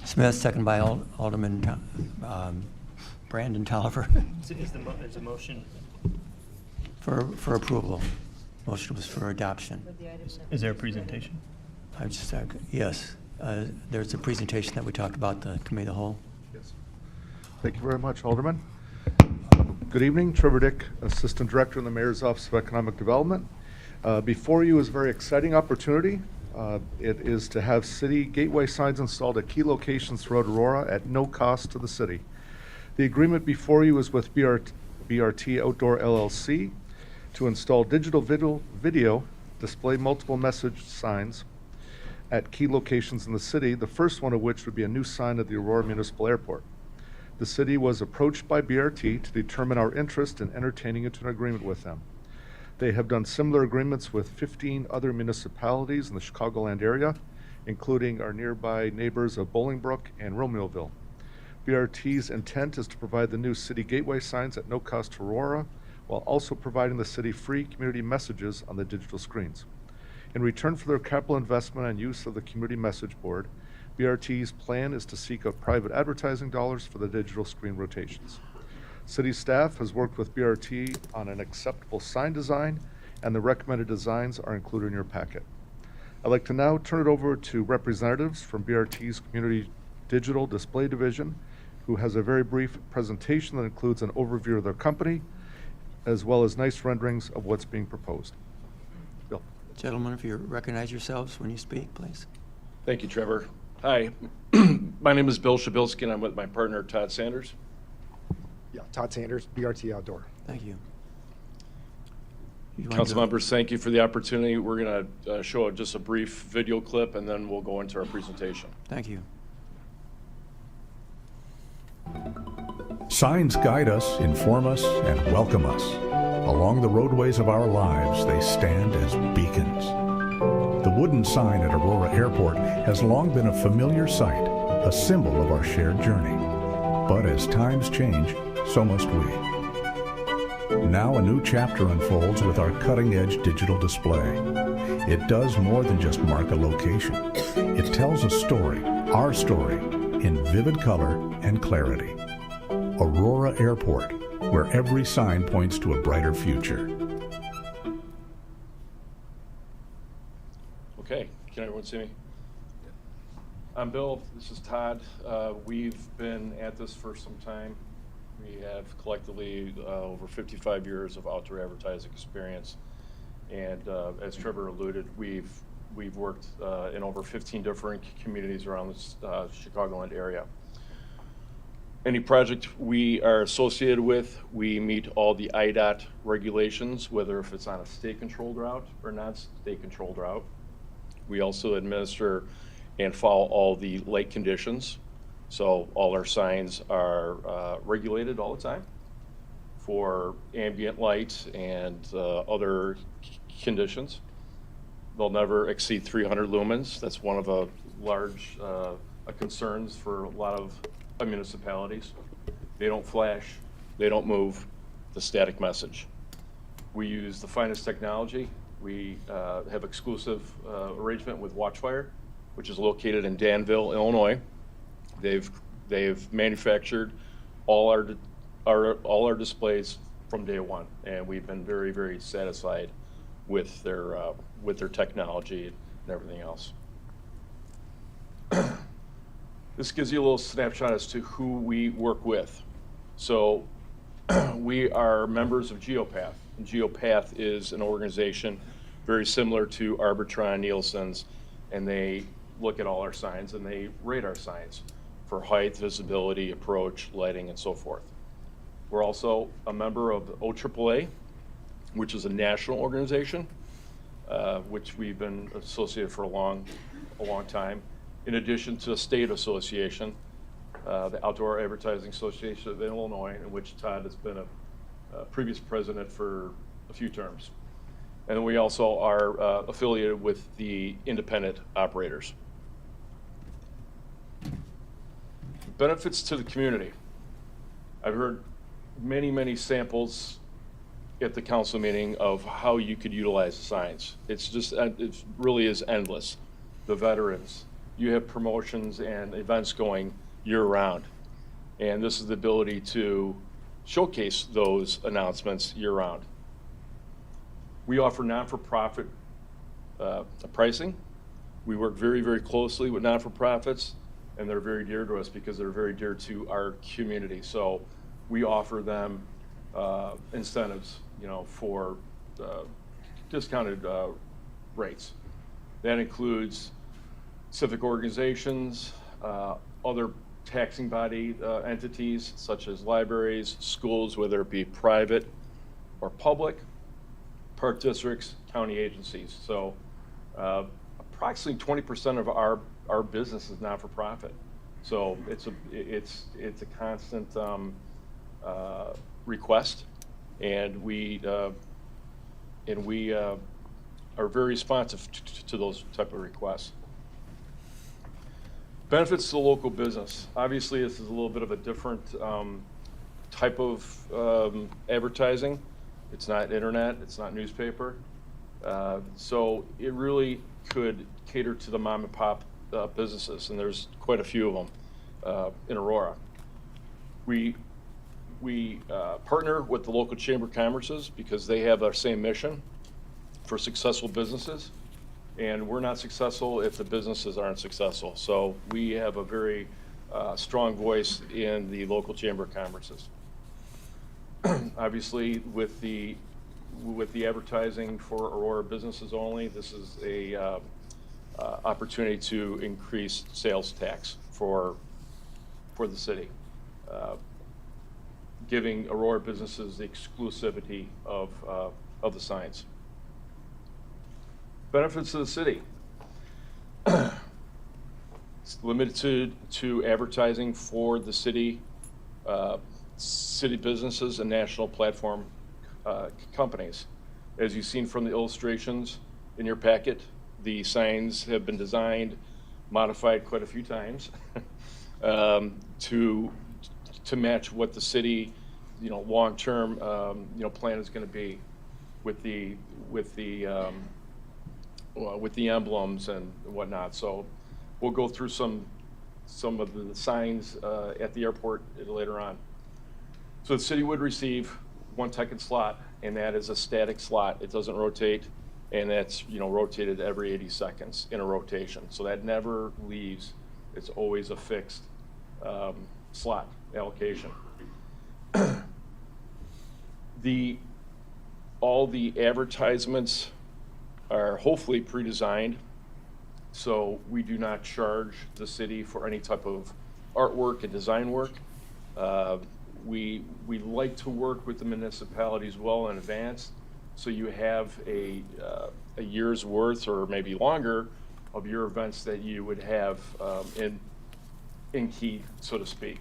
Speaker 16: Smith, second by Alderman Brandon Tolliver.
Speaker 10: Is a motion?
Speaker 16: For approval. Motion was for adoption.
Speaker 10: Is there a presentation?
Speaker 16: I just, yes. There's a presentation that we talked about, the Committee of the Whole.
Speaker 17: Yes. Thank you very much, Alderman. Good evening, Trevor Dick, Assistant Director in the Mayor's Office of Economic Development. Before you is a very exciting opportunity. It is to have city gateway signs installed at key locations throughout Aurora at no cost to the city. The agreement before you is with BRT Outdoor LLC to install digital video display multiple message signs at key locations in the city, the first one of which would be a new sign at the Aurora Municipal Airport. The city was approached by BRT to determine our interest in entertaining into an agreement with them. They have done similar agreements with 15 other municipalities in the Chicagoland area, including our nearby neighbors of Bolingbrook and Romeoville. BRT's intent is to provide the new city gateway signs at no cost to Aurora, while also providing the city free community messages on the digital screens. In return for their capital investment and use of the community message board, BRT's plan is to seek out private advertising dollars for the digital screen rotations. City staff has worked with BRT on an acceptable sign design, and the recommended designs are included in your packet. I'd like to now turn it over to representatives from BRT's Community Digital Display Division, who has a very brief presentation that includes an overview of their company, as well as nice renderings of what's being proposed. Bill.
Speaker 16: Gentlemen, if you recognize yourselves when you speak, please.
Speaker 11: Thank you, Trevor. Hi, my name is Bill Shabilsky, and I'm with my partner, Todd Sanders.
Speaker 15: Yeah, Todd Sanders, BRT Outdoor.
Speaker 16: Thank you.
Speaker 11: Council members, thank you for the opportunity. We're going to show just a brief video clip, and then we'll go into our presentation.
Speaker 16: Thank you.
Speaker 18: Signs guide us, inform us, and welcome us. Along the roadways of our lives, they stand as beacons. The wooden sign at Aurora Airport has long been a familiar sight, a symbol of our shared journey. But as times change, so must we. Now a new chapter unfolds with our cutting-edge digital display. It does more than just mark a location. It tells a story, our story, in vivid color and clarity. Aurora Airport, where every sign points to a brighter future.
Speaker 11: Okay, can everyone see me? I'm Bill, this is Todd. We've been at this for some time. We have collectively over 55 years of outdoor advertising experience. And as Trevor alluded, we've worked in over 15 different communities around the Chicagoland area. Any project we are associated with, we meet all the IDOT regulations, whether if it's on a state-controlled route or non-state-controlled route. We also administer and follow all the light conditions. So all our signs are regulated all the time for ambient light and other conditions. They'll never exceed 300 lumens. That's one of the large concerns for a lot of municipalities. They don't flash, they don't move, the static message. We use the finest technology. We have exclusive arrangement with Watchfire, which is located in Danville, Illinois. They've manufactured all our displays from day one, and we've been very, very satisfied with their technology and everything else. This gives you a little snapshot as to who we work with. So we are members of Geopath. And Geopath is an organization very similar to Arbitron, Nielsen's, and they look at all our signs and they rate our signs for height, visibility, approach, lighting, and so forth. We're also a member of the OAAA, which is a national organization, which we've been associated for a long time. In addition to a state association, the Outdoor Advertising Association of Illinois, in which Todd has been a previous president for a few terms. And we also are affiliated with the independent operators. Benefits to the community. I've heard many, many samples at the council meeting of how you could utilize the signs. It's just, it really is endless. The veterans, you have promotions and events going year-round. And this is the ability to showcase those announcements year-round. We offer not-for-profit pricing. We work very, very closely with not-for-profits, and they're very dear to us because they're very dear to our community. So we offer them incentives, for discounted rates. That includes civic organizations, other taxing body entities such as libraries, schools, whether it be private or public, park districts, county agencies. So approximately 20% of our business is not for profit. So it's a constant request, and we are very responsive to those type of requests. Benefits to the local business. Obviously, this is a little bit of a different type of advertising. It's not internet, it's not newspaper. So it really could cater to the mom and pop businesses, and there's quite a few of them in Aurora. We partner with the local Chamber of Commerce's because they have our same mission for successful businesses. And we're not successful if the businesses aren't successful. So we have a very strong voice in the local Chamber of Commerce's. Obviously, with the advertising for Aurora businesses only, this is a opportunity to increase sales tax for the city, giving Aurora businesses the exclusivity of the signs. Benefits to the city. It's limited to advertising for the city, city businesses and national platform companies. As you've seen from the illustrations in your packet, the signs have been designed, modified quite a few times to match what the city, long-term, plan is going to be with the emblems and whatnot. So we'll go through some of the signs at the airport later on. So the city would receive one ticket slot, and that is a static slot. It doesn't rotate, and that's rotated every 80 seconds in a rotation. So that never leaves. It's always a fixed slot allocation. All the advertisements
Speaker 19: are hopefully pre-designed, so we do not charge the city for any type of artwork and design work. We like to work with the municipalities well in advance, so you have a year's worth or maybe longer of your events that you would have in key, so to speak.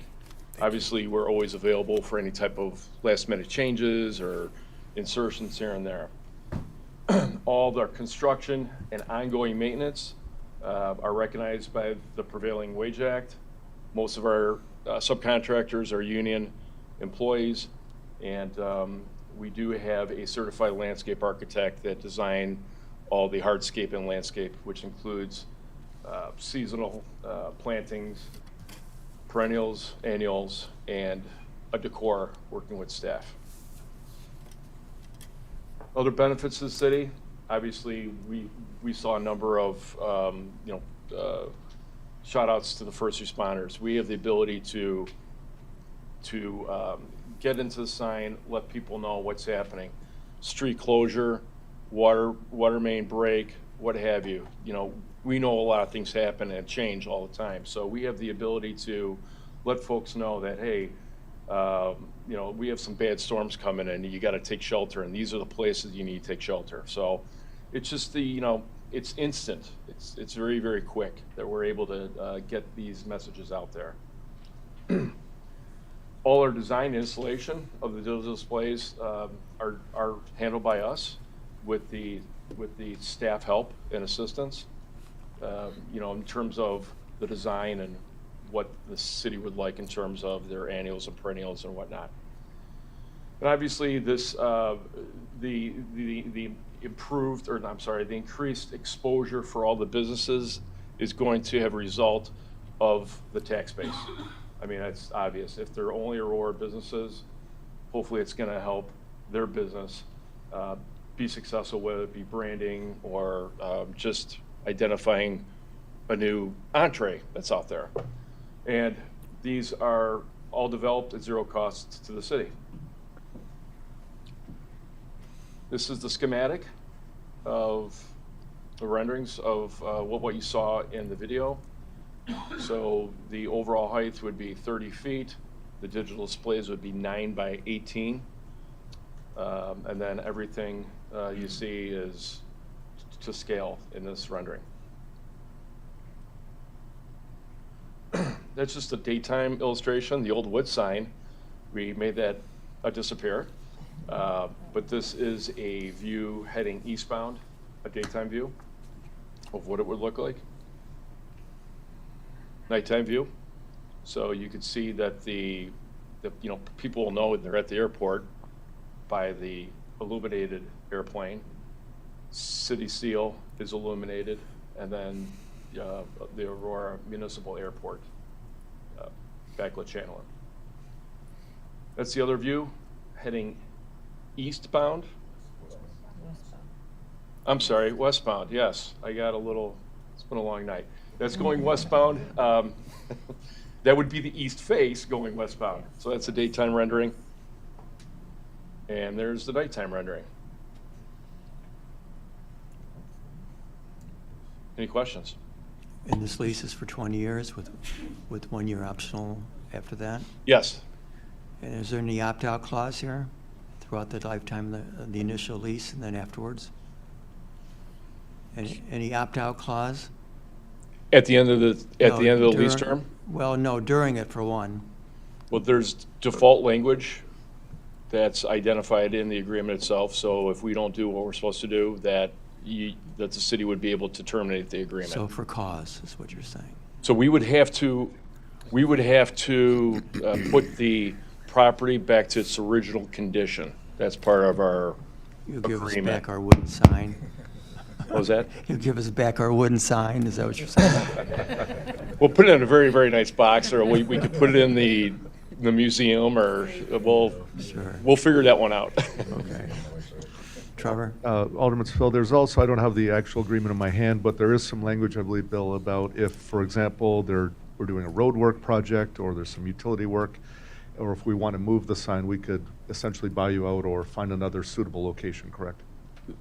Speaker 19: Obviously, we're always available for any type of last-minute changes or insertions here and there. All of our construction and ongoing maintenance are recognized by the Prevailing Wage Act. Most of our subcontractors are union employees, and we do have a certified landscape architect that design all the hardscape and landscape, which includes seasonal plantings, perennials, annuals, and a decor working with staff. Other benefits to the city, obviously, we saw a number of shout outs to the first responders. We have the ability to get into the sign, let people know what's happening. Street closure, water main break, what have you. We know a lot of things happen and change all the time. So we have the ability to let folks know that, hey, we have some bad storms coming in, you got to take shelter, and these are the places you need to take shelter. So it's just it's instant. It's very, very quick that we're able to get these messages out there. All our design installation of the digital displays are handled by us with the staff help and assistance, in terms of the design and what the city would like in terms of their annuals and perennials and whatnot. And obviously this, the increased exposure for all the businesses is going to have a result of the tax base. I mean, that's obvious. If they're only Aurora businesses, hopefully it's gonna help their business be successful, whether it be branding or just identifying a new entree that's out there. And these are all developed at zero cost to the city. This is the schematic of the renderings of what you saw in the video. So the overall height would be 30 feet. The digital displays would be 9 by 18. And then everything you see is to scale in this rendering. That's just a daytime illustration. The old wood sign, we made that disappear. But this is a view heading eastbound, a daytime view of what it would look like. Nighttime view. So you could see that people will know they're at the airport by the illuminated airplane. City seal is illuminated, and then the Aurora Municipal Airport backlit channeling. That's the other view heading eastbound. I'm sorry, westbound, yes. I got it's been a long night. That's going westbound. That would be the east face going westbound. So that's a daytime rendering. And there's the nighttime rendering. Any questions?
Speaker 16: And this lease is for 20 years with 1 year optional after that?
Speaker 19: Yes.
Speaker 16: And is there any opt-out clause here throughout the lifetime of the initial lease and then afterwards? Any opt-out clause?
Speaker 19: At the end of the lease term?
Speaker 16: Well, no, during it for one.
Speaker 19: Well, there's default language that's identified in the agreement itself. So if we don't do what we're supposed to do, that the city would be able to terminate the agreement.
Speaker 16: So for cause is what you're saying.
Speaker 19: So we would have to put the property back to its original condition. That's part of our
Speaker 16: You'll give
Speaker 19: agreement.
Speaker 16: us back our wooden sign.
Speaker 19: What was that?
Speaker 16: You'll give us back our wooden sign, is that what you're saying?
Speaker 19: We'll put it in a very, very nice box, or we could put it in the museum, or we'll figure that one out.
Speaker 16: Okay. Trevor?
Speaker 17: Alderman Phil, there's also, I don't have the actual agreement in my hand, but there is some language, I believe, Bill, about if, for example, we're doing a road work project, or there's some utility work, or if we want to move the sign, we could essentially buy you out or find another suitable location, correct?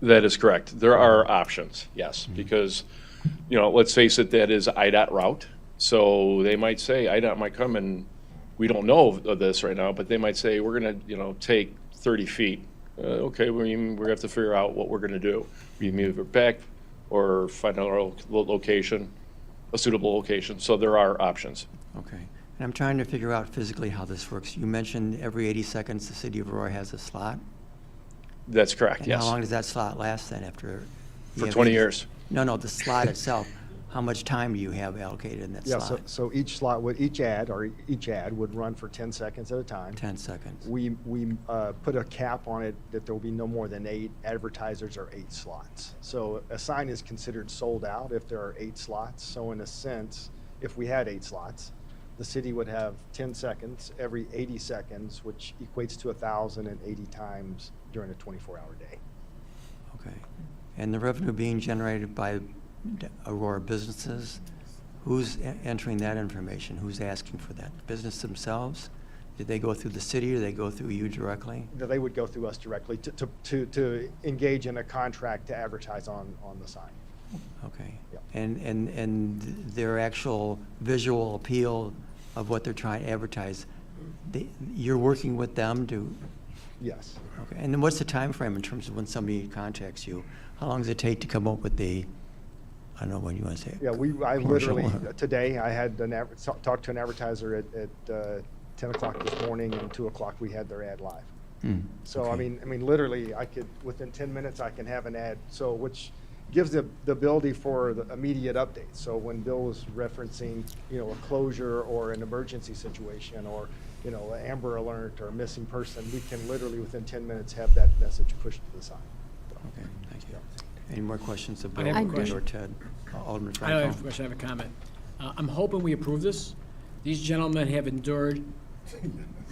Speaker 19: That is correct. There are options, yes, because, you know, let's face it, that is IDOT route. So they might say, IDOT might come and, we don't know of this right now, but they might say, we're gonna, you know, take 30 feet. Okay, we're gonna have to figure out what we're gonna do. We move it back or find another location, a suitable location. So there are options.
Speaker 16: Okay. And I'm trying to figure out physically how this works. You mentioned every 80 seconds the city of Aurora has a slot.
Speaker 19: That's correct,
Speaker 16: And
Speaker 19: yes.
Speaker 16: how long does that slot last then after?
Speaker 19: For 20 years.
Speaker 16: No, the slot itself. How much time do you have allocated in that
Speaker 20: Yeah,
Speaker 16: slot?
Speaker 20: so each slot would, each ad would run for 10 seconds at a time.
Speaker 16: 10 seconds.
Speaker 20: We put a cap on it that there will be no more than 8 advertisers or 8 slots. So a sign is considered sold out if there are 8 slots. So in a sense, if we had 8 slots, the city would have 10 seconds every 80 seconds, which equates to 1,080 times during a 24-hour day.
Speaker 16: Okay. And the revenue being generated by Aurora businesses, who's entering that information? Who's asking for that? Business themselves? Did they go through the city or they go through you directly?
Speaker 20: They would go through us directly to engage in a contract to advertise on the sign.
Speaker 16: Okay.
Speaker 20: Yep.
Speaker 16: And their actual visual appeal of what they're trying to advertise, you're working with them to?
Speaker 20: Yes.
Speaker 16: Okay. And then what's the time frame in terms of when somebody contacts you? How long does it take to come up with the, I don't know when you want to say it.
Speaker 20: Yeah, I
Speaker 16: commercial?
Speaker 20: literally, today, I had talked to an advertiser at 10 o'clock this morning, and 2 o'clock we had their ad live. So,
Speaker 16: okay.
Speaker 20: I mean, literally, I could, within 10 minutes, I can have an ad, so, which gives the ability for the immediate updates. So when Bill was referencing, you know, a closure or an emergency situation, or, you know, an Amber Alert or a missing person, we can literally, within 10 minutes, have that message pushed to the sign.
Speaker 16: Okay, thank you. Any more questions of
Speaker 6: I
Speaker 16: Bill
Speaker 6: have a question.
Speaker 16: or Ted? Alderman
Speaker 6: I don't have a
Speaker 16: Franco?
Speaker 6: question, I have a comment. I'm hoping we approve this. These gentlemen have endured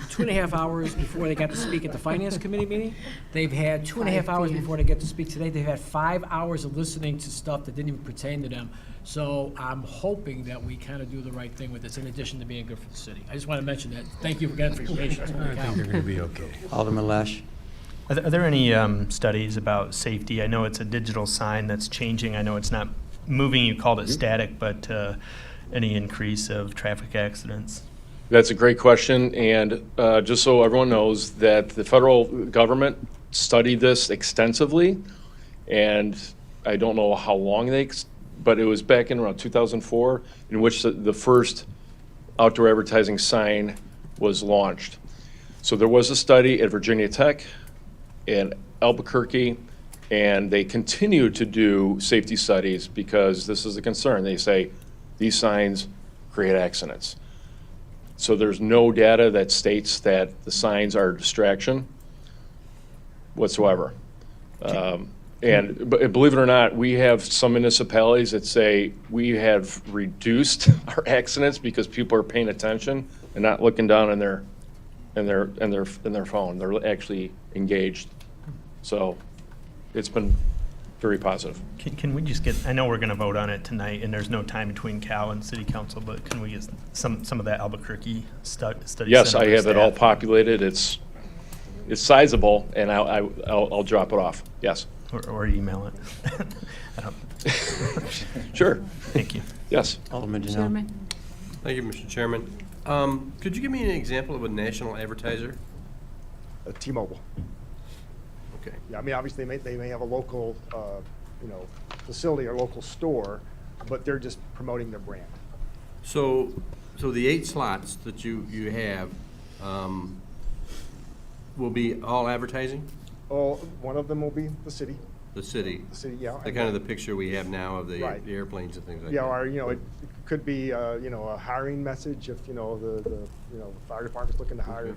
Speaker 6: 2.5 hours before they got to speak at the Finance Committee meeting. They've had 2.5 hours before they get to speak today. They've had 5 hours of listening to stuff that didn't even pertain to them. So I'm hoping that we kind of do the right thing with this, in addition to being good for the city. I just want to mention that. Thank you again for your patience.
Speaker 18: I think you're going to be okay.
Speaker 16: Alderman Lesh?
Speaker 10: Are there any studies about safety? I know it's a digital sign that's changing. I know it's not moving. You called it static, but any increase of traffic accidents?
Speaker 19: That's a great question, and just so everyone knows that the federal government studied this extensively, and I don't know how long but it was back in around 2004 in which the first outdoor advertising sign was launched. So there was a study at Virginia Tech and Albuquerque, and they continue to do safety studies because this is a concern. They say these signs create accidents. So there's no data that states that the signs are a distraction whatsoever. And believe it or not, we have some municipalities that say we have reduced our accidents because people are paying attention and not looking down on their phone. They're actually engaged. So it's been very positive.
Speaker 10: Can we just get, I know we're going to vote on it tonight, and there's no time between Cal and City Council, but can we get some of that Albuquerque study?
Speaker 19: Yes,
Speaker 10: sent
Speaker 19: I
Speaker 10: over to
Speaker 19: have it all
Speaker 10: staff?
Speaker 19: populated. It's sizable, and I'll drop it off. Yes.
Speaker 10: Or email it. I don't.
Speaker 19: Sure.
Speaker 10: Thank you.
Speaker 19: Yes.
Speaker 16: Alderman Janelle?
Speaker 13: Chairman. Thank you, Mr. Chairman. Could you give me an example of a national advertiser?
Speaker 20: T-Mobile.
Speaker 13: Okay.
Speaker 20: Yeah, I mean, obviously, they may have a local, facility or local store, but they're just promoting their brand.
Speaker 13: So the 8 slots that you have will be all advertising?
Speaker 20: Oh, one of them will be the city.
Speaker 13: The city?
Speaker 20: The city, yeah.
Speaker 13: The kind of the picture we have now of the
Speaker 20: Right.
Speaker 13: the airplanes and things like
Speaker 20: Yeah,
Speaker 13: that.
Speaker 20: or, it could be, a hiring message if, the fire department's looking to hire,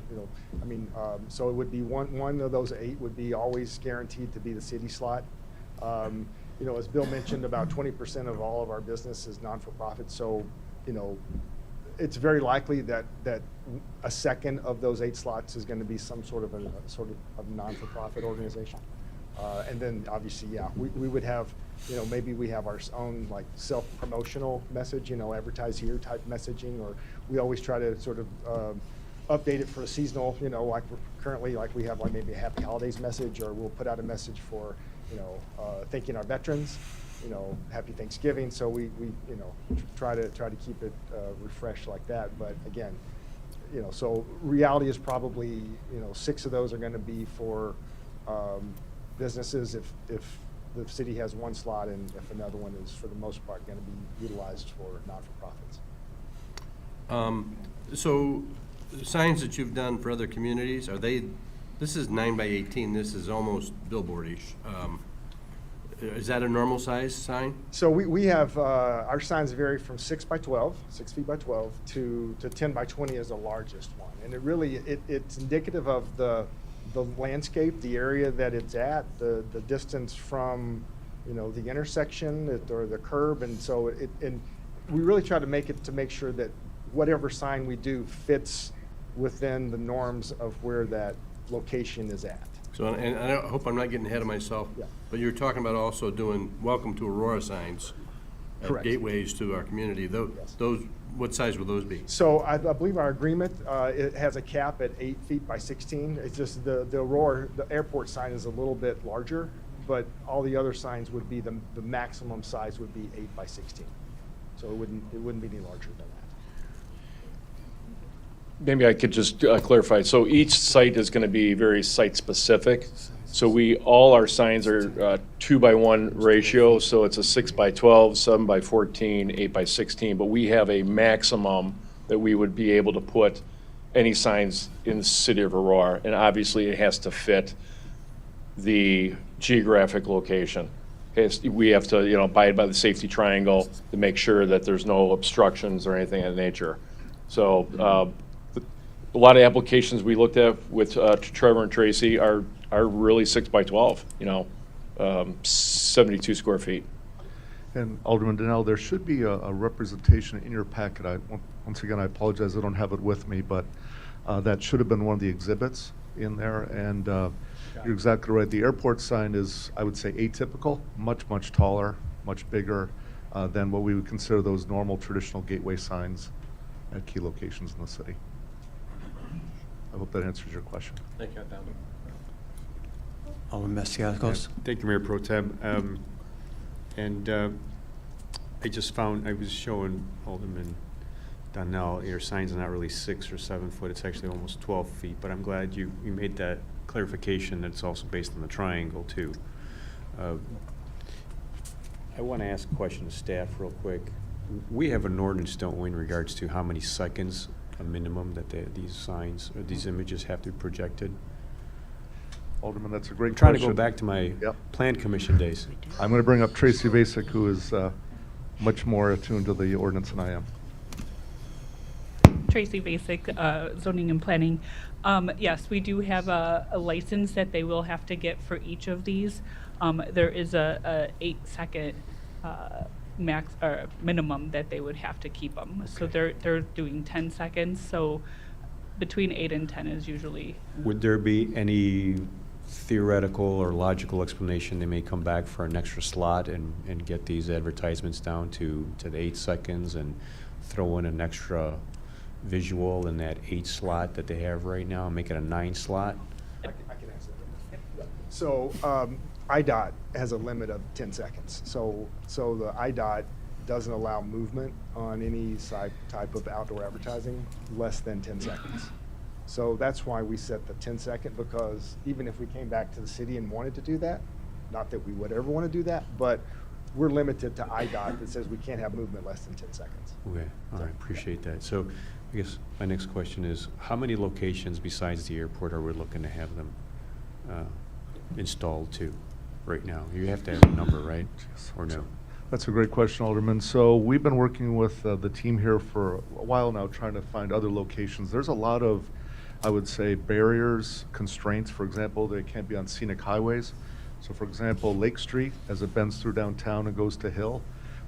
Speaker 20: so it would be one of those 8 would be always guaranteed to be the city slot. As Bill mentioned, about 20% of all of our business is non-for-profit, so, it's very likely that a second of those 8 slots is going to be some sort of non-for-profit organization. And then obviously, yeah, we would have, maybe we have our own like self-promotional message, advertise here type messaging, or we always try to sort of update it for a seasonal, like we're currently, like we have like maybe a happy holidays message, or we'll put out a message for, thanking our veterans, Happy Thanksgiving. So we try to keep it refreshed like that. But again, so reality is probably 6 of those are going to be for businesses if the city has 1 slot, and if another one is for the most part going to be utilized for not-for-profits.
Speaker 13: So the signs that you've done for other communities, this is 9 by 18, this is almost billboard-ish. Is that a normal size sign?
Speaker 20: So we have, our signs vary from 6 by 12, 6 feet by 12, to 10 by 20 is the largest one. And it's indicative of the landscape, the area that it's at, the distance from, the intersection or the curb. And so and we really try to make sure that whatever sign we do fits within the norms of where that location is at.
Speaker 13: So, and I hope I'm not getting ahead of myself,
Speaker 20: Yeah.
Speaker 13: but you're talking about also doing welcome to Aurora signs at
Speaker 20: Correct.
Speaker 13: gateways to our community. Those, what size will those be?
Speaker 20: So I believe our agreement, it has a cap at 8 feet by 16. It's just the Aurora, the airport sign is a little bit larger, but all the other signs would be, the maximum size would be 8 by 16. So it wouldn't be any larger than that.
Speaker 19: Maybe I could just clarify. So each site is going to be very site-specific. So all our signs are 2 by 1 ratio, so it's a 6 by 12, 7 by 14, 8 by 16. But we have a maximum that we would be able to put any signs in the city of Aurora. And obviously, it has to fit the geographic location. We have to, abide by the safety triangle to make sure that there's no obstructions or anything of that nature. So a lot of applications we looked at with Trevor and Tracy are really 6 by 12, 72 square feet.
Speaker 17: And Alderman Donnell, there should be a representation in your packet. Once again, I apologize, I don't have it with me, but that should have been one of the exhibits in there. And you're exactly right. The airport sign is, I would say, atypical, much taller, much bigger than what we would consider those normal traditional gateway signs at key locations in the city. I hope that answers your question.
Speaker 13: Thank you,
Speaker 16: Alderman Mastianicos.
Speaker 21: Thank you, Mayor Pro Tem. I was showing Alderman Donnell, your signs are not really 6 or 7 foot, it's actually almost 12 feet, but I'm glad you made that clarification that it's also based on the triangle too. I want to ask a question to staff real quick. We have an ordinance, don't we, in regards to how many seconds, a minimum, that these signs or these images have to be projected?
Speaker 17: Alderman, that's a great
Speaker 21: I'm trying
Speaker 17: question.
Speaker 21: to go back to my Plan Commission days.
Speaker 17: I'm going to bring up Tracy Vasek, who is much more attuned to the ordinance than I am.
Speaker 22: Tracy Basic, Zoning and Planning. Yes, we do have a license that they will have to get for each of these. There is a 8-second max or minimum that they would have to keep them. Okay. So they're doing 10 seconds. So between 8 and 10 is usually.
Speaker 21: Would there be any theoretical or logical explanation they may come back for an extra slot and get these advertisements down to the 8 seconds and throw in an extra visual in that 8 slot that they have right now and make it a 9 slot?
Speaker 20: I can answer that. So IDOT has a limit of 10 seconds. So the IDOT doesn't allow movement on any type of outdoor advertising less than 10 seconds. So that's why we set the 10-second, because even if we came back to the city and wanted to do that, not that we would ever want to do that, but we're limited to IDOT that says we can't have movement less than 10 seconds.
Speaker 21: Okay, all right, appreciate that. So I guess my next question is, how many locations besides the airport are we looking to have them installed to right now? You have to have a number, right? Or no?
Speaker 17: That's a great question, Alderman. So we've been working with the team here for a while now, trying to find other locations. There's a lot of, I would say, barriers, constraints. For example, they can't be on scenic highways. So for example, Lake Street, as it bends through downtown and goes to Hill,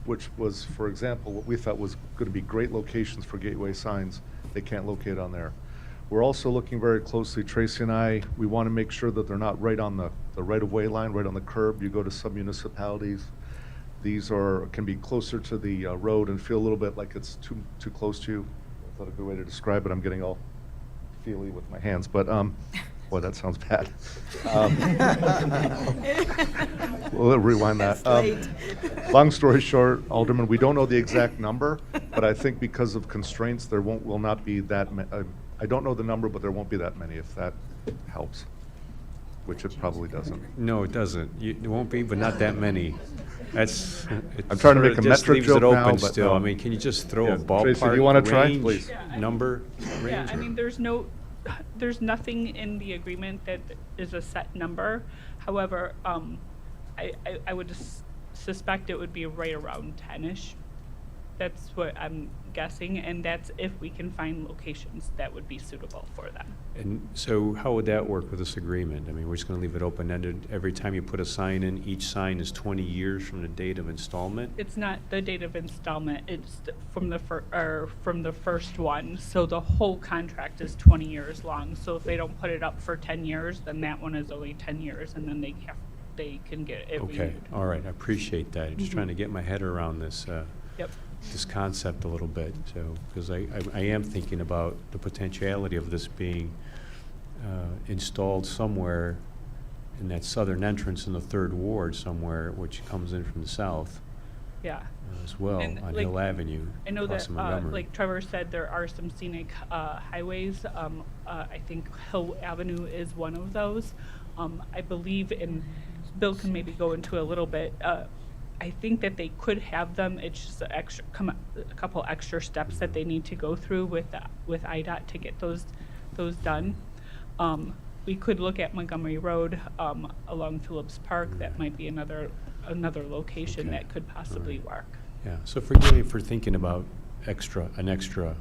Speaker 17: which was, for example, what we thought was going to be great locations for gateway signs, they can't locate on there. We're also looking very closely, Tracy and I, we want to make sure that they're not right on the right-of-way line, right on the curb. You go to some municipalities, these can be closer to the road and feel a little bit like it's too close to you. That's not a good way to describe it. I'm getting all feely with my hands, but Boy, that sounds bad. We'll rewind that. Long story short, Alderman, we don't know the exact number, but I think because of constraints, there will not be that I don't know the number, but there won't be that many, if that helps, which it probably doesn't.
Speaker 21: No, it doesn't. It won't be, but not that many. That's.
Speaker 17: I'm trying to make a
Speaker 21: just
Speaker 17: metric
Speaker 21: leaves
Speaker 17: joke
Speaker 21: it open
Speaker 17: now, but
Speaker 21: still.
Speaker 17: no.
Speaker 21: I mean, can you just throw
Speaker 17: Yeah,
Speaker 21: a ballpark
Speaker 17: Tracy, do you wanna try?
Speaker 21: range,
Speaker 17: Please.
Speaker 21: number,
Speaker 22: Yeah,
Speaker 21: range?
Speaker 22: I
Speaker 21: or-
Speaker 22: mean, there's nothing in the agreement that is a set number. However, I would suspect it would be right around 10-ish. That's what I'm guessing, and that's if we can find locations that would be suitable for them.
Speaker 21: And so how would that work with this agreement? I mean, we're just going to leave it open-ended. Every time you put a sign in, each sign is 20 years from the date of installment?
Speaker 22: It's not the date of installment, it's from the first one. So the whole contract is 20 years long. So if they don't put it up for 10 years, then that one is only 10 years, and then they can get it
Speaker 21: Okay,
Speaker 22: renewed.
Speaker 21: all right, I appreciate that. I'm just trying to get my head around this.
Speaker 22: Yep.
Speaker 21: This concept a little bit, so, because I am thinking about the potentiality of this being installed somewhere in that southern entrance in the 3rd Ward somewhere, which comes in from the south
Speaker 22: Yeah.
Speaker 21: as well,
Speaker 22: And,
Speaker 21: on
Speaker 22: like,
Speaker 21: Hill Avenue.
Speaker 22: I know
Speaker 21: across
Speaker 22: that,
Speaker 21: from Montgomery.
Speaker 22: like Trevor said, there are some scenic highways. I think Hill Avenue is one of those. I believe, and Bill can maybe go into a little bit, I think that they could have them, it's just a couple extra steps that they need to go through with IDOT to get those done. We could look at Montgomery Road along Phillips Park. That might be another location
Speaker 21: Okay.
Speaker 22: that could possibly work.
Speaker 21: Yeah, so forgive me for thinking about an extra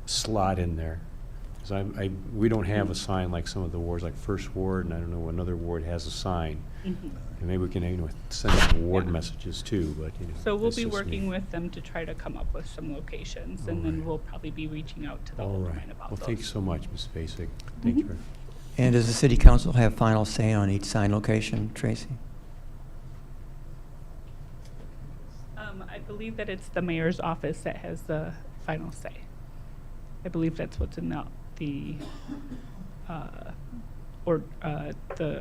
Speaker 21: slot in there. Because we don't have a sign like some of the wards, like First Ward, and I don't know, another ward has a sign.
Speaker 22: Mhm.
Speaker 21: And maybe we can send some ward messages too, but,
Speaker 22: So we'll
Speaker 21: that's
Speaker 22: be
Speaker 21: just me.
Speaker 22: working with them to try to come up with some locations, and then we'll probably be reaching out to the
Speaker 21: All
Speaker 22: aldermen
Speaker 21: right.
Speaker 22: about
Speaker 21: Well,
Speaker 22: those.
Speaker 21: thank you so much, Ms. Basic. Thank you.
Speaker 16: And does the city council have final say on each sign location, Tracy?
Speaker 22: I believe that it's the mayor's office that has the final say. I believe that's what's in the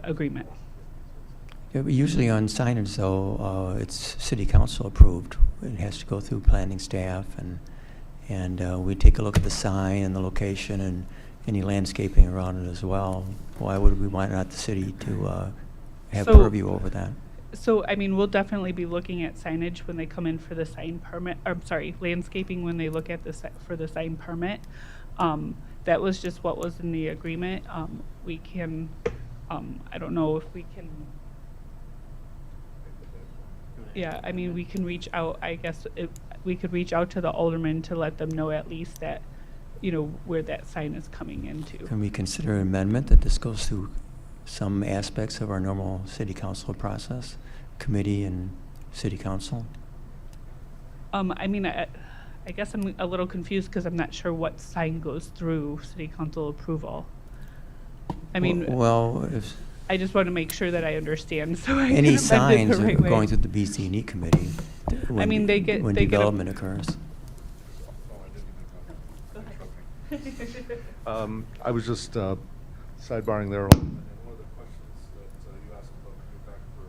Speaker 22: agreement.
Speaker 16: Yeah, but usually on signage, though, it's city council approved. It has to go through planning staff, and we take a look at the sign and the location and any landscaping around it as well. Why would we want not the city to have
Speaker 22: So-
Speaker 16: purview over that?
Speaker 22: So, I mean, we'll definitely be looking at signage when they come in for the sign permit, landscaping when they look at for the sign permit. That was just what was in the agreement. We can, I don't know if we can, yeah, I mean, we can reach out, I guess, we could reach out to the aldermen to let them know at least that, where that sign is coming into.
Speaker 16: Can we consider an amendment that this goes through some aspects of our normal city council process, committee and city council?
Speaker 22: I mean, I guess I'm a little confused because I'm not sure what sign goes through city council approval. I mean,
Speaker 16: Well, if
Speaker 22: I just want to make sure that I understand, so I can
Speaker 16: any
Speaker 22: amend it
Speaker 16: signs
Speaker 22: the
Speaker 16: are
Speaker 22: right way.
Speaker 16: going through the BC&E committee when,
Speaker 22: mean, they get-
Speaker 16: when
Speaker 22: they get a-
Speaker 16: development occurs.
Speaker 17: I was just sidebarring there. And one of the questions that you asked about coming back for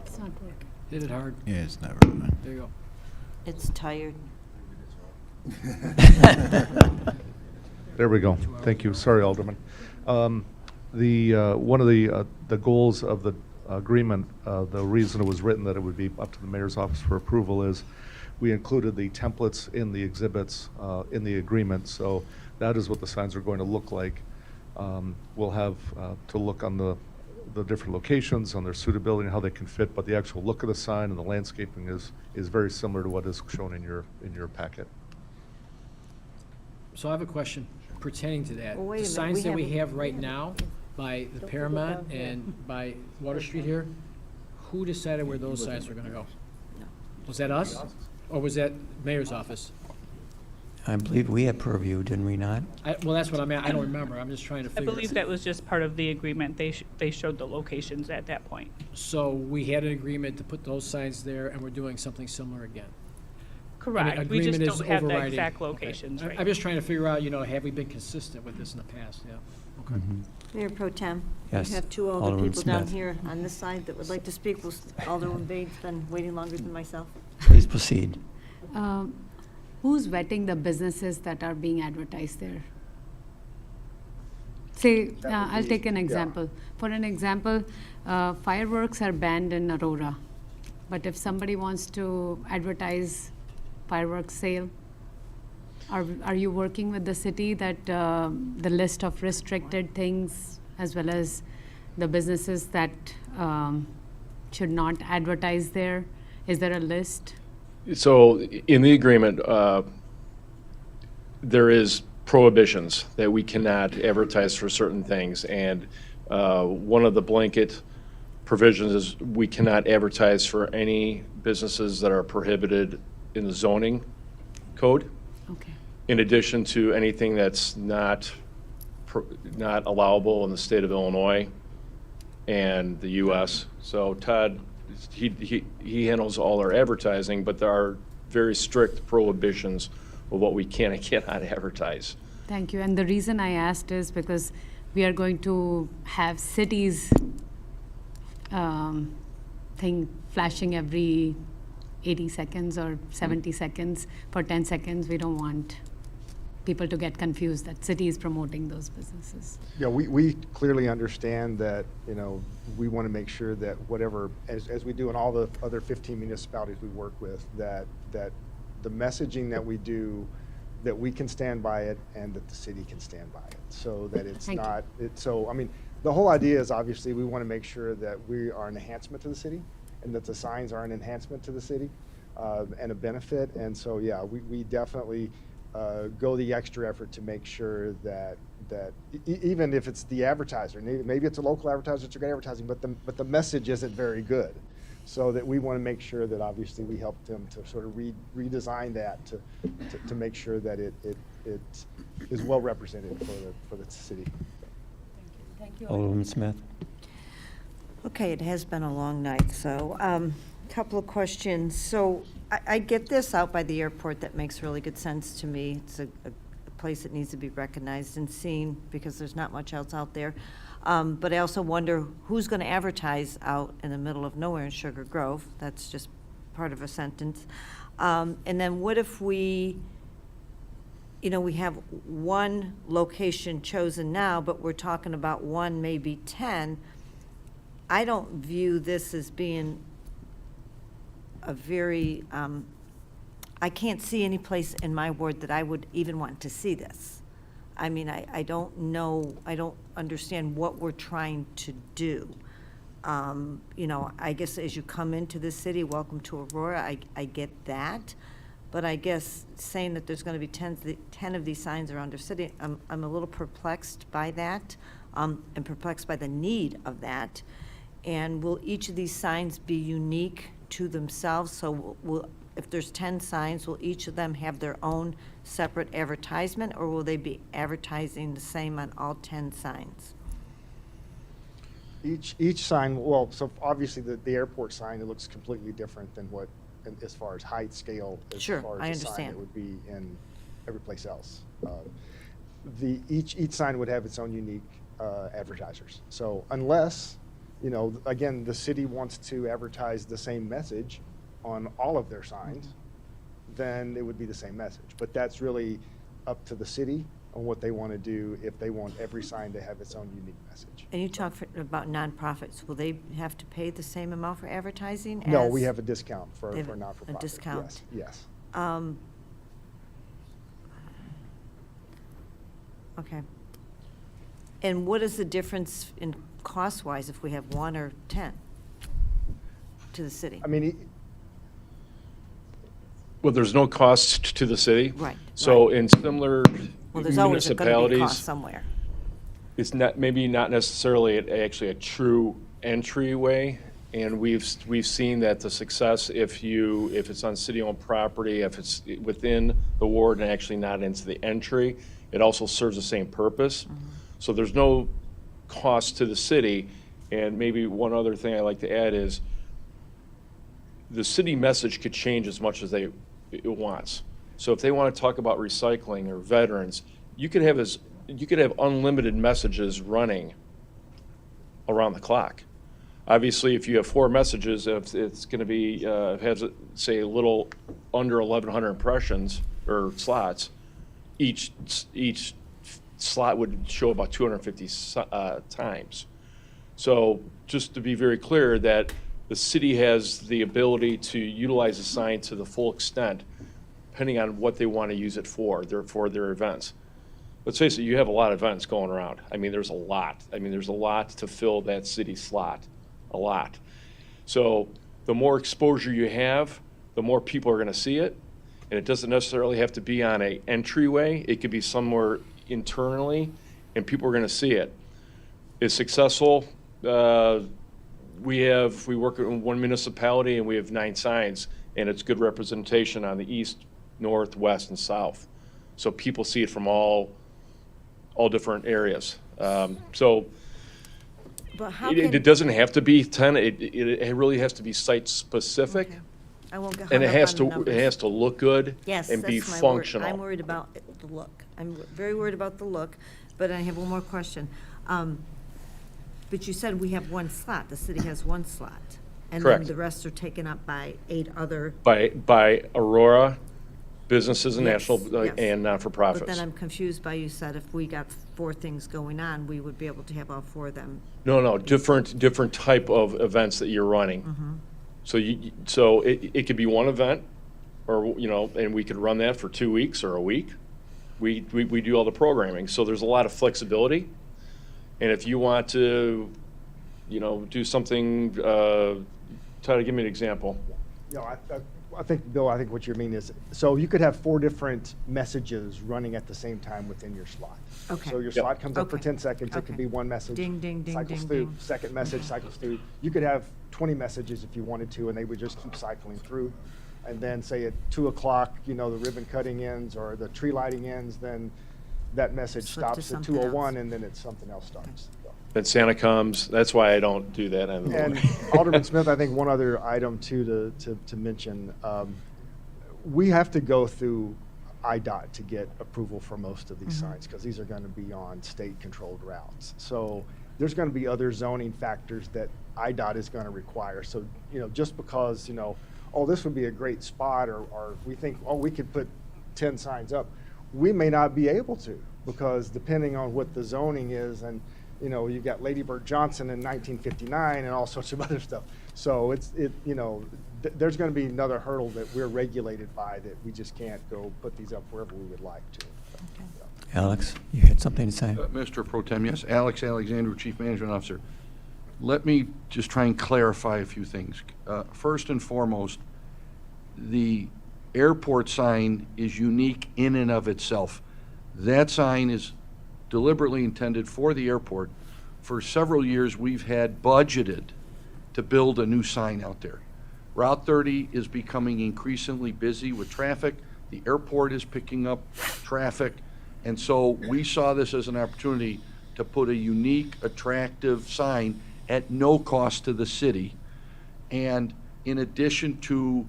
Speaker 3: It's not quick.
Speaker 6: Hit it hard.
Speaker 5: Yeah, it's never mind.
Speaker 6: There you go.
Speaker 3: It's tired.
Speaker 17: There we go. Thank you. Sorry, Alderman. One of the goals of the agreement, the reason it was written that it would be up to the mayor's office for approval is we included the templates in the exhibits in the agreement. So that is what the signs are going to look like. We'll have to look on the different locations, on their suitability and how they can fit, but the actual look of the sign and the landscaping is very similar to what is shown in your packet.
Speaker 6: So I have a question pertaining to that.
Speaker 3: Well, wait a
Speaker 6: The
Speaker 3: minute,
Speaker 6: signs
Speaker 3: we
Speaker 6: that we
Speaker 3: haven't-
Speaker 6: have right now by the Paramount and by Water Street here, who decided where those signs were gonna go? Was that us? Or was that mayor's office?
Speaker 16: I believe we had purview, didn't we not?
Speaker 6: Well, that's what I mean. I don't remember. I'm just trying to
Speaker 22: I
Speaker 6: figure.
Speaker 22: believe that was just part of the agreement. They showed the locations at that point.
Speaker 6: So we had an agreement to put those signs there, and we're doing something similar again.
Speaker 22: Correct. We just
Speaker 6: agreement is
Speaker 22: don't have the
Speaker 6: overriding.
Speaker 22: exact
Speaker 6: Okay.
Speaker 22: locations right
Speaker 6: I'm just trying to figure out, have we been consistent with this in the past? Yeah. Okay.
Speaker 3: Mayor Pro Tem?
Speaker 16: Yes,
Speaker 3: We have two older
Speaker 16: Alderman
Speaker 3: people down
Speaker 16: Smith.
Speaker 3: here on this side that would like to speak. Alderman Bates been waiting longer than myself.
Speaker 16: Please proceed.
Speaker 9: Who's vetting the businesses that are being advertised there? Say, I'll take an example. For an example, fireworks are banned in Aurora. But if somebody wants to advertise fireworks sale, are you working with the city that the list of restricted things as well as the businesses that should not advertise there? Is there a list?
Speaker 19: So in the agreement, there is prohibitions that we cannot advertise for certain things. And one of the blanket provisions is we cannot advertise for any businesses that are prohibited in the zoning code.
Speaker 9: Okay.
Speaker 19: In addition to anything that's not allowable in the state of Illinois and the U.S. So Todd, he handles all our advertising, but there are very strict prohibitions of what we can and cannot advertise.
Speaker 9: Thank you. And the reason I asked is because we are going to have cities thing flashing every 80 seconds or 70 seconds for 10 seconds. We don't want people to get confused that city is promoting those businesses.
Speaker 20: Yeah, we clearly understand that, we want to make sure that whatever, as we do in all the other 15 municipalities we work with, that the messaging that we do, that we can stand by it and that the city can stand by it, so that it's
Speaker 9: Thank
Speaker 20: not, the whole idea is obviously we want to make sure that we are an enhancement to the city and that the signs are an enhancement to the city and a benefit. And so, yeah, we definitely go the extra effort to make sure that even if it's the advertiser, maybe it's a local advertiser, it's a great advertising, but the message isn't very good. So that we want to make sure that obviously we help them to sort of redesign that to make sure that it is well represented for the city.
Speaker 9: Thank you.
Speaker 16: Alderman Smith.
Speaker 3: Okay, it has been a long night, so couple of questions. So I get this out by the airport. That makes really good sense to me. It's a place that needs to be recognized and seen because there's not much else out there. But I also wonder who's going to advertise out in the middle of nowhere in Sugar Grove. That's just part of a sentence. And then what if we have one location chosen now, but we're talking about one, maybe 10. I don't view this as being a very, I can't see any place in my ward that I would even want to see this. I mean, I don't know, I don't understand what we're trying to do. I guess as you come into the city, welcome to Aurora, I get that. But I guess saying that there's going to be 10 of these signs around our city, I'm a little perplexed by that, and perplexed by the need of that. And will each of these signs be unique to themselves? So if there's 10 signs, will each of them have their own separate advertisement, or will they be advertising the same on all 10 signs?
Speaker 20: Each sign, well, so obviously the airport sign, it looks completely different than what, as far as height, scale, as
Speaker 3: Sure,
Speaker 20: far
Speaker 3: I
Speaker 20: as the sign
Speaker 3: understand.
Speaker 20: that would be in every place else. Each sign would have its own unique advertisers. So unless, again, the city wants to advertise the same message on all of their signs, then it would be the same message. But that's really up to the city on what they want to do, if they want every sign to have its own unique message.
Speaker 3: And you talk about nonprofits. Will they have to pay the same amount for advertising?
Speaker 20: No,
Speaker 3: as-
Speaker 20: we have a discount for
Speaker 3: They have
Speaker 20: not-for-profit.
Speaker 3: a discount.
Speaker 20: Yes.
Speaker 3: Okay. And what is the difference in cost-wise if we have 1 or 10 to the city?
Speaker 20: I mean,
Speaker 19: Well, there's no cost to the city.
Speaker 3: Right,
Speaker 19: So in similar
Speaker 3: Well, there's always going to be a cost
Speaker 19: municipalities,
Speaker 3: somewhere.
Speaker 19: it's maybe not necessarily actually a true entryway. And we've seen that the success, if it's on city-owned property, if it's within the ward and actually not into the entry, it also serves the same purpose. So there's no cost to the city. And maybe one other thing I'd like to add is the city message could change as much as they it wants. So if they want to talk about recycling or veterans, you could have unlimited messages running around the clock. Obviously, if you have 4 messages, if it's going to be, has, say, a little under 1,100 impressions or slots, each slot would show about 250 times. So just to be very clear that the city has the ability to utilize the sign to the full extent, depending on what they want to use it for their events. Let's face it, you have a lot of events going around. I mean, there's a lot. I mean, there's a lot to fill that city slot, a lot. So the more exposure you have, the more people are going to see it. And it doesn't necessarily have to be on an entryway. It could be somewhere internally, and people are going to see it. It's successful. We work in one municipality, and we have 9 signs, and it's good representation on the east, north, west, and south. So people see it from all different areas. So
Speaker 3: But how
Speaker 19: it doesn't have to be 10. It really has to be site specific.
Speaker 3: Okay. I won't get
Speaker 19: And
Speaker 3: hung
Speaker 19: it
Speaker 3: up
Speaker 19: has
Speaker 3: on
Speaker 19: to
Speaker 3: the numbers.
Speaker 19: it has to look good
Speaker 3: Yes,
Speaker 19: and be
Speaker 3: that's my word.
Speaker 19: functional.
Speaker 3: I'm worried about the look. I'm very worried about the look, but I have one more question. But you said we have 1 slot, the city has 1 slot. And then
Speaker 19: Correct.
Speaker 3: the rest are taken up by 8 other.
Speaker 19: by Aurora, businesses and
Speaker 3: Yes,
Speaker 19: national
Speaker 3: yes.
Speaker 19: and not-for-profits.
Speaker 3: But then I'm confused by you said if we got 4 things going on, we would be able to have all 4 of them.
Speaker 19: No, different type of events that you're running.
Speaker 3: Mm-hmm.
Speaker 19: So it could be one event, or and we could run that for 2 weeks or a week. We do all the programming, so there's a lot of flexibility. And if you want to, do something, Tyler, give me an example.
Speaker 20: I think, Bill, I think what you mean is, so you could have 4 different messages running at the same time within your slot.
Speaker 3: Okay.
Speaker 20: So your
Speaker 19: Yep.
Speaker 20: slot comes up for
Speaker 3: Okay.
Speaker 20: 10 seconds, it
Speaker 3: Okay.
Speaker 20: could be 1 message.
Speaker 3: Ding, ding, ding,
Speaker 20: Cycles
Speaker 3: ding,
Speaker 20: through,
Speaker 3: ding.
Speaker 20: second message cycles through. You could have 20 messages if you wanted to, and they would just keep cycling through. And then say at 2 o'clock, the ribbon cutting ends or the tree lighting ends, then that message
Speaker 3: Flip to
Speaker 20: stops at
Speaker 3: something
Speaker 20: 2:01,
Speaker 3: else.
Speaker 20: and then it's something else starts. So.
Speaker 19: Then Santa comes. That's why I don't do that.
Speaker 20: And Alderman Smith, I think one other item too to mention, we have to go through IDOT to get approval for most of these signs, because these are going to be on state-controlled routes. So there's going to be other zoning factors that IDOT is going to require. So, just because, this would be a great spot, or we think, we could put 10 signs up, we may not be able to, because depending on what the zoning is, and you've got Lady Bird Johnson in 1959 and all sorts of other stuff. So there's going to be another hurdle that we're regulated by, that we just can't go put these up wherever we would like to.
Speaker 16: Alex, you had something to say?
Speaker 8: Mr. Pro Tem, yes, Alex Alexander, Chief Management Officer. Let me just try and clarify a few things. First and foremost, the airport sign is unique in and of itself. That sign is deliberately intended for the airport. For several years, we've had budgeted to build a new sign out there. Route 30 is becoming increasingly busy with traffic. The airport is picking up traffic. And so we saw this as an opportunity to put a unique, attractive sign at no cost to the city. And in addition to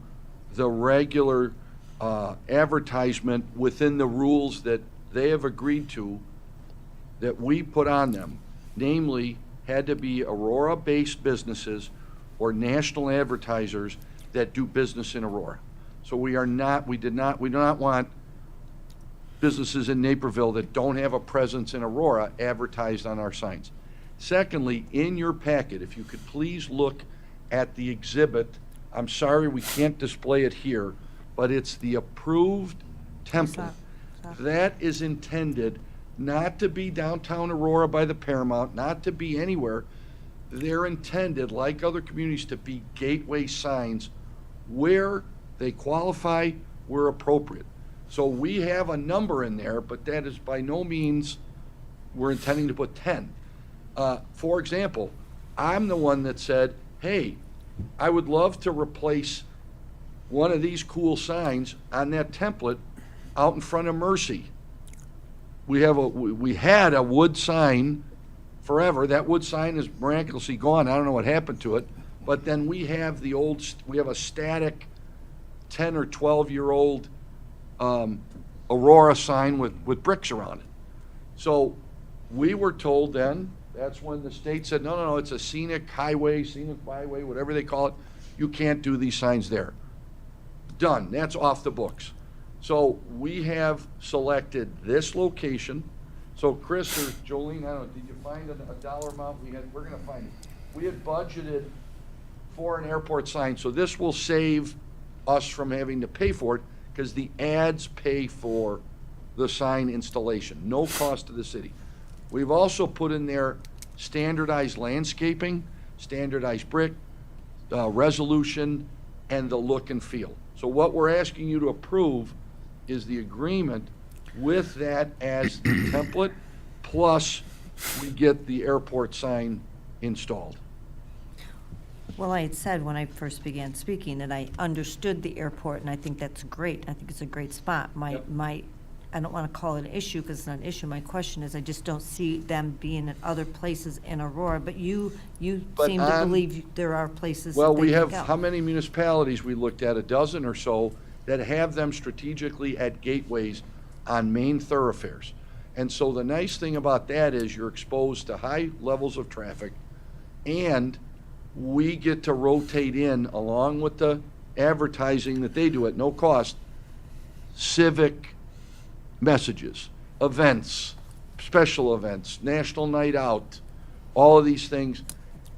Speaker 8: the regular advertisement within the rules that they have agreed to, that we put on them, namely, had to be Aurora-based businesses or national advertisers that do business in Aurora. So we do not want businesses in Naperville that don't have a presence in Aurora advertised on our signs. Secondly, in your packet, if you could please look at the exhibit. I'm sorry we can't display it here, but it's the approved template. That is intended not to be downtown Aurora by the Paramount, not to be anywhere. They're intended, like other communities, to be gateway signs where they qualify, where appropriate. So we have a number in there, but that is by no means we're intending to put 10. For example, I'm the one that said, hey, I would love to replace one of these cool signs on that template out in front of Mercy. We had a wood sign forever. That wood sign is miraculously gone. I don't know what happened to it. But then we have a static 10 or 12-year-old Aurora sign with bricks around it. So we were told then, that's when the state said, no, it's a scenic highway, scenic byway, whatever they call it. You can't do these signs there. Done, that's off the books. So we have selected this location. So Chris or Jolene, I don't know, did you find a dollar amount? We're gonna find it. We had budgeted for an airport sign, so this will save us from having to pay for it, because the ads pay for the sign installation, no cost to the city. We've also put in there standardized landscaping, standardized brick, resolution, and the look and feel. So what we're asking you to approve is the agreement with that as the template, plus we get the airport sign installed.
Speaker 3: Well, I had said when I first began speaking that I understood the airport, and I think that's great. I think it's a great spot. I don't want to call it an issue because it's not an issue. My question is, I just don't see them being at other places in Aurora. But you
Speaker 8: But
Speaker 3: seem to
Speaker 8: on-
Speaker 3: believe there are places
Speaker 8: Well,
Speaker 3: that
Speaker 8: we
Speaker 3: they
Speaker 8: have,
Speaker 3: can go.
Speaker 8: how many municipalities we looked at, a dozen or so, that have them strategically at gateways on main thoroughfares. And so the nice thing about that is you're exposed to high levels of traffic, and we get to rotate in, along with the advertising that they do at no cost, civic messages, events, special events, National Night Out, all of these things.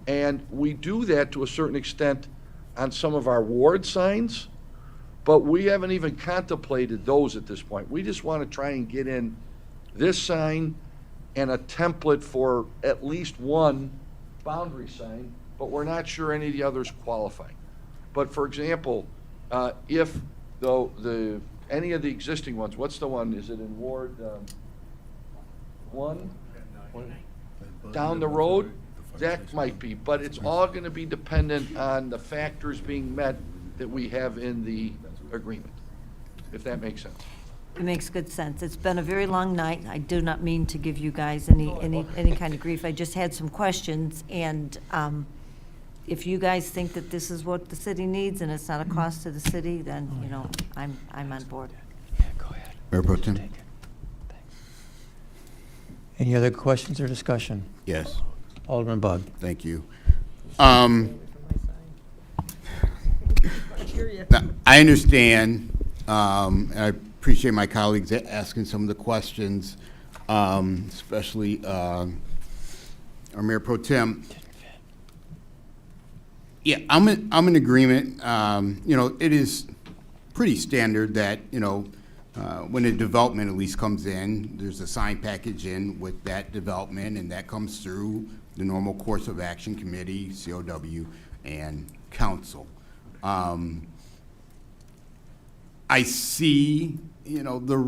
Speaker 8: And we do that to a certain extent on some of our ward signs, but we haven't even contemplated those at this point. We just want to try and get in this sign and a template for at least one boundary sign, but we're not sure any of the others qualify. But for example, if any of the existing ones, what's the one, is it in Ward 1? Down the road? That might be, but it's all going to be dependent on the factors being met that we have in the agreement, if that makes sense.
Speaker 3: It makes good sense. It's been a very long night. I do not mean to give you guys any kind of grief. I just had some questions, and if you guys think that this is what the city needs and it's not a cost to the city, then, you know, I'm on board.
Speaker 5: Mayor Pro Tem?
Speaker 16: Any other questions or discussion?
Speaker 5: Yes.
Speaker 16: Alderman Bug.
Speaker 5: Thank you. Now, I understand, and I appreciate my colleagues asking some of the questions, especially our Mayor Pro Tem. Yeah, I'm in agreement. You know, it is pretty standard that, you know, when a development at least comes in, there's a sign package in with that development, and that comes through the normal course of action committee, COW, and council. I see, you know, the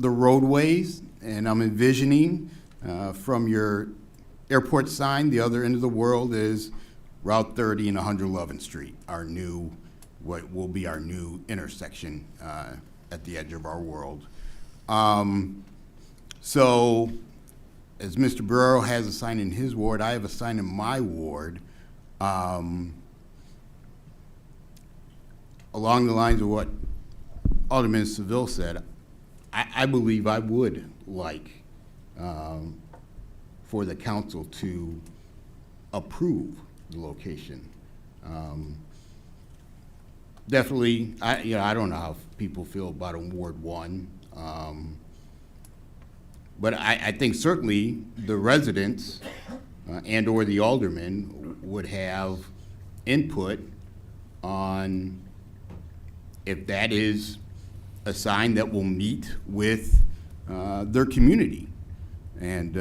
Speaker 5: roadways, and I'm envisioning from your airport sign, the other end of the world is Route 30 and 111th Street, what will be our new intersection at the edge of our world. So, as Mr. Barrero has a sign in his ward, I have a sign in my ward. Along the lines of what Alderman Seville said, I believe I would like for the council to approve the location. Definitely, I don't know how people feel about in Ward 1, but I think certainly the residents and/or the aldermen would have input on if that is a sign that will meet with their community. And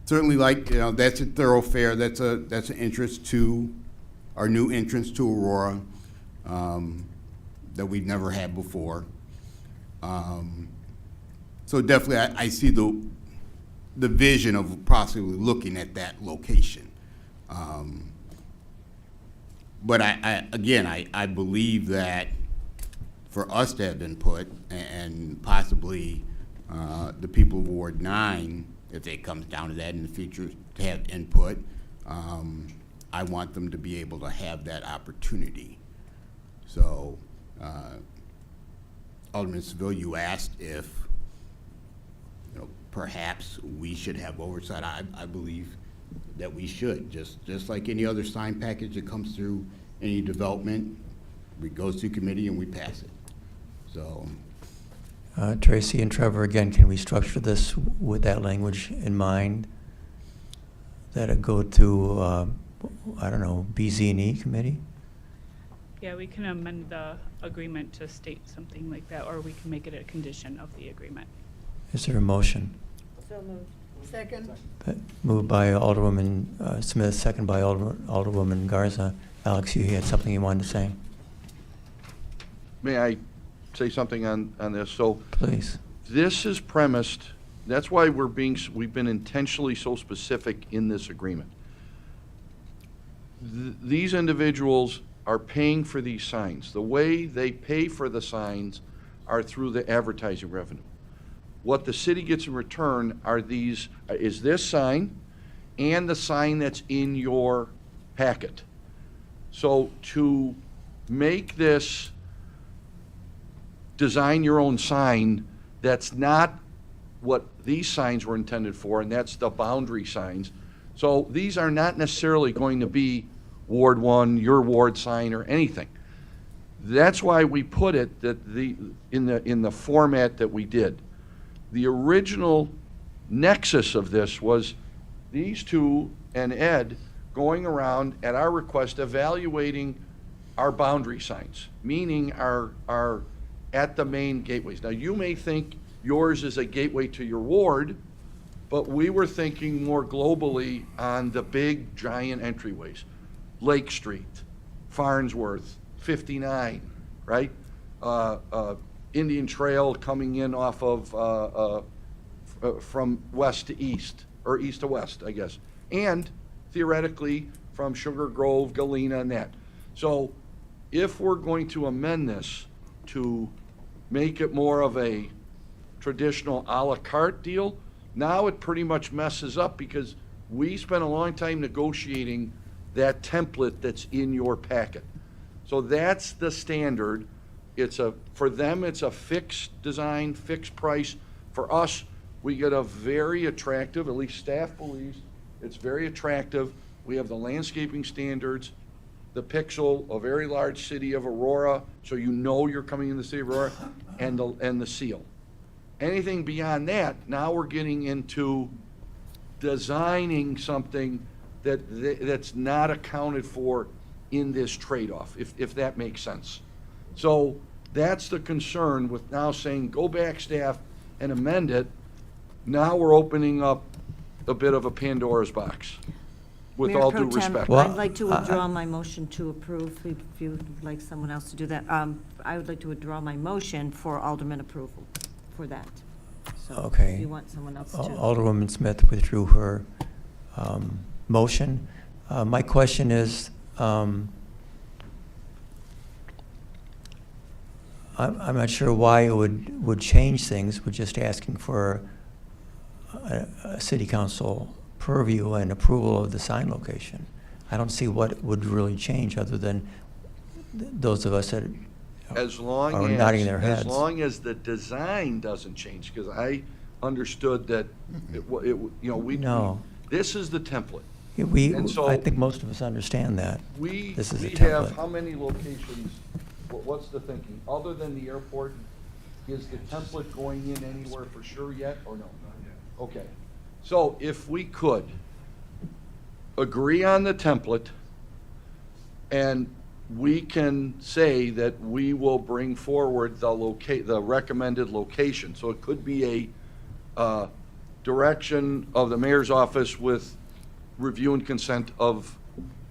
Speaker 5: certainly, like, you know, that's a thoroughfare, that's an interest to our new entrance to Aurora that we've never had before. So definitely I see the vision of possibly looking at that location. But I believe that for us to have input and possibly the people of Ward 9, if it comes down to that in the future, to have input, I want them to be able to have that opportunity. So, Alderman Seville, you asked if, perhaps we should have oversight. I believe that we should, just like any other sign package that comes through any development, it goes to committee and we pass it. So,
Speaker 16: Tracy and Trevor, again, can we structure this with that language in mind? That it go to, I don't know, BZ&E committee?
Speaker 22: Yeah, we can amend the agreement to state something like that, or we can make it a condition of the agreement.
Speaker 16: Is there a motion?
Speaker 3: So moved.
Speaker 14: Second.
Speaker 16: Moved by Alderwoman Smith, second by Alderwoman Garza. Alex, you had something you wanted to say?
Speaker 8: May I say something on this? So
Speaker 16: Please.
Speaker 8: this is premised, that's why we've been intentionally so specific in this agreement. These individuals are paying for these signs. The way they pay for the signs are through the advertising revenue. What the city gets in return is this sign and the sign that's in your packet. So to make this design your own sign, that's not what these signs were intended for, and that's the boundary signs. So these are not necessarily going to be Ward 1, your ward sign, or anything. That's why we put it in the format that we did. The original nexus of this was these two and Ed going around at our request evaluating our boundary signs, meaning our at the main gateways. Now, you may think yours is a gateway to your ward, but we were thinking more globally on the big giant entryways. Lake Street, Farnsworth, 59, right? Indian Trail coming in off of from west to east, or east to west, I guess. And theoretically from Sugar Grove, Galena, and that. So if we're going to amend this to make it more of a traditional a la carte deal, now it pretty much messes up because we spent a long time negotiating that template that's in your packet. So that's the standard. For them, it's a fixed design, fixed price. For us, we get a very attractive, at least staff believes, it's very attractive. We have the landscaping standards, the pixel, a very large city of Aurora, so you know you're coming in the city of Aurora, and the seal. Anything beyond that, now we're getting into designing something that's not accounted for in this trade-off, if that makes sense. So that's the concern with now saying, go back, staff, and amend it. Now we're opening up a bit of a Pandora's box, with
Speaker 3: Mayor
Speaker 8: all
Speaker 3: Pro
Speaker 8: due
Speaker 3: Tem,
Speaker 8: respect.
Speaker 3: I'd like to withdraw my motion to approve, if you'd like someone else to do that. I would like to withdraw my motion for Alderman approval for that. So
Speaker 16: Okay.
Speaker 3: if you want someone else to.
Speaker 16: Alderwoman Smith withdrew her motion. My question is, I'm not sure why it would change things with just asking for a city council purview and approval of the sign location. I don't see what would really change other than those of us that are nodding their heads.
Speaker 8: As long as the design doesn't change, because I understood that, this is the template. And so
Speaker 16: I think most of us understand that.
Speaker 8: We
Speaker 16: This is a
Speaker 8: have
Speaker 16: template.
Speaker 8: how many locations, what's the thinking? Other than the airport, is the template going in anywhere for sure yet, or no? Not yet. Okay. So if we could agree on the template, and we can say that we will bring forward the recommended location. So it could be a direction of the mayor's office with review and consent of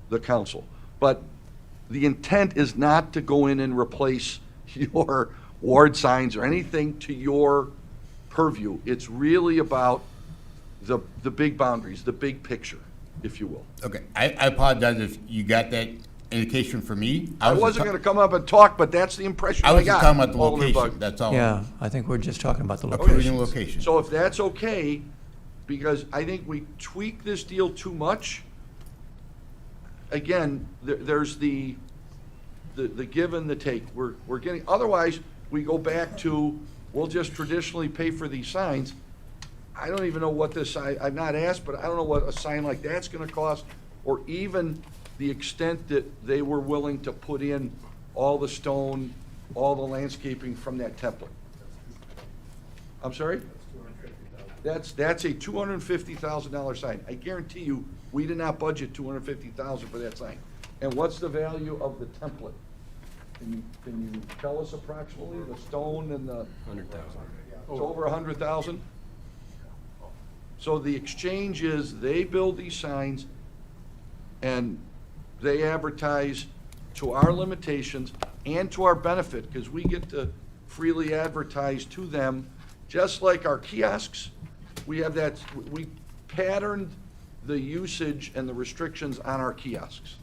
Speaker 8: the council. But the intent is not to go in and replace your ward signs or anything to your purview. It's really about the big boundaries, the big picture, if you will.
Speaker 5: Okay, I apologize if you got that indication from me.
Speaker 8: I wasn't going to come up and talk, but that's the impression I got.
Speaker 5: I was just talking about the
Speaker 8: Alderman
Speaker 5: location,
Speaker 8: Bug.
Speaker 5: that's all.
Speaker 16: Yeah, I think we're just talking about the
Speaker 5: Approving
Speaker 16: location.
Speaker 5: location.
Speaker 8: So if that's okay, because I think we tweak this deal too much. Again, there's the the give and the take. We're getting, otherwise, we go back to, we'll just traditionally pay for these signs. I don't even know what this, I've not asked, but I don't know what a sign like that's gonna cost, or even the extent that they were willing to put in all the stone, all the landscaping from that template. I'm sorry? That's a $250,000 sign. I guarantee you, we did not budget $250,000 for that sign. And what's the value of the template? Can you tell us approximately, the stone and the?
Speaker 13: 100,000.
Speaker 8: It's over 100,000? So the exchange is, they build these signs and they advertise to our limitations and to our benefit, because we get to freely advertise to them, just like our kiosks. We have that, we patterned the usage and the restrictions on our kiosks.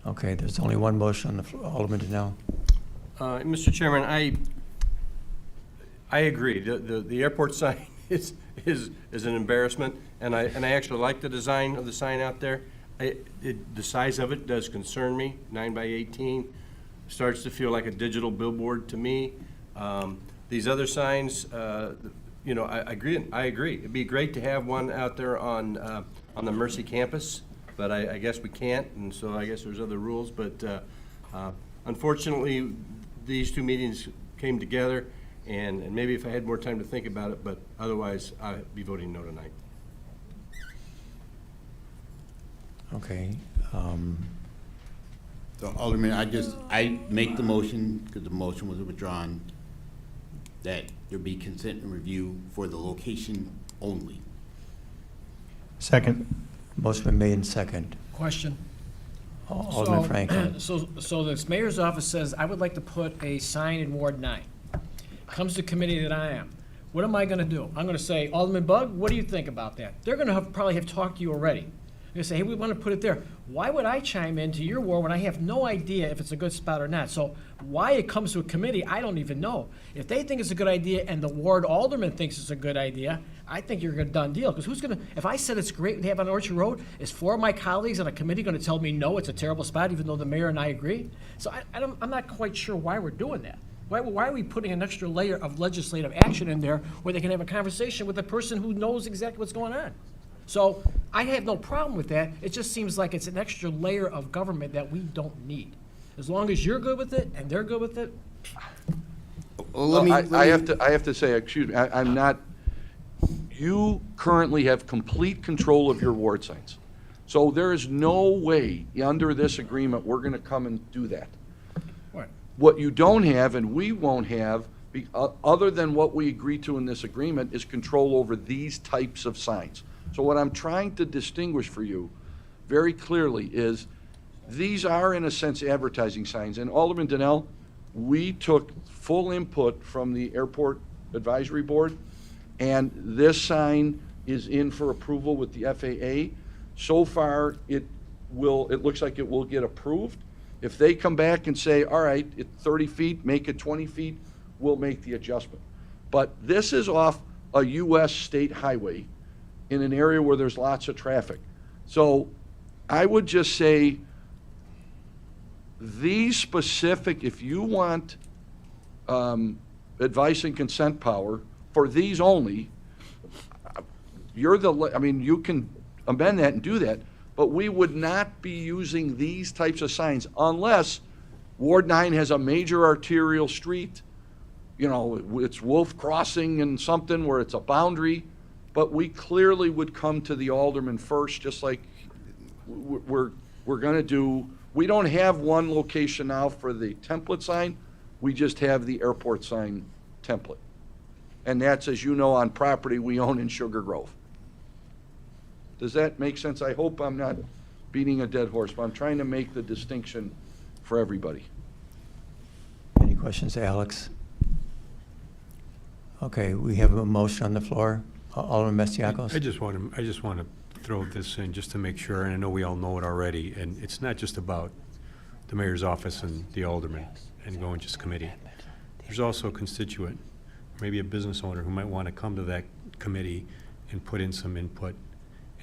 Speaker 16: Okay, there's only one motion on the floor. Alderman Donnell.
Speaker 13: Mr. Chairman, I agree. The airport sign is an embarrassment, and I actually like the design of the sign out there. The size of it does concern me. 9 by 18 starts to feel like a digital billboard to me. These other signs, you know, I agree. It'd be great to have one out there on the Mercy campus, but I guess we can't, and so I guess there's other rules. But unfortunately, these two meetings came together, and maybe if I had more time to think about it, but otherwise, I'd be voting no tonight.
Speaker 16: Okay.
Speaker 5: So Alderman, I make the motion, because the motion was withdrawn, that there be consent and review for the location only.
Speaker 16: Second. Motion been made in second.
Speaker 6: Question.
Speaker 16: Alderman Franklin.
Speaker 6: So the mayor's office says, I would like to put a sign in Ward 9. Comes to committee that I am. What am I gonna do? I'm gonna say, Alderman Bug, what do you think about that? They're gonna probably have talked to you already. They're gonna say, hey, we wanna put it there. Why would I chime into your ward when I have no idea if it's a good spot or not? So why it comes to a committee, I don't even know. If they think it's a good idea and the ward alderman thinks it's a good idea, I think you're a done deal. Because who's gonna, if I said it's great to have on Orchard Road, is 4 of my colleagues on a committee gonna tell me no, it's a terrible spot, even though the mayor and I agree? So I'm not quite sure why we're doing that. Why are we putting an extra layer of legislative action in there where they can have a conversation with the person who knows exactly what's going on? So I have no problem with that. It just seems like it's an extra layer of government that we don't need. As long as you're good with it and they're good with it.
Speaker 5: Well,
Speaker 8: I have to say, excuse me, I'm not, you currently have complete control of your ward signs. So there is no way, under this agreement, we're gonna come and do that.
Speaker 6: Right.
Speaker 8: What you don't have, and we won't have, other than what we agree to in this agreement, is control over these types of signs. So what I'm trying to distinguish for you very clearly is, these are in a sense advertising signs. And Alderman Donnell, we took full input from the Airport Advisory Board, and this sign is in for approval with the FAA. So far, it looks like it will get approved. If they come back and say, all right, it's 30 feet, make it 20 feet, we'll make the adjustment. But this is off a US state highway in an area where there's lots of traffic. So I would just say, these specific, if you want advice and consent power for these only, you can amend that and do that, but we would not be using these types of signs unless Ward 9 has a major arterial street, you know, it's Wolf Crossing and something where it's a boundary, but we clearly would come to the alderman first, just like we're gonna do. We don't have one location now for the template sign, we just have the airport sign template. And that's, as you know, on property we own in Sugar Grove. Does that make sense? I hope I'm not beating a dead horse, but I'm trying to make the distinction for everybody.
Speaker 16: Any questions, Alex? Okay, we have a motion on the floor. Alderman Mestiakos?
Speaker 21: I just want to throw this in just to make sure, and I know we all know it already, and it's not just about the mayor's office and the alderman and going just committee. There's also a constituent, maybe a business owner who might want to come to that committee and put in some input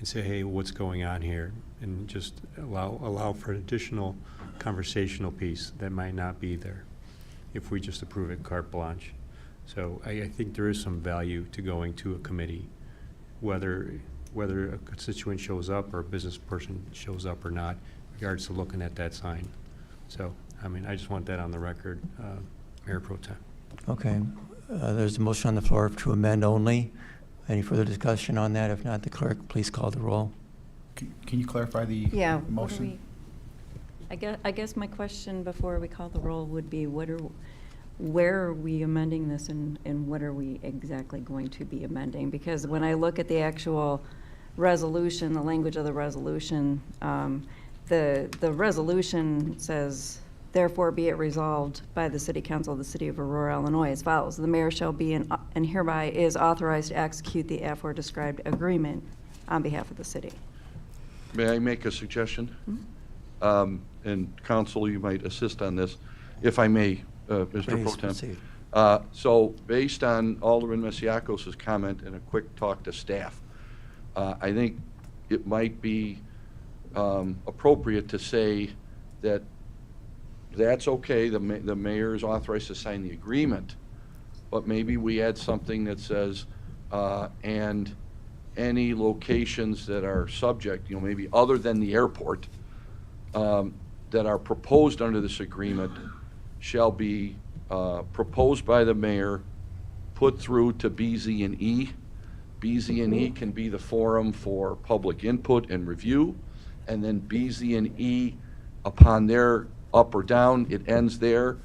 Speaker 21: and say, hey, what's going on here? And just allow for an additional conversational piece that might not be there if we just approve it carte blanche. So I think there is some value to going to a committee, whether a constituent shows up or a business person shows up or not, in regards to looking at that sign. So, I mean, I just want that on the record, Mayor Pro Tem.
Speaker 16: Okay. There's a motion on the floor to amend only. Any further discussion on that? If not, the clerk, please call the roll.
Speaker 7: Can you clarify the
Speaker 2: Yeah. what do
Speaker 7: motion?
Speaker 2: I guess my question before we call the roll would be, where are we amending this, and what are we exactly going to be amending? Because when I look at the actual resolution, the language of the resolution, the resolution says, therefore be it resolved by the City Council of the City of Aurora, Illinois as follows. The mayor shall be and hereby is authorized to execute the aforedescribed agreement on behalf of the city.
Speaker 8: May I make a suggestion? And council, you might assist on this, if I may, Mr. Pro
Speaker 16: Please
Speaker 8: Tem.
Speaker 16: proceed.
Speaker 8: So based on Alderman Masiakos' comment and a quick talk to staff, I think it might be appropriate to say that that's okay, the mayor is authorized to sign the agreement, but maybe we add something that says, and any locations that are subject, maybe other than the airport, that are proposed under this agreement shall be proposed by the mayor, put through to BZ&E. BZ&E can be the forum for public input and review, and then BZ&E, upon their up or down, it ends there.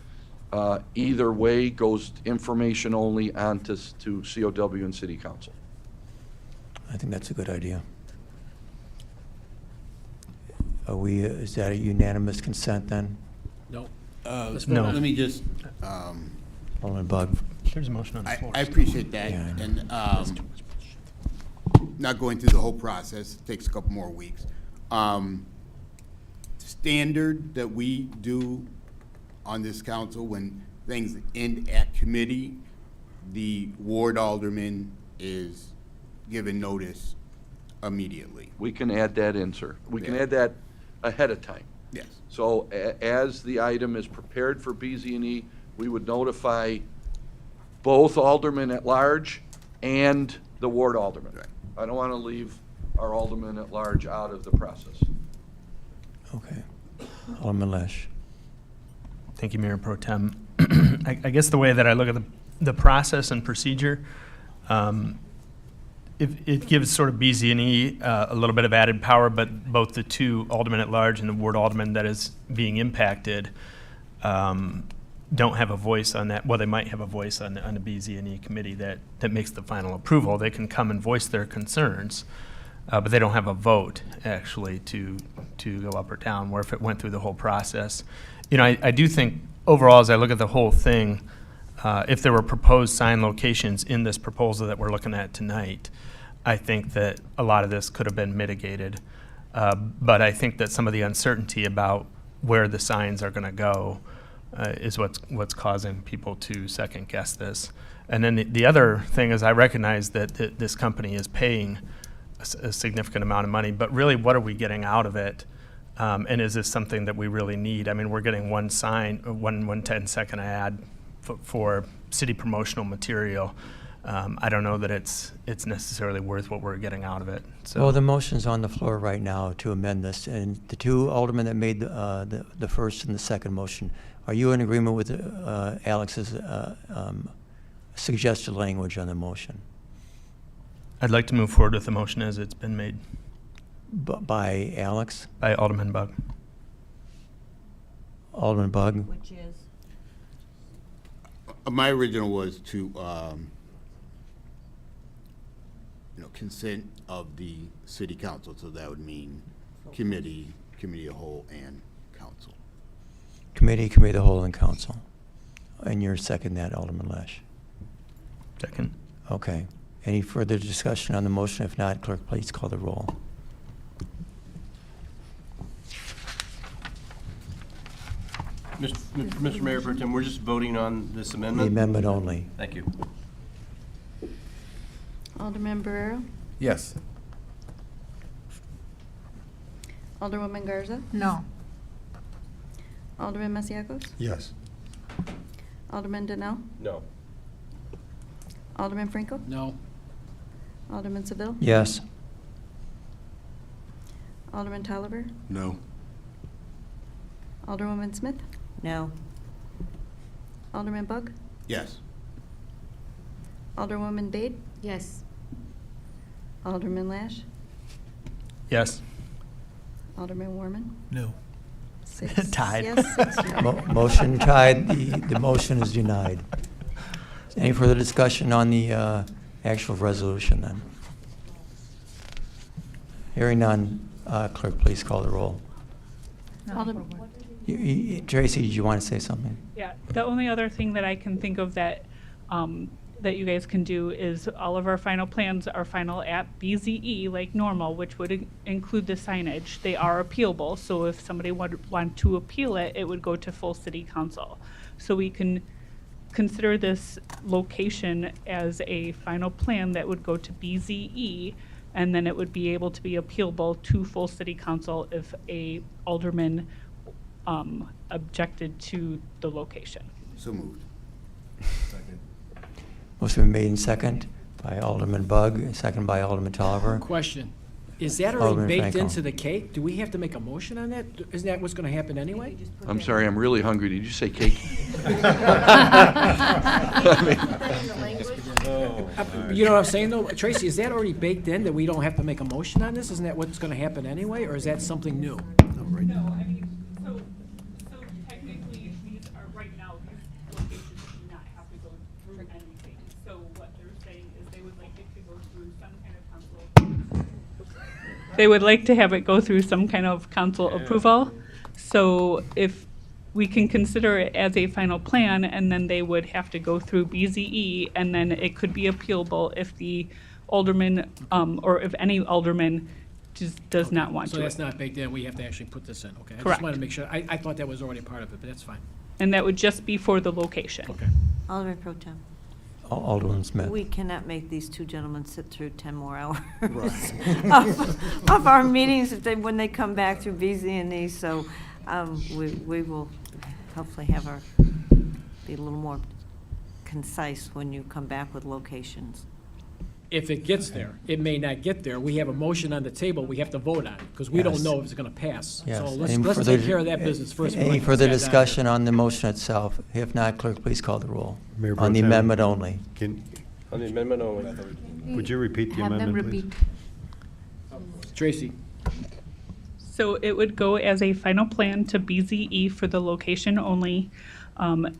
Speaker 8: Either way goes information only on to COW and City Council.
Speaker 16: I think that's a good idea. Is that a unanimous consent then?
Speaker 6: No.
Speaker 10: No.
Speaker 5: Let me just,
Speaker 16: Alderman Bug.
Speaker 10: There's a motion on the floor.
Speaker 5: I appreciate that,
Speaker 16: Yeah, I
Speaker 5: and not going through the whole process, it takes a couple more weeks. Standard that we do on this council, when things end at committee, the ward alderman is given notice immediately.
Speaker 8: We can add that in, sir. We can add that ahead of time.
Speaker 5: Yes.
Speaker 8: So as the item is prepared for BZ&E, we would notify both aldermen at large and the ward alderman.
Speaker 5: Right.
Speaker 8: I don't want to leave our aldermen at large out of the process.
Speaker 16: Okay. Alderman Lesh.
Speaker 10: Thank you, Mayor Pro Tem. I guess the way that I look at the process and procedure, it gives sort of BZ&E a little bit of added power, but both the two aldermen at large and the ward alderman that is being impacted don't have a voice on that. Well, they might have a voice on the BZ&E committee that makes the final approval. They can come and voice their concerns, but they don't have a vote actually to go up or down, where if it went through the whole process. I do think overall, as I look at the whole thing, if there were proposed sign locations in this proposal that we're looking at tonight, I think that a lot of this could have been mitigated. But I think that some of the uncertainty about where the signs are going to go is what's causing people to second guess this. And then the other thing is, I recognize that this company is paying a significant amount of money, but really, what are we getting out of it? And is this something that we really need? I mean, we're getting one sign, one 10-second ad for city promotional material. I don't know that it's necessarily worth what we're getting out of it. So.
Speaker 16: Well, the motion's on the floor right now to amend this, and the two aldermen that made the first and the second motion, are you in agreement with Alex's suggested language on the motion?
Speaker 10: I'd like to move forward with the motion as it's been made.
Speaker 16: By Alex?
Speaker 10: By Alderman Bug.
Speaker 16: Alderman Bug?
Speaker 3: Which is?
Speaker 5: My original was to, consent of the city council, so that would mean committee of whole, and council.
Speaker 16: Committee of the whole, and council. And you're second that, Alderman Lesh?
Speaker 10: Second.
Speaker 16: Okay. Any further discussion on the motion? If not, clerk, please call the roll.
Speaker 13: Mr. Mayor Pro Tem, we're just voting on this
Speaker 16: The
Speaker 13: amendment?
Speaker 16: amendment only.
Speaker 13: Thank you.
Speaker 2: Alderman Barrero?
Speaker 7: Yes.
Speaker 2: Alderwoman Garza.
Speaker 4: No.
Speaker 2: Alderman Masiacos.
Speaker 21: Yes.
Speaker 2: Alderman Donnell.
Speaker 13: No.
Speaker 2: Alderman Franco.
Speaker 6: No.
Speaker 2: Alderman Seville.
Speaker 16: Yes.
Speaker 2: Alderman Tolliver.
Speaker 8: No.
Speaker 2: Alderwoman Smith.
Speaker 3: No.
Speaker 2: Alderman Bug.
Speaker 5: Yes.
Speaker 2: Alderwoman Bade.
Speaker 9: Yes.
Speaker 2: Alderman Lash.
Speaker 10: Yes.
Speaker 2: Alderman Warman.
Speaker 21: No.
Speaker 2: 6
Speaker 16: Tied.
Speaker 2: yes, 6 no.
Speaker 16: Motion tied, the motion is denied. Any further discussion on the actual resolution then? Hearing none, clerk, please call the roll. Tracy, did you want to say something?
Speaker 22: Yeah, the only other thing that I can think of that, that you guys can do is all of our final plans are final at BZE like normal, which would include the signage. They are appealable, so if somebody would want to appeal it, it would go to full city council. So we can consider this location as a final plan that would go to BZE, and then it would be able to be appealable to full city council if a alderman objected to the location.
Speaker 5: So moved.
Speaker 16: Motion been made and second by Alderman Bug, second by Alderman Tolliver.
Speaker 6: Question. Is that already
Speaker 16: Alderman
Speaker 6: baked
Speaker 16: Franco.
Speaker 6: into the cake? Do we have to make a motion on that? Isn't that what's going to happen anyway?
Speaker 8: I'm sorry, I'm really hungry. Did you say cake?
Speaker 6: You know what I'm saying, though? Tracy, is that already baked in, that we don't have to make a motion on this? Isn't that what's going to happen anyway, or is that something new?
Speaker 22: No, I mean, so technically, these are, right now, these locations do not have to go through anything. So what they're saying is they would like it to go through some kind of council. They would like to have it go through some kind of council approval. So if we can consider it as a final plan, and then they would have to go through BZE, and then it could be appealable if the alderman, or if any alderman just does not want to.
Speaker 6: So that's not baked in, we have to actually put this in, okay? I just
Speaker 22: Correct.
Speaker 6: wanted to make sure, I thought that was already part of it, but that's fine.
Speaker 22: And that would just be for the location.
Speaker 6: Okay.
Speaker 3: Alderman Pro Tem.
Speaker 16: Alderman Smith.
Speaker 3: We cannot make these two gentlemen sit through 10 more hours
Speaker 5: Right.
Speaker 3: of our meetings when they come back through BZ&E. So we will hopefully have be a little more concise when you come back with locations.
Speaker 6: If it gets there, it may not get there. We have a motion on the table, we have to vote on it, because we don't
Speaker 16: Yes.
Speaker 6: know if it's going to pass.
Speaker 16: Yes.
Speaker 6: So
Speaker 16: Any
Speaker 6: let's
Speaker 16: further-
Speaker 6: take care of that business first.
Speaker 16: Any further discussion on the motion itself? If not, clerk, please call the roll.
Speaker 21: Mayor Pro
Speaker 16: On the
Speaker 21: Tem.
Speaker 16: amendment only.
Speaker 13: On the amendment only.
Speaker 21: Would you repeat the
Speaker 9: Have them
Speaker 21: amendment, please?
Speaker 9: repeat.
Speaker 6: Tracy,
Speaker 22: So it would go as a final plan to BZE for the location only.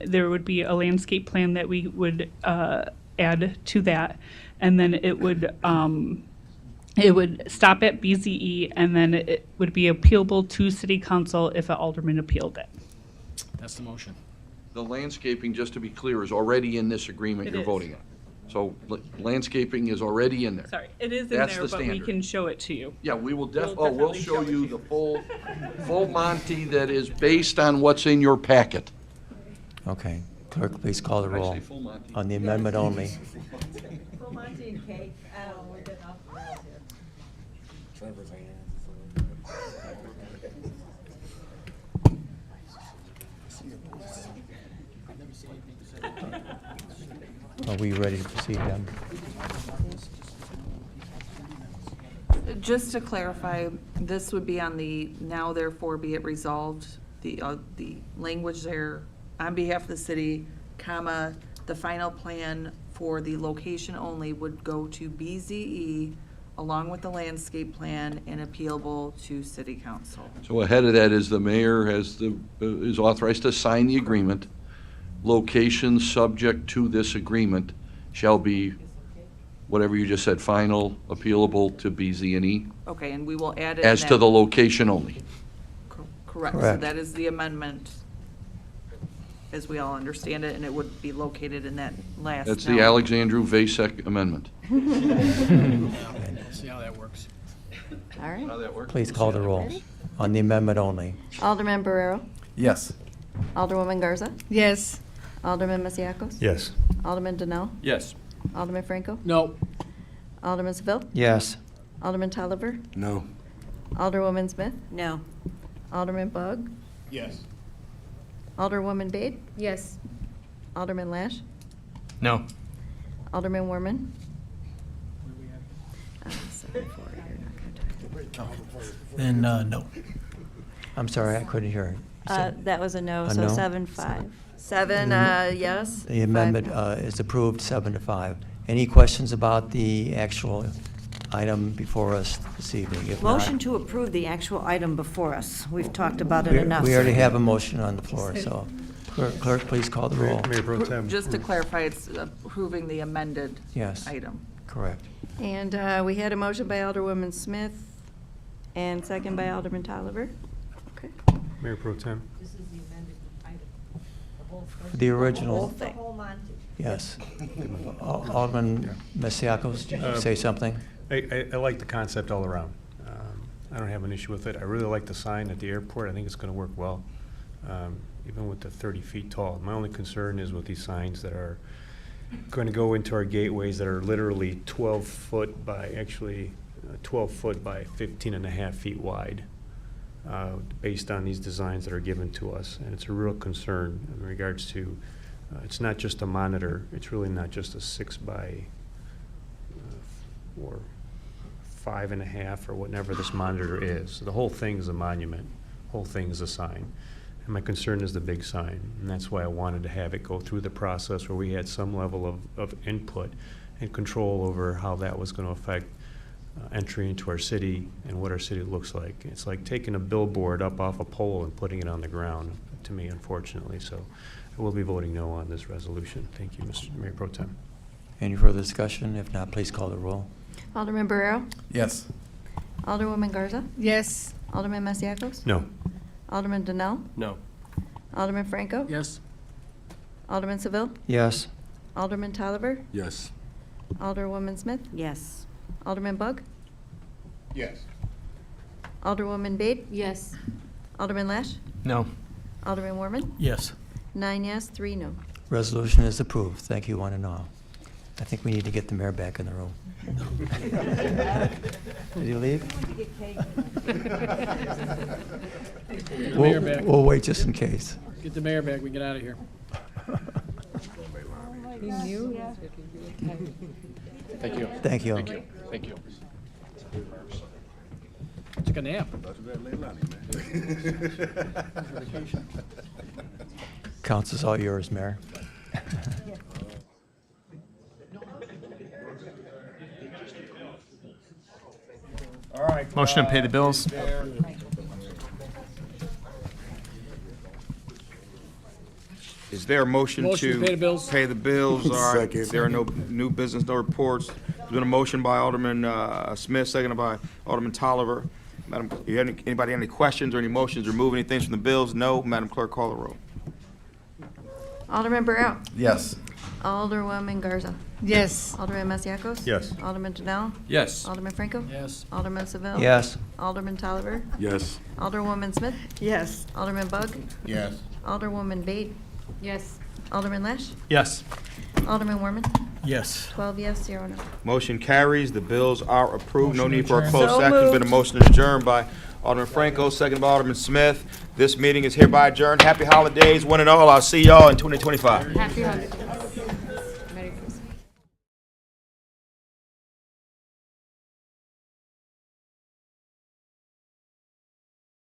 Speaker 22: There would be a landscape plan that we would add to that, and then it would stop at BZE, and then it would be appealable to city council if an alderman appealed it.
Speaker 6: that's the motion.
Speaker 8: The landscaping, just to be clear, is already in this agreement
Speaker 22: It
Speaker 8: you're
Speaker 22: is.
Speaker 8: voting on. So landscaping is already in there.
Speaker 22: Sorry, it is in
Speaker 8: That's
Speaker 22: there,
Speaker 8: the
Speaker 22: but we
Speaker 8: standard.
Speaker 22: can show it to you.
Speaker 8: Yeah, we will
Speaker 22: We'll
Speaker 8: we'll
Speaker 22: definitely
Speaker 8: show
Speaker 22: show it
Speaker 8: you
Speaker 22: to
Speaker 8: the full Monty that is based on what's in your packet.
Speaker 16: Okay. Clerk, please call the
Speaker 8: Did I
Speaker 16: roll.
Speaker 8: say full Monty?
Speaker 16: On the amendment only.
Speaker 3: Full Monty and cake. We're getting off the rails here.
Speaker 16: Are we ready to proceed then?
Speaker 4: Just to clarify, this would be on the now therefore be it resolved, the language there, on behalf of the city, comma, the final plan for the location only would go to BZE along with the landscape plan and appealable to city council.
Speaker 8: So ahead of that is the mayor is authorized to sign the agreement. Locations subject to this agreement shall be whatever you just said, final, appealable to BZ&E,
Speaker 4: Okay, and we will add it.
Speaker 8: as
Speaker 4: in
Speaker 8: to
Speaker 4: that-
Speaker 8: the location only.
Speaker 4: Correct, so
Speaker 16: Correct.
Speaker 4: that is the amendment, as we all understand it, and it would be located in that last.
Speaker 8: That's the
Speaker 4: now.
Speaker 8: Alexandru Vasek amendment.
Speaker 6: See how that works.
Speaker 2: All right.
Speaker 8: How that works?
Speaker 16: Please call the roll. On the amendment only.
Speaker 2: Alderman Barrero.
Speaker 21: Yes.
Speaker 2: Alderwoman Garza.
Speaker 4: Yes.
Speaker 2: Alderman Masiacos.
Speaker 21: Yes.
Speaker 2: Alderman Donnell.
Speaker 13: Yes.
Speaker 2: Alderman Franco.
Speaker 6: No.
Speaker 2: Alderman Seville.
Speaker 16: Yes.
Speaker 2: Alderman Tolliver.
Speaker 5: No.
Speaker 2: Alderwoman Smith?
Speaker 3: No.
Speaker 2: Alderman Bug?
Speaker 5: Yes.
Speaker 2: Alderwoman Bade?
Speaker 9: Yes.
Speaker 2: Alderman Lash?
Speaker 10: No.
Speaker 2: Alderman Warman? 7-4, you're not gonna
Speaker 1: Then, no.
Speaker 16: I'm sorry, I couldn't hear. You said
Speaker 2: That was a no,
Speaker 16: a
Speaker 2: so
Speaker 16: no?
Speaker 2: 7-5. 7, yes.
Speaker 16: The amendment is approved 7-5. Any questions about the actual item before us this evening? If not,
Speaker 3: Motion to approve the actual item before us. We've talked about it
Speaker 16: we
Speaker 3: enough.
Speaker 16: we already have a motion on the floor, so clerk, please call the roll.
Speaker 17: Mayor Pro Tem.
Speaker 4: Just to clarify, it's approving the amended
Speaker 16: Yes.
Speaker 4: item.
Speaker 16: Correct.
Speaker 2: And we had a motion by Alderwoman Smith and second by Alderman Tolliver. Okay.
Speaker 11: Mayor Pro Tem.
Speaker 16: The original.
Speaker 2: Whole thing.
Speaker 16: Yes. Alderman Masiacos, did you say something?
Speaker 21: I like the concept all around. I don't have an issue with it. I really like the sign at the airport. I think it's going to work well, even with the 30 feet tall. My only concern is with these signs that are going to go into our gateways that are literally 12 foot by, actually 12 foot by 15 and a half feet wide, based on these designs that are given to us. And it's a real concern in regards to, it's not just a monitor. It's really not just a 6 by or 5.5 or whatever this monitor is. The whole thing is a monument. Whole thing is a sign. And my concern is the big sign. And that's why I wanted to have it go through the process where we had some level of input and control over how that was going to affect entry into our city and what our city looks like. It's like taking a billboard up off a pole and putting it on the ground, to me, unfortunately. So I will be voting no on this resolution. Thank you, Mr. Mayor Pro Tem.
Speaker 16: Any further discussion? If not, please call the roll.
Speaker 2: Alderman Barrero?
Speaker 7: Yes.
Speaker 2: Alderwoman Garza?
Speaker 9: Yes.
Speaker 2: Alderman Masiacos?
Speaker 21: No.
Speaker 2: Alderman Donnell?
Speaker 13: No.
Speaker 2: Alderman Franco?
Speaker 6: Yes.
Speaker 2: Alderman Seville?
Speaker 16: Yes.
Speaker 2: Alderman Tolliver?
Speaker 17: Yes.
Speaker 2: Alderwoman Smith?
Speaker 3: Yes.
Speaker 2: Alderman Bug?
Speaker 5: Yes.
Speaker 2: Alderwoman Bade?
Speaker 9: Yes.
Speaker 2: Alderman Lash?
Speaker 10: No.
Speaker 2: Alderman Warman?
Speaker 1: Yes.
Speaker 2: 9 yes, 3 no.
Speaker 16: Resolution is approved. Thank you, one and all. I think we need to get the mayor back in the room. Did he leave?
Speaker 6: the mayor back.
Speaker 16: We'll wait just in case.
Speaker 6: Get the mayor back, we get out of here.
Speaker 4: He knew.
Speaker 19: Thank you.
Speaker 16: Thank you.
Speaker 19: Thank you. Thank you.
Speaker 6: Took a nap.
Speaker 16: Council's all yours, Mayor.
Speaker 5: All right.
Speaker 10: Motion to pay the bills.
Speaker 12: Is there a motion to?
Speaker 6: Motion to pay the bills.
Speaker 12: Pay the bills, all right.
Speaker 17: Second.
Speaker 12: There are no new business, no reports. There's been a motion by Alderman Smith, seconded by Alderman Tolliver. Madam, anybody have any questions or any motions, remove anything from the bills? No. Madam Clerk, call the roll.
Speaker 2: Alderman Barrero?
Speaker 7: Yes.
Speaker 2: Alderwoman Garza?
Speaker 9: Yes.
Speaker 2: Alderman Masiacos?
Speaker 21: Yes.
Speaker 2: Alderman Donnell?
Speaker 13: Yes.
Speaker 2: Alderman Franco?
Speaker 6: Yes.
Speaker 2: Alderman Seville?
Speaker 16: Yes.
Speaker 2: Alderman Tolliver?
Speaker 17: Yes.
Speaker 2: Alderwoman Smith?
Speaker 3: Yes.
Speaker 2: Alderman Bug?
Speaker 5: Yes.
Speaker 2: Alderwoman Bade?
Speaker 9: Yes.
Speaker 2: Alderman Lash?
Speaker 10: Yes.
Speaker 2: Alderman Warman?
Speaker 1: Yes.
Speaker 2: 12 yes, 0 no.
Speaker 12: Motion carries. The bills are approved. No need for a
Speaker 6: adjourn.
Speaker 12: closed
Speaker 2: So
Speaker 12: session. There's been a
Speaker 2: moved.
Speaker 12: motion to adjourn by Alderman Franco, seconded by Alderman Smith. This meeting is hereby adjourned. Happy holidays, one and all. I'll see y'all in 2025.
Speaker 9: Happy holidays. Merry Christmas.